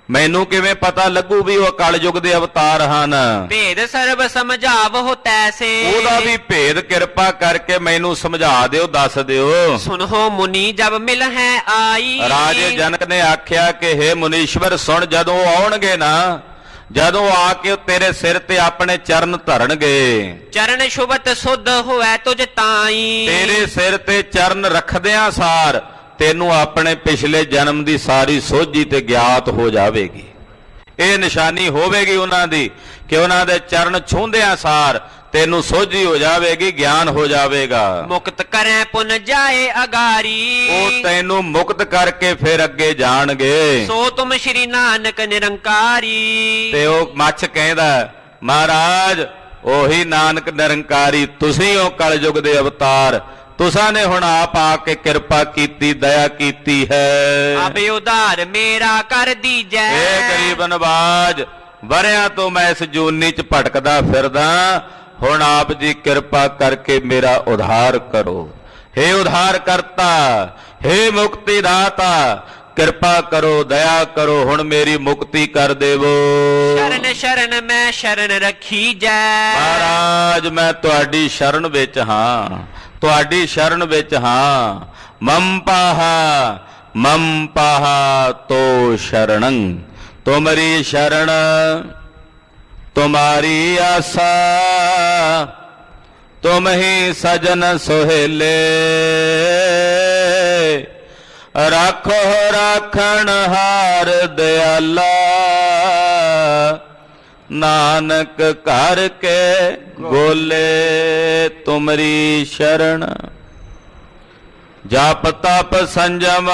ਮੈਨੂੰ ਕਿਵੇਂ ਪਤਾ ਲੱਗੂ ਵੀ ਉਹ ਕਲਯੁਗ ਦੇ ਅਵਤਾਰ ਹਨ। ਭੇਦ ਸਰਬ ਸਮਝਾਵੋ ਤੈਸੇ। ਉਹਦਾ ਵੀ ਭੇਦ ਕਿਰਪਾ ਕਰਕੇ ਮੈਨੂੰ ਸਮਝਾ ਦਿਓ, ਦੱਸ ਦਿਓ। ਸੁਨੋ ਮੁਨੀ ਜਬ ਮਿਲ ਹੈ ਆਈ। ਰਾਜੇ ਜਨਕ ਨੇ ਆਖਿਆ ਕਿ ਹੇ ਮੁਨੀਸ਼ਵਰ ਸੁਣ, ਜਦੋਂ ਆਉਣਗੇ ਨਾ, ਜਦੋਂ ਆ ਕੇ ਤੇਰੇ ਸਿਰ ਤੇ ਆਪਣੇ ਚਰਨ ਧਰਨਗੇ, ਚਰਨ ਸ਼ੁਭਤ ਸੁਧ ਹੋਇ ਤੁਝ ਤਾਈ। ਤੇਰੇ ਸਿਰ ਤੇ ਚਰਨ ਰੱਖਦਿਆਂ ਸਾਰ ਤੈਨੂੰ ਆਪਣੇ ਪਿਛਲੇ ਜਨਮ ਦੀ ਸਾਰੀ ਸੋਝੀ ਤੇ ਗਿਆਤ ਹੋ ਜਾਵੇਗੀ। ਇਹ ਨਿਸ਼ਾਨੀ ਹੋਵੇਗੀ ਉਹਨਾਂ ਦੀ ਕਿ ਉਹਨਾਂ ਦੇ ਚਰਨ ਛੂੰਹਦਿਆਂ ਸਾਰ ਤੈਨੂੰ ਸੋਝੀ ਹੋ ਜਾਵੇਗੀ, ਗਿਆਨ ਹੋ ਜਾਵੇਗਾ। ਮੁਕਤ ਕਰੈ ਪੁਨ ਜਾਏ ਅਗਾਰੀ। ਉਹ ਤੈਨੂੰ ਮੁਕਤ ਕਰਕੇ ਫਿਰ ਅੱਗੇ ਜਾਣਗੇ। ਸੋ ਤੁਮ ਸ਼੍ਰੀ ਨਾਨਕ ਨਿਰੰਕਾਰੀ। ਤੇ ਉਹ ਮੱਛ ਕਹਿੰਦਾ, ਮਹਾਰਾਜ ਉਹੀ ਨਾਨਕ ਨਿਰੰਕਾਰੀ, ਤੁਸੀਂ ਹੋ ਕਲਯੁਗ ਦੇ ਅਵਤਾਰ, ਤੁਸਾਂ ਨੇ ਹੁਣ ਆਪ ਆ ਕੇ ਕਿਰਪਾ ਕੀਤੀ, ਦਇਆ ਕੀਤੀ ਹੈ। ਅਬੇ ਉਧਾਰ ਮੇਰਾ ਕਰ ਦੀਜੈ। ਏ ਗਰੀਬ ਨਵਾਜ, ਵਰਿਆਂ ਤੋਂ ਮੈਂ ਇਸ ਜੂਨੀ ਚ ਭਟਕਦਾ ਫਿਰਦਾ, ਹੁਣ ਆਪ ਜੀ ਕਿਰਪਾ ਕਰਕੇ ਮੇਰਾ ਉਧਾਰ ਕਰੋ। ਹੇ ਉਧਾਰ ਕਰਤਾ, ਹੇ ਮੁਕਤੀ ਦਾਤਾ, ਕਿਰਪਾ ਕਰੋ, ਦਇਆ ਕਰੋ, ਹੁਣ ਮੇਰੀ ਮੁਕਤੀ ਕਰ ਦੇਵੋ। ਸ਼ਰਨ ਸ਼ਰਨ ਮੈਂ ਸ਼ਰਨ ਰੱਖੀ ਜੈ। ਮਹਾਰਾਜ ਮੈਂ ਤੁਹਾਡੀ ਸ਼ਰਨ ਵਿੱਚ ਹਾਂ, ਤੁਹਾਡੀ ਸ਼ਰਨ ਵਿੱਚ ਹਾਂ। ਮਮ ਪਾਹਾ ਤੋ ਸ਼ਰਣੰ, ਤੁਮਰੀ ਸ਼ਰਨ ਤੁਮਾਰੀ ਆਸਾ, ਤੁਮ ਹੀ ਸਜਨ ਸੁਹੇਲੇ, ਰਾਖੋ ਰਾਖਣ ਹਾਰ ਦਿਆਲਾ, ਨਾਨਕ ਘਰ ਕੇ ਗੋਲੇ ਤੁਮਰੀ ਸ਼ਰਨ। ਜਪ ਤਪ ਸੰਜਮ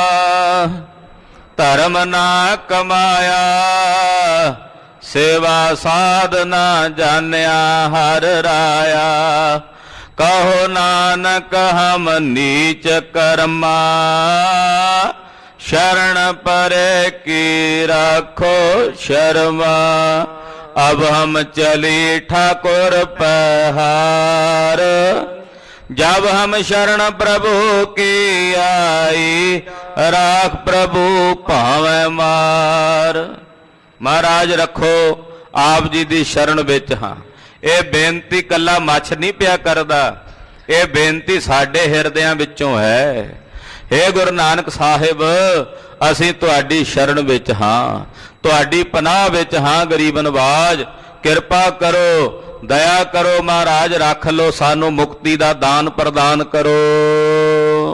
ਧਰਮ ਨਾ ਕਮਾਇਆ, ਸੇਵਾ ਸਾਧਨਾ ਜਾਣਿਆ ਹਰ ਰਾਇਆ, ਕਹੋ ਨਾਨਕ ਹਮ ਨੀਚ ਕਰਮਾ, शरण परे की राखो शर्मा। अब हम चली ठाकुर पहार, जब हम शरण प्रभु की आई, राख प्रभु भावे मार। महाराज रखो आप जी दी शरण विच हाँ। ये बेनती कला मछ नहीं पिया करदा, ये बेनती साडे हिरदियां विचों है। हे गुरु नानक साहिब असीं तुहाडी शरण विच हाँ, तुहाडी पनाह विच हाँ। गरीब नवाज किरपा करो, दया करो महाराज, रख लो सानू मुक्ति दा दान प्रदान करो।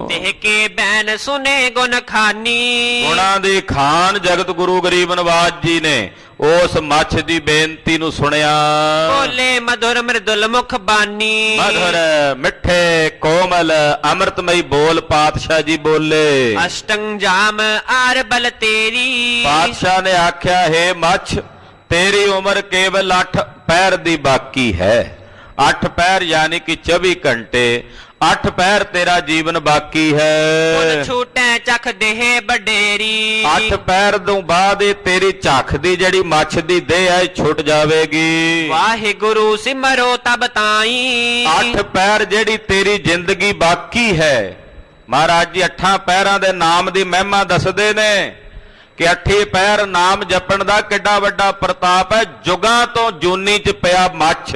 तेह के बैन सुने गुण खानी, गुणां दी खान जगत गुरु गरीब नवाज जी ने उस मछ दी बेनती नू सुनिया। बोले मधुर मृदुल मुख बानी, मधुर मिठे कोमल अमृतमयी बोल पातशाह जी बोले। अष्टंग जाम आर बल तेरी, पातशाह ने आख्या हे मछ तेरी उम्र केवल 8 पैर दी बाकी है। 8 पैर यानी कि 24 घंटे, 8 पैर तेरा जीवन बाकी है। छूटे चख देह बडेरी, 8 पैर तो बाद तेरी झख दी जड़ी मछ दी देह है छुट जावेगी। वाहे गुरु सिमरो तब ताई, 8 पैर जड़ी तेरी जिंदगी बाकी है। महाराज जी 8 पैरां दे नाम दी महिमा दसदे ने कि 8 पैर नाम जपण दा किड्डा वड्डा प्रताप है। जुगां तो जूनी च पिया मछ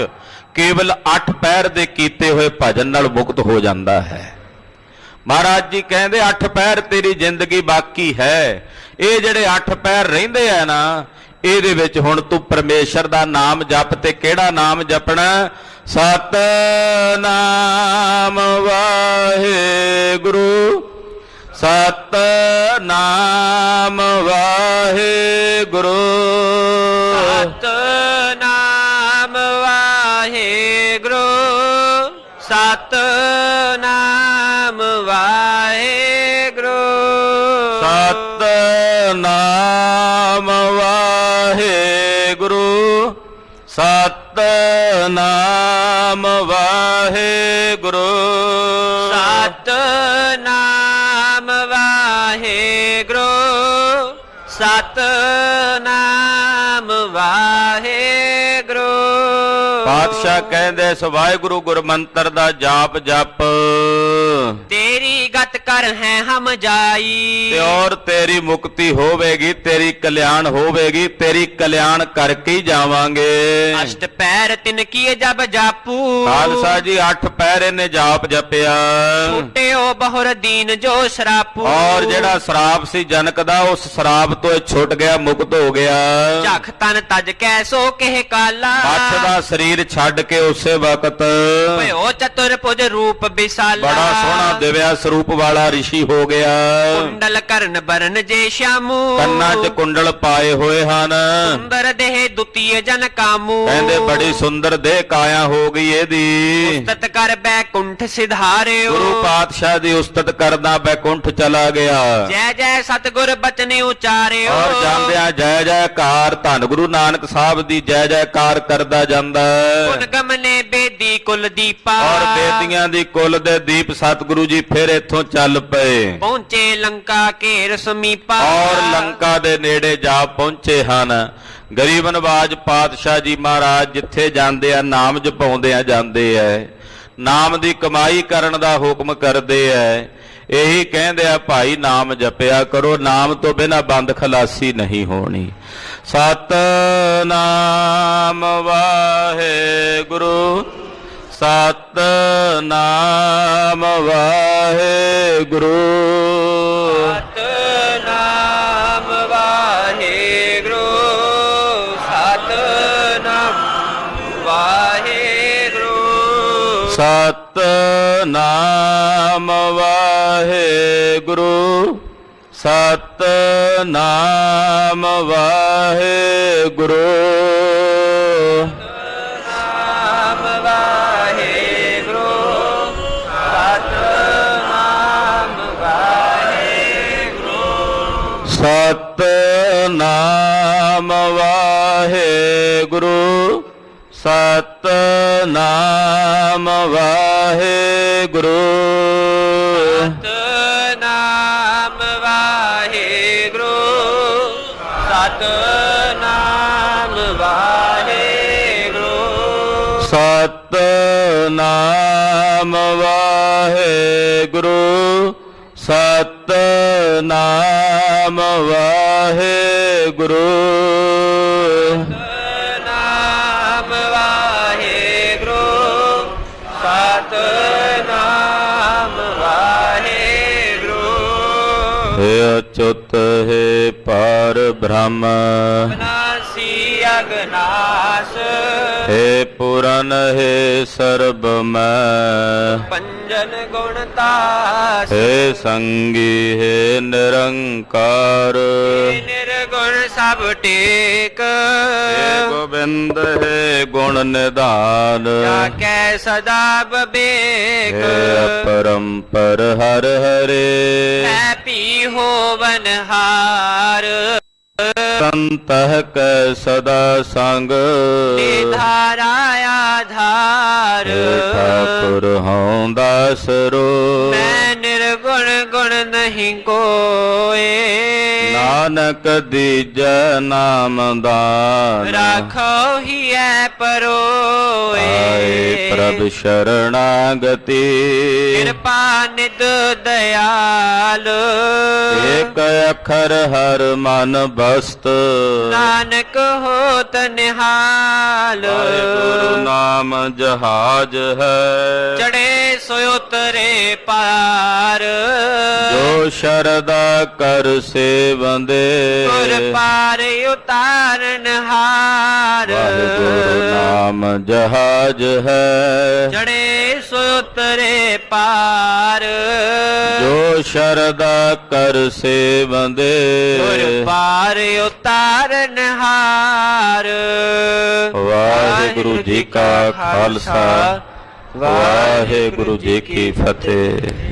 केवल 8 पैर दे कीते हुए भजन नाल मुक्त हो जाता है। महाराज जी कहते 8 पैर तेरी जिंदगी बाकी है। ये जड़े 8 पैर रहिंदे है ना, ਇਹਦੇ ਵਿੱਚ ਹੁਣ ਤੂੰ ਪਰਮੇਸ਼ਰ ਦਾ ਨਾਮ ਜਪ। ਤੇ ਕਿਹੜਾ ਨਾਮ ਜਪਣਾ? ਸਤਨਾਮ ਵਾਹਿਗੁਰੂ, ਸਤਨਾਮ ਵਾਹਿਗੁਰੂ, सतनाम वाहेगुरु, सतनाम वाहेगुरु, ਸਤਨਾਮ ਵਾਹਿਗੁਰੂ, ਸਤਨਾਮ ਵਾਹਿਗੁਰੂ, सतनाम वाहेगुरु, सतनाम वाहेगुरु। ਪਾਤਸ਼ਾਹ ਕਹਿੰਦੇ ਸੋ ਵਾਹਿਗੁਰੂ ਗੁਰਮੰਤਰ ਦਾ ਜਾਪ ਜਪ, तेरी गत कर है हम जाई, ਤੇ ਔਰ ਤੇਰੀ ਮੁਕਤੀ ਹੋਵੇਗੀ, ਤੇਰੀ ਕਲਿਆਣ ਹੋਵੇਗੀ, ਤੇਰੀ ਕਲਿਆਣ ਕਰਕੇ ਹੀ ਜਾਵਾਂਗੇ। अष्ट पैर तिन किए जब जापू, ਖਾਲਸਾ ਜੀ 8 ਪੈਰ ਇਹਨੇ ਜਾਪ ਜਪਿਆ। छूटे ओ बहुर दीन जो शरापू, ਔਰ ਜਿਹੜਾ ਸ਼ਰਾਪ ਸੀ ਜਨਕ ਦਾ, ਉਸ ਸ਼ਰਾਪ ਤੋਂ ਇਹ ਛੁੱਟ ਗਿਆ, ਮੁਕਤ ਹੋ ਗਿਆ। झख तन तज कैसो कह काला, ਮੱਛ ਦਾ ਸਰੀਰ ਛੱਡ ਕੇ ਉਸੇ ਵਕਤ भयो चतुर्भुज रूप विशाला, ਬੜਾ ਸੋਹਣਾ ਦਿਵਿਆ ਸਰੂਪ ਵਾਲਾ ਰਿਸ਼ੀ ਹੋ ਗਿਆ। ਕੁੰਡਲ ਕਰਨ ਬਰਨ ਜੇ ਸ਼ਾਮੂ ਕੰਨਾਂ 'ਚ ਕੁੰਡਲ ਪਾਏ ਹੋਏ ਹਨ। ਸੁੰਦਰ ਦੇਹ ਦੁਤੀਏ ਜਨ ਕਾਮੂ ਕਹਿੰਦੇ ਬੜੀ ਸੁੰਦਰ ਦੇਹ ਕਾਇਆ ਹੋ ਗਈ ਇਹਦੀ। ਉਸਤਤ ਕਰ ਬੈਕੁੰਠ ਸਿਧਾਰਿਓ ਗੁਰੂ ਪਾਤਸ਼ਾਹ ਦੀ ਉਸਤਤ ਕਰਦਾ ਬੈਕੁੰਠ ਚਲਾ ਗਿਆ। ਜੈ ਜੈ ਸਤਿਗੁਰ ਬਚਨ ਉਚਾਰਿਓ ਔਰ ਜਾਂਦਿਆਂ ਜੈ ਜੈਕਾਰ ਧੰਨ ਗੁਰੂ ਨਾਨਕ ਸਾਹਿਬ ਦੀ ਜੈ ਜੈਕਾਰ ਕਰਦਾ ਜਾਂਦਾ ਹੈ। ਗੁਣ ਗਮਨੇ ਬੇਦੀ ਕੁਲ ਦੀਪਾ ਔਰ ਬੇਦੀਆਂ ਦੀ ਕੁਲ ਦੇ ਦੀਪ ਸਤਿਗੁਰੂ ਜੀ ਫਿਰ ਇੱਥੋਂ ਚੱਲ ਪਏ ਪਹੁੰਚੇ ਲੰਕਾ ਘੇਰ ਸਮੀਪਾ ਔਰ ਲੰਕਾ ਦੇ ਨੇੜੇ ਜਾ ਪਹੁੰਚੇ ਹਨ। ਗਰੀਬ ਨਵਾਜ ਪਾਤਸ਼ਾਹ ਜੀ ਮਹਾਰਾਜ ਜਿੱਥੇ ਜਾਂਦੇ ਆ ਨਾਮ ਜਪਾਉਂਦੇ ਆ ਜਾਂਦੇ ਐ, ਨਾਮ ਦੀ ਕਮਾਈ ਕਰਨ ਦਾ ਹੁਕਮ ਕਰਦੇ ਐ। ਇਹੀ ਕਹਿੰਦੇ ਆ ਭਾਈ ਨਾਮ ਜਪਿਆ ਕਰੋ, ਨਾਮ ਤੋਂ ਬਿਨਾਂ ਬੰਦ ਖਲਾਸੀ ਨਹੀਂ ਹੋਣੀ। ਸਤਿਨਾਮ ਵਾਹਿਗੁਰੂ ਸਤਿਨਾਮ ਵਾਹਿਗੁਰੂ ਸਤਿਨਾਮ ਵਾਹਿਗੁਰੂ ਸਤਿਨਾਮ ਵਾਹਿਗੁਰੂ ਸਤਿਨਾਮ ਵਾਹਿਗੁਰੂ ਸਤਿਨਾਮ ਵਾਹਿਗੁਰੂ ਨਾਮ ਵਾਹਿਗੁਰੂ ਸਤਿਨਾਮ ਵਾਹਿਗੁਰੂ ਸਤਿਨਾਮ ਵਾਹਿਗੁਰੂ ਸਤਿਨਾਮ ਵਾਹਿਗੁਰੂ ਸਤਿਨਾਮ ਵਾਹਿਗੁਰੂ ਸਤਿਨਾਮ ਵਾਹਿਗੁਰੂ ਸਤਿਨਾਮ ਵਾਹਿਗੁਰੂ ਸਤਿਨਾਮ ਵਾਹਿਗੁਰੂ ਸਤਿਨਾਮ ਵਾਹਿਗੁਰੂ ਸਤਿਨਾਮ ਵਾਹਿਗੁਰੂ ਹੇ ਅਚੁੱਤ ਹੈ ਪਰ ਬ੍ਰਹਮ ਅਨਾਸੀ ਅਗਨਾਸ ਹੇ ਪੁਰਨ ਹੈ ਸਰਬ ਮੈਂ ਪੰਜਨ ਗੁਣ ਤਾਸ ਹੇ ਸੰਗੀ ਹੈ ਨਿਰੰਕਾਰ ਨਿਰਗੁਣ ਸਭ ਟੇਕ ਹੇ ਗੋਬਿੰਦ ਹੈ ਗੁਣ ਨਿਧਾਨ ਜਾ ਕੈ ਸਦਾ ਬਬੇਕ ਹੇ ਅਪਰੰਪਰ ਹਰ ਹਰੇ ਹੈ ਪੀ ਹੋਵਨ ਹਾਰ ਸੰਤਹ ਕੈ ਸਦਾ ਸੰਗ ਨਿਧਾਰਾ ਆਧਾਰ ਹੇ ਠਾਕੁਰ ਹਉ ਦਾਸਰੋ ਮੈਂ ਨਿਰਗੁਣ ਗੁਣ ਨਹੀਂ ਕੋਏ ਨਾਨਕ ਦੀਜੈ ਨਾਮ ਦਾਨ ਰਾਖੋ ਹੀ ਐ ਪਰੋਏ ਆਏ ਪ੍ਰਭ ਸ਼ਰਣਾਗਤੀ ਕਿਰਪਾ ਨਿਦ ਦਇਆਲ ਏਕ ਅੱਖਰ ਹਰ ਮਨ ਬਸਤ ਨਾਨਕ ਹੋਤ ਨਿਹਾਲ ਗੁਰੂ ਨਾਮ ਜਹਾਜ ਹੈ ਚੜੇ ਸੋ ਉਤਰੇ ਪਾਰ ਜੋ ਸ਼ਰਦਾ ਕਰ ਸੇਵੰਦੇ ਗੁਰ ਪਾਰ ਉਤਾਰਨ ਹਾਰ ਵਾਹਿਗੁਰੂ ਨਾਮ ਜਹਾਜ ਹੈ ਚੜੇ ਸੋ ਉਤਰੇ ਪਾਰ ਜੋ ਸ਼ਰਦਾ ਕਰ ਸੇਵੰਦੇ ਗੁਰ ਪਾਰ ਉਤਾਰਨ ਹਾਰ ਵਾਹਿਗੁਰੂ ਜੀ ਕਾ ਖਾਲਸਾ ਵਾਹਿਗੁਰੂ ਜੀ ਕੀ ਫਤਿਹ।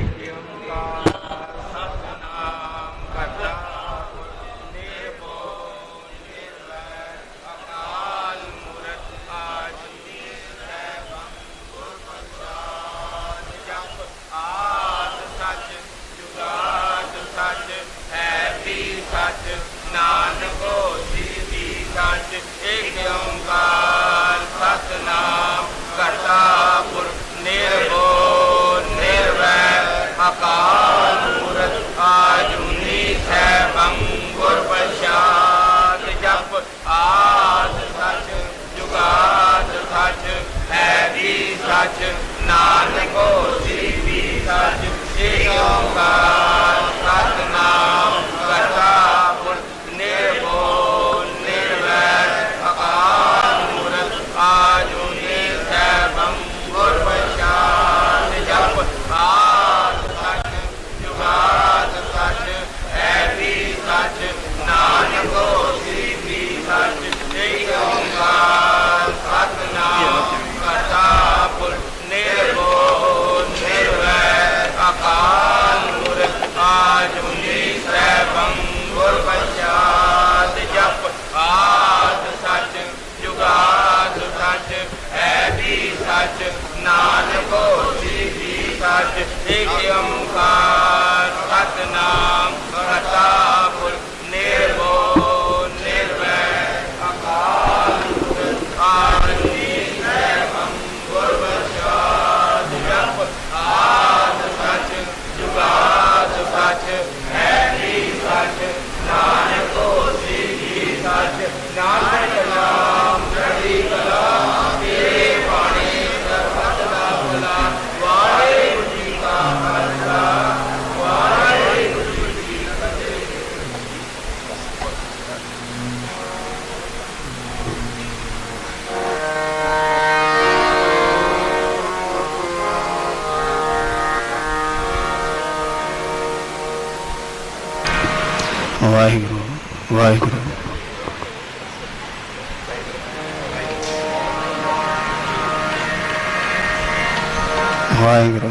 ਵਾਹਿਗੁਰੂ ਵਾਹਿਗੁਰੂ। ਵਾਹਿਗੁਰੂ ਵਾਹਿਗੁਰੂ।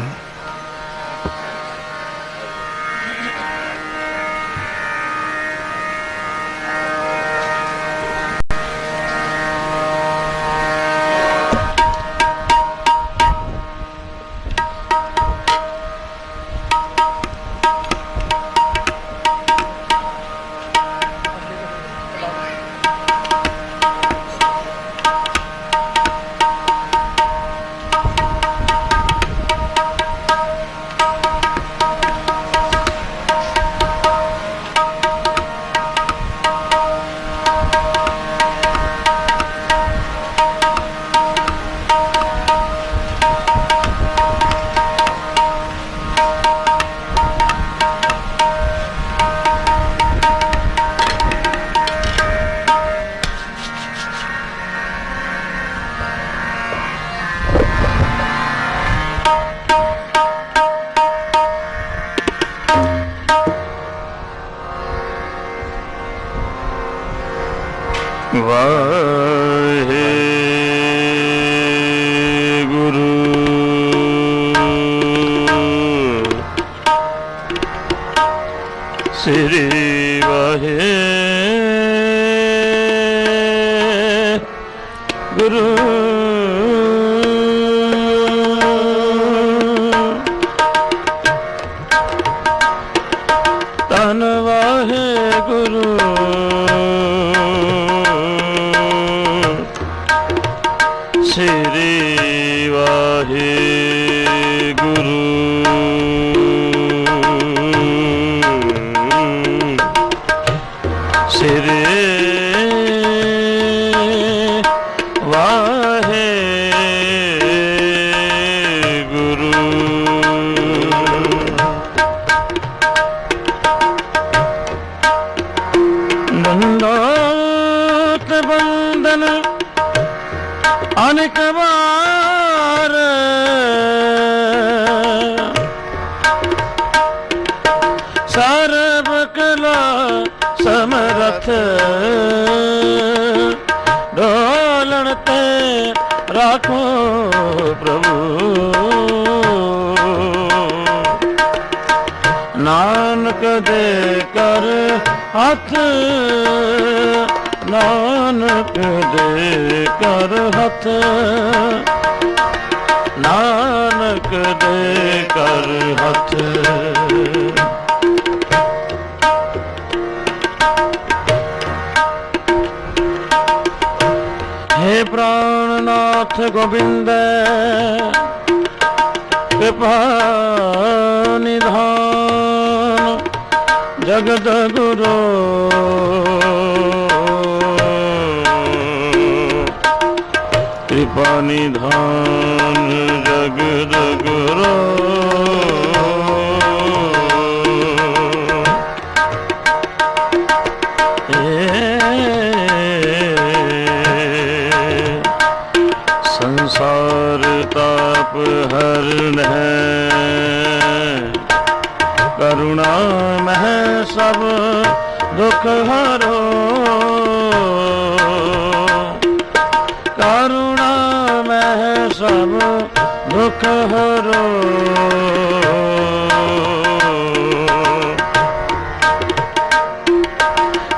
ਸ੍ਰੀ ਵਾਹਿਗੁਰੂ। ਧੰਨ ਵਾਹਿਗੁਰੂ। ਸ੍ਰੀ ਵਾਹਿਗੁਰੂ। ਸ੍ਰੀ ਵਾਹਿਗੁਰੂ। ਦੰਡੋਤ ਬੰਦਨ ਅਨੇਕ ਵਾਰ ਸਰਬ ਕਲਾ ਸਮਰਥ ਡੋਲਣ ਤੇ ਰਾਖੋ ਪ੍ਰਭੂ। ਨਾਨਕ ਦੇ ਕਰ ਹੱਥ ਨਾਨਕ ਦੇ ਕਰ ਹੱਥ ਨਾਨਕ ਦੇ ਕਰ ਹੱਥ। हे प्राणनाथ गोविंद कृपा निधान जगत गुरु कृपा निधान जगत गुरु। संसार ताप हरण है करुणा मह सब दुख हरो। करुणा मह सब दुख हरो।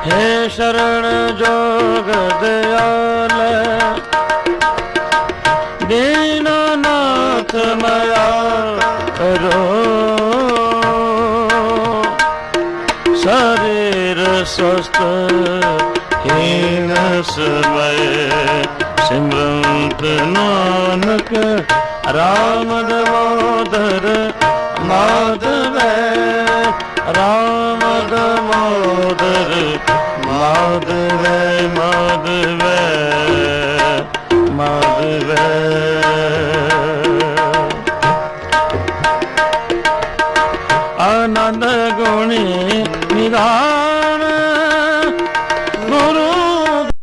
हे शरण जोग दयाल दीननाथ मया करो। शरीर स्वस्थ हीन समय सिमरंत नानक राम दामोदर माधव राम दामोदर ਮਾਧਵੈ ਮਾਧਵੈ